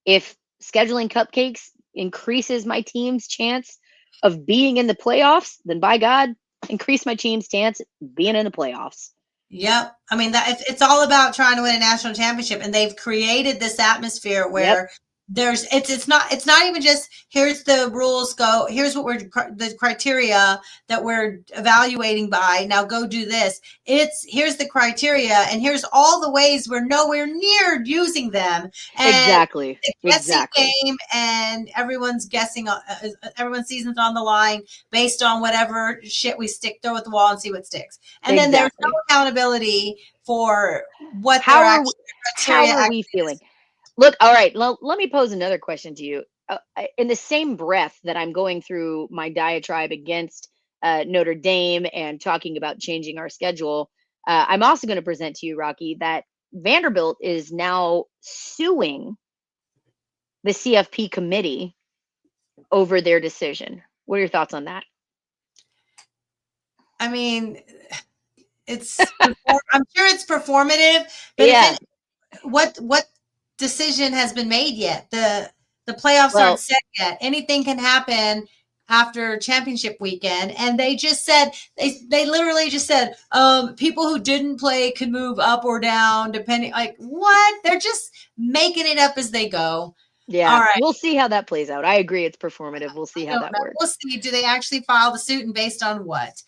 if scheduling cupcakes increases my team's chance of being in the playoffs, then by God, increase my team's chance of being in the playoffs. Yep. I mean, it's all about trying to win a national championship, and they've created this atmosphere where it's not even just here's the rules go, here's what the criteria that we're evaluating by, now go do this. It's here's the criteria and here's all the ways we're nowhere near using them. And exactly. Game, and everyone's guessing, everyone's season's on the line based on whatever shit we throw at the wall and see what sticks. And then there's no accountability for what how are we feeling. Look, all right, let me pose another question to you. In the same breath that I'm going through my diatribe against Notre Dame and talking about changing our schedule, I'm also going to present to you, Rocky, that Vanderbilt is now suing the CFP committee over their decision. What are your thoughts on that? I mean, I'm sure it's performative, but what decision has been made yet? The playoffs aren't set yet. Anything can happen after championship weekend, and they just said they literally just said people who didn't play can move up or down depending. Like, what? They're just making it up as they go. Yeah, all right. We'll see how that plays out. I agree, it's performative. We'll see how that works. We'll see. Do they actually file the suit, and based on what?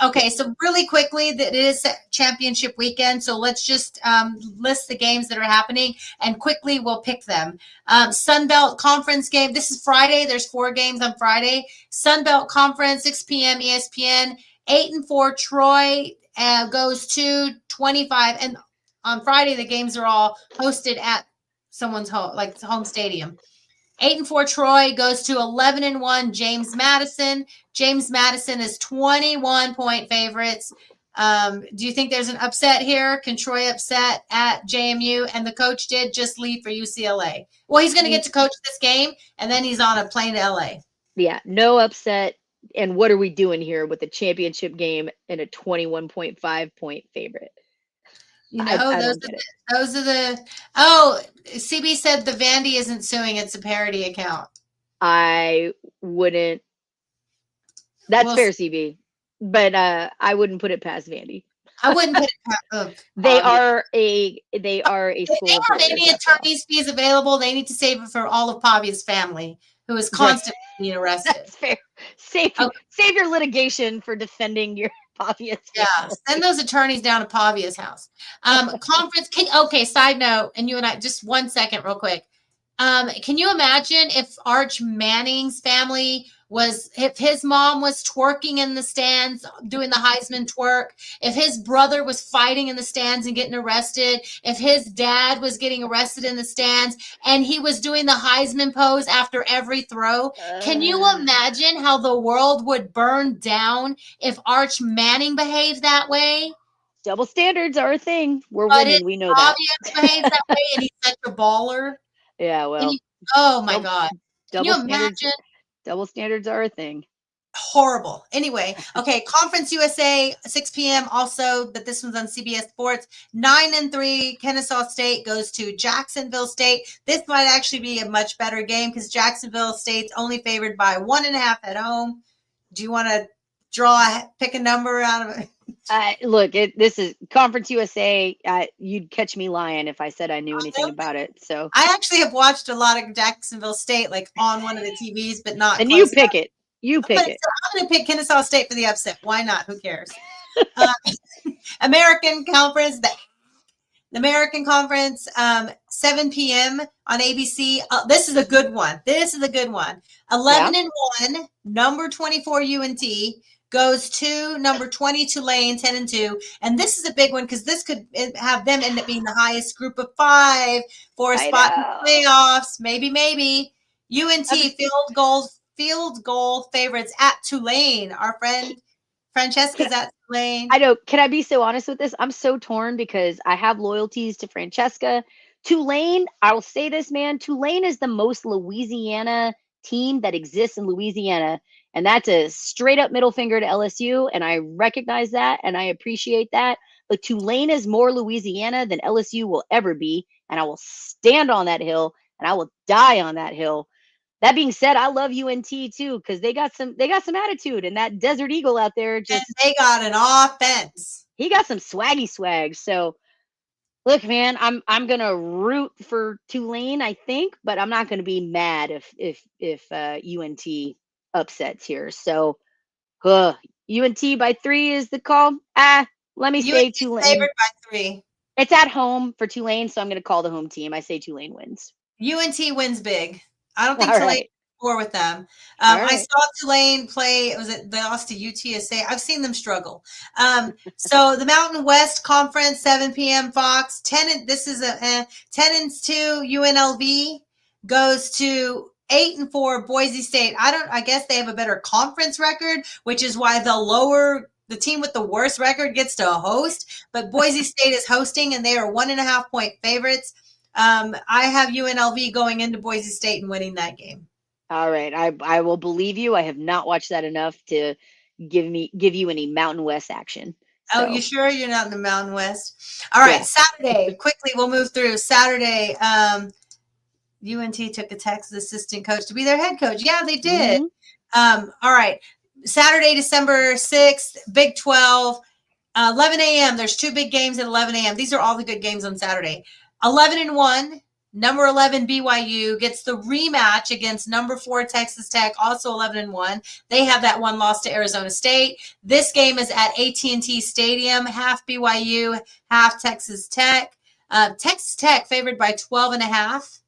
Okay, so really quickly, that it is championship weekend, so let's just list the games that are happening, and quickly we'll pick them. Sun Belt Conference game. This is Friday. There's 4 games on Friday. Sun Belt Conference, 6 p.m. ESPN. 8-4 Troy goes to 25, and on Friday the games are all hosted at someone's home, like home stadium. 8-4 Troy goes to 11-1 James Madison. James Madison is 21-point favorites. Do you think there's an upset here? Can Troy upset at JMU? And the coach did just leave for UCLA. Well, he's going to get to coach this game, and then he's on a plane to LA. Yeah, no upset. And what are we doing here with a championship game and a 21.5-point favorite? You know, those are the CB said the Vandy isn't suing, it's a parody account. I wouldn't. That's fair, CB. But I wouldn't put it past Vandy. I wouldn't put it. They Bobby. are a If school they of have lawyers. any after all. attorney's fees available, they need to save it for all of Pavia's family, who is Right. constantly being arrested. That's fair. Save Okay. save your litigation for defending your Pavia's Yeah, family. send those attorneys down to Pavia's house. Conference. Okay, side note, and you and I, just 1 second, real quick. Can you imagine if Arch Manning's family if his mom was twerking in the stands, doing the Heisman twerk, if his brother was fighting in the stands and getting arrested, if his dad was getting arrested in the stands and he was doing the Heisman pose after every throw? Can you imagine how the world would burn down if Arch Manning behaved that way? Double standards are a thing. We're But women. if We know that. Pavia behaves that way and he's such a baller. Yeah, well. Oh my double- God. Can you imagine? Double standards are a thing. Horrible. Anyway, okay, Conference USA, 6 p.m. also, but this one's on CBS Sports. 9-3, Kennesaw State goes to Jacksonville State. This might actually be a much better game because Jacksonville State's only favored by 1.5 at home. Do you want to pick a number out of it? Look, this is Conference USA. You'd catch me lying if I said I knew anything about it. So I actually have watched a lot of Jacksonville State, like on one of the TVs, but not. And you pick it. You pick it. So I'm going to pick Kennesaw State for the upset. Why not? Who cares? American Conference, the American Conference, 7 p.m. on ABC. This is a good one. 11-1, number 24 UNT goes to number 20 Tulane, 10-2. And this is a big one because this could have them end up being the highest group of 5 for a spot in the playoffs. Maybe. UNT field goal favorites at Tulane. Our friend Francesca's at Tulane. I know. Can I be so honest with this? I'm so torn because I have loyalties to Francesca. Tulane, I will say this, man. Tulane is the most Louisiana team that exists in Louisiana. And that's a straight up middle finger to LSU. And I recognize that and I appreciate that. But Tulane is more Louisiana than LSU will ever be. And I will stand on that hill and I will die on that hill. That being said, I love UNT too because they got some attitude, and that Desert Eagle out there and they got an offense. He got some swaggy swag. So, look, man, I'm gonna root for Tulane, I think, but I'm not gonna be mad if UNT upsets here. So, UNT by 3 is the call. Let me say Tulane. Favored by 3. It's at home for Tulane, so I'm gonna call the home team. I say Tulane wins. UNT wins big. I don't think All Tulane right. score with them. All I right. saw Tulane play. They lost to UTSA. I've seen them struggle. So the Mountain West Conference, 7 p.m. Fox. 10-2 UNLV goes to 8-4 Boise State. I guess they have a better conference record, which is why the team with the worst record gets to host. But Boise State is hosting, and they are 1.5 point favorites. I have UNLV going into Boise State and winning that game. All right. I will believe you. I have not watched that enough to give you any Mountain West action. So. Oh, you sure you're not in the Mountain West? All right. Yeah. Saturday, quickly, we'll move through. Saturday, UNT took a Texas assistant coach to be their head coach. Yeah, they did. Mm-hmm. All right. Saturday, December 6th, Big 12, 11 a.m. There's 2 big games at 11 a.m. These are all the good games on Saturday. 11-1, number 11 BYU gets the rematch against number 4 Texas Tech, also 11-1. They have that one loss to Arizona State. This game is at AT&T Stadium, half BYU, half Texas Tech. Texas Tech favored by 12.5.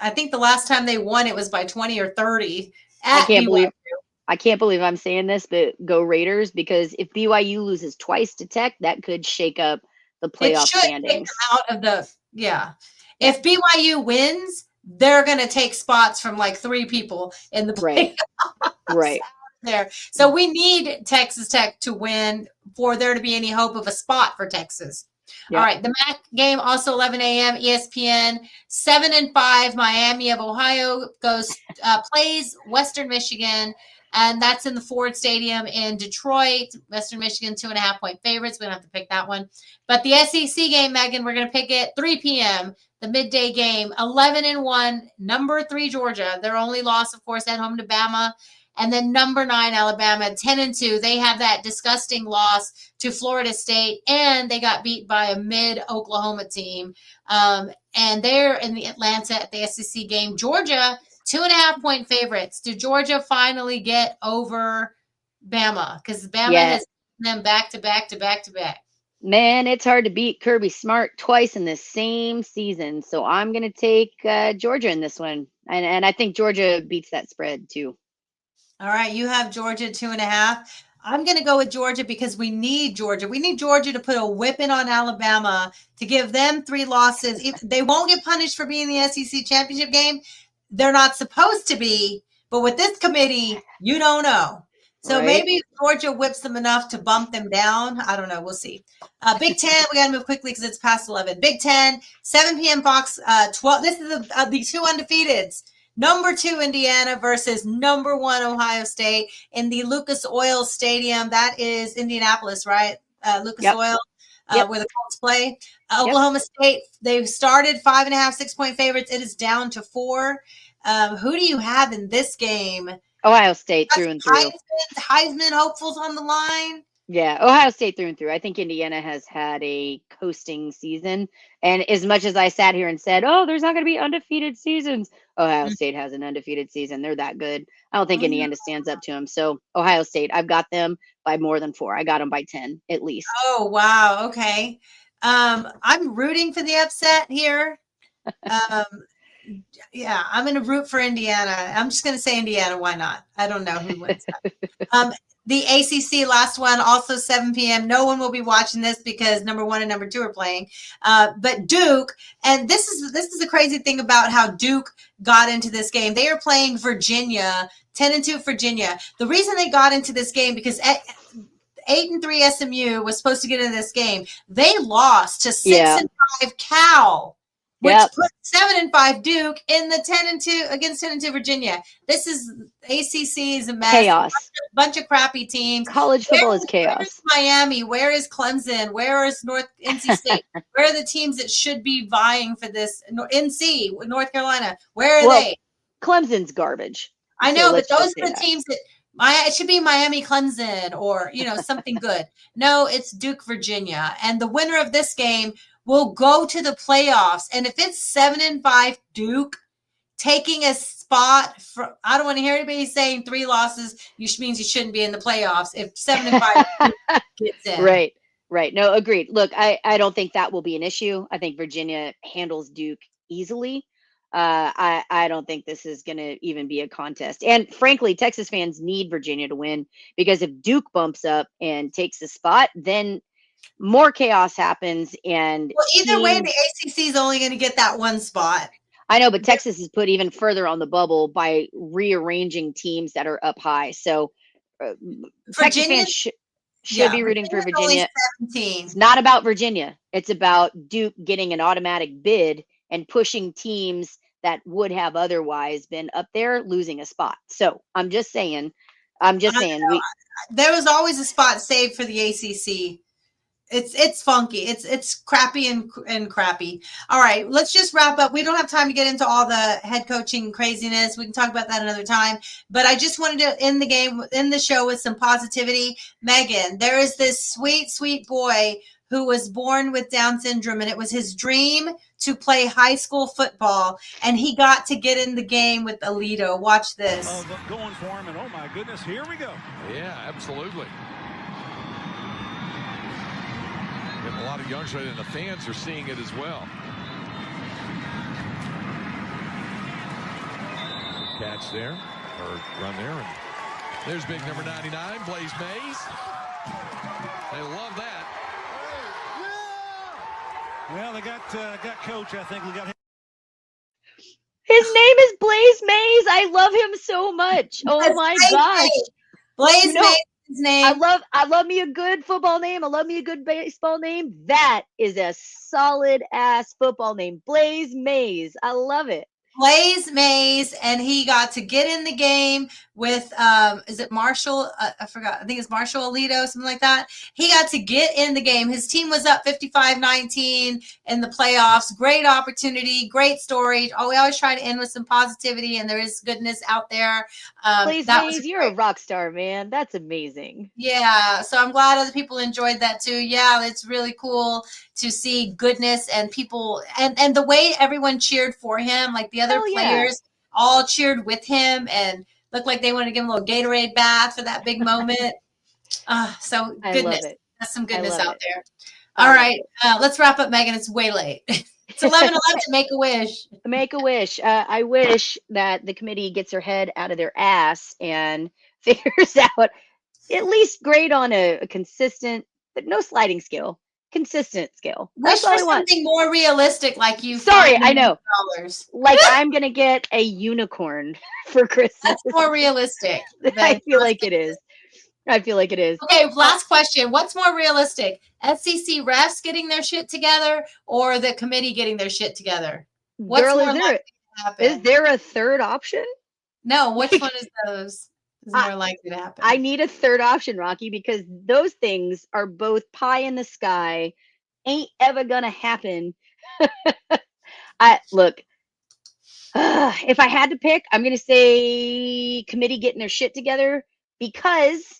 I think the last time they won it was by 20 or 30. I can't believe I'm saying this, but go Raiders, because if BYU loses twice to Tech, that could shake up the playoff standings. If BYU wins, they're going to take spots from like 3 people in the playoffs. Right. There. So we need Texas Tech to win for there to be any hope of a spot for Texas. Yep. All right. The MAC game, also 11 a.m. ESPN, 7-5. Miami of Ohio plays Western Michigan. And that's in the Ford Stadium in Detroit. Western Michigan, 2.5 point favorites. We don't have to pick that one. But the SEC game, Megan, we're going to pick it 3 p.m., the midday game, 11-1, number 3 Georgia. Their only loss, of course, at home to Bama. And then number 9, Alabama, 10-2. They have that disgusting loss to Florida State, and they got beat by a mid-Oklahoma team. And they're in the Atlanta at the SEC game. Georgia, 2.5-point favorites. Did Georgia finally get over Bama? Because Bama has them back to back to back to back. Man, it's hard to beat Kirby Smart twice in the same season. So I'm going to take Georgia in this one. And I think Georgia beats that spread too. All right, you have Georgia 2.5. I'm going to go with Georgia because we need Georgia. We need Georgia to put a whipping on Alabama to give them 3 losses. They won't get punished for being the SEC championship game. They're not supposed to be, but with this committee, you don't know. So maybe Georgia whips them enough to bump them down. I don't know. We'll see. Big Ten, we got to move quickly because it's past 11. Big Ten, 7 p.m. Fox 12. This is the 2 undefeateds. Number 2, Indiana versus number 1, Ohio State in the Lucas Oil Stadium. That is Indianapolis, right? Lucas Oil, where the Colts play. Oklahoma State, they've started 5.5, 6-point favorites. It is down to 4. Who do you have in this game? Ohio State through and through. Heisman hopefuls on the line. Yeah, Ohio State through and through. I think Indiana has had a coasting season. And as much as I sat here and said, oh, there's not going to be undefeated seasons, Ohio State has an undefeated season. They're that good. I don't think Indiana stands up to them. So Ohio State, I've got them by more than 4. I got them by 10 at least. Oh, wow. Okay. I'm rooting for the upset here. Yeah, I'm going to root for Indiana. I'm just going to say Indiana. Why not? I don't know who wins that. The ACC last one, also 7 p.m. No one will be watching this because number 1 and number 2 are playing. But Duke, and this is the crazy thing about how Duke got into this game. They are playing Virginia, 10-2 Virginia. The reason they got into this game because 8-3 SMU was supposed to get into this game. They lost to 6-5 Cal. Which put 7-5 Duke in the 10-2 against 10-2 Virginia. This is ACC is a mess. Chaos. Bunch of crappy teams. College football is chaos. Where is Miami? Where is Clemson? Where is NC State? Where are the teams that should be vying for this? NC, North Carolina. Where are they? Clemson's garbage. I know, but those are the teams that it should be Miami, Clemson, or something good. No, it's Duke, Virginia, and the winner of this game will go to the playoffs. And if it's 7-5 Duke taking a spot for, I don't want to hear anybody saying 3 losses, means you shouldn't be in the playoffs. If 7-5 Duke gets in. Right. No, agreed. Look, I don't think that will be an issue. I think Virginia handles Duke easily. I don't think this is going to even be a contest. And frankly, Texas fans need Virginia to win because if Duke bumps up and takes a spot, then more chaos happens. And either way, the ACC is only going to get that 1 spot. I know, but Texas is put even further on the bubble by rearranging teams that are up high. So Texas fans should be rooting for Virginia. It's not about Virginia. It's about Duke getting an automatic bid and pushing teams that would have otherwise been up there losing a spot. So I'm just saying. There was always a spot saved for the ACC. It's funky. It's crappy and crappy. All right, let's just wrap up. We don't have time to get into all the head coaching craziness. We can talk about that another time. But I just wanted to end the show with some positivity. Megan, there is this sweet, sweet boy who was born with Down syndrome, and it was his dream to play high school football, and he got to get in the game with Alito. Watch this. Going for him, and oh my goodness, here we go. Yeah, absolutely. And a lot of youngsters and the fans are seeing it as well. Catch there, or run there, and there's big number 99, Blaze Mays. They love that. Well, they got Coach. I think we got him. His name is Blaze Mays. I love him so much. Oh my gosh, Blaze Mays. His name. I love me a good football name. I love me a good baseball name. That is a solid ass football name. Blaze Mays. I love it. Blaze Mays, and he got to get in the game with is it Marshall? I forgot. I think it's Marshall Alito, something like that. He got to get in the game. His team was up 55-19 in the playoffs. Great opportunity, great story. Oh, we always try to end with some positivity, and there is goodness out there. Blaze That Mays, was you're a rock star, man. That's amazing. yeah, so I'm glad other people enjoyed that too. Yeah, it's really cool to see goodness and people and the way everyone cheered for him, like the other players all cheered with him and looked like they wanted to give him a little Gatorade bath for that big moment. So I goodness, love it. that's some goodness out there. I All love right, let's wrap up, Megan. It's way late. It's 11:11. Make a wish. Make a wish. I wish that the committee gets their head out of their ass and figures out at least grade on a consistent, but no sliding scale, consistent scale. Wish That's all for I want. something more realistic, like you. Sorry, I know. $5 million. Like I'm gonna get a unicorn for Christmas. That's more realistic. I feel like it is. I feel like it is. Okay, last question. What's more realistic? SEC refs getting their shit together or the committee getting their shit together? What's Girl, more likely to happen? is there a third option? No, which one is those? Is more likely to happen? I need a third option, Rocky, because those things are both pie in the sky. Ain't ever gonna happen. Look. If I had to pick, I'm gonna say committee getting their shit together because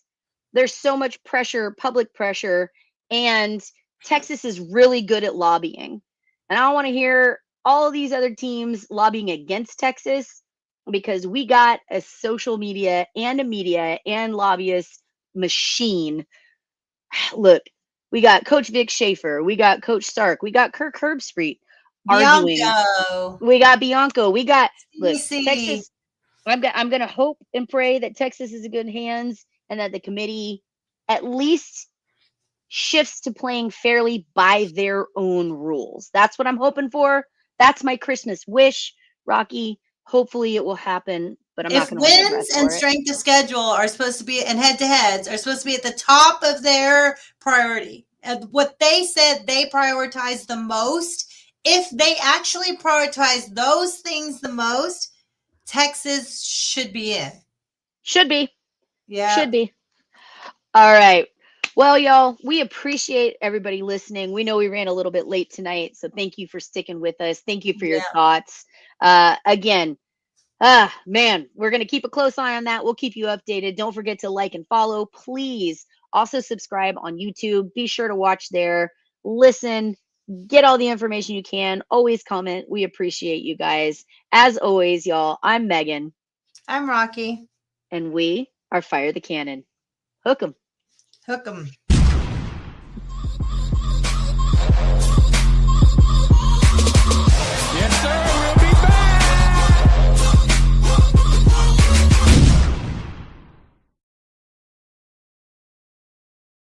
there's so much pressure, public pressure, and Texas is really good at lobbying. And I don't want to hear all these other teams lobbying against Texas because we got a social media and a media and lobbyist machine. Look, we got Coach Vic Schaefer, we got Coach Stark, we got Kirk Herbstreit arguing. We got Bianco. We got look, Texas. I'm gonna hope and pray that Texas is in good hands and that the committee at least shifts to playing fairly by their own rules. That's what I'm hoping for. That's my Christmas wish, Rocky. Hopefully it will happen, but I'm not going to wins and strength of schedule are supposed to be and head-to-heads are supposed to be at the top of their priority. And what they said they prioritize the most, if they actually prioritize those things the most, Texas should be in. Should be. Yeah. Should be. All right. Well, y'all, we appreciate everybody listening. We know we ran a little bit late tonight, so thank you for sticking with us. Thank you for your thoughts. Again, man, we're going to keep a close eye on that. We'll keep you updated. Don't forget to like and follow. Please also subscribe on YouTube. Be sure to watch there. Listen. Get all the information you can. Always comment. We appreciate you guys. As always, y'all, I'm Megan. I'm Rocky. And we are Fire the Cannon. Hook 'em. Hook 'em.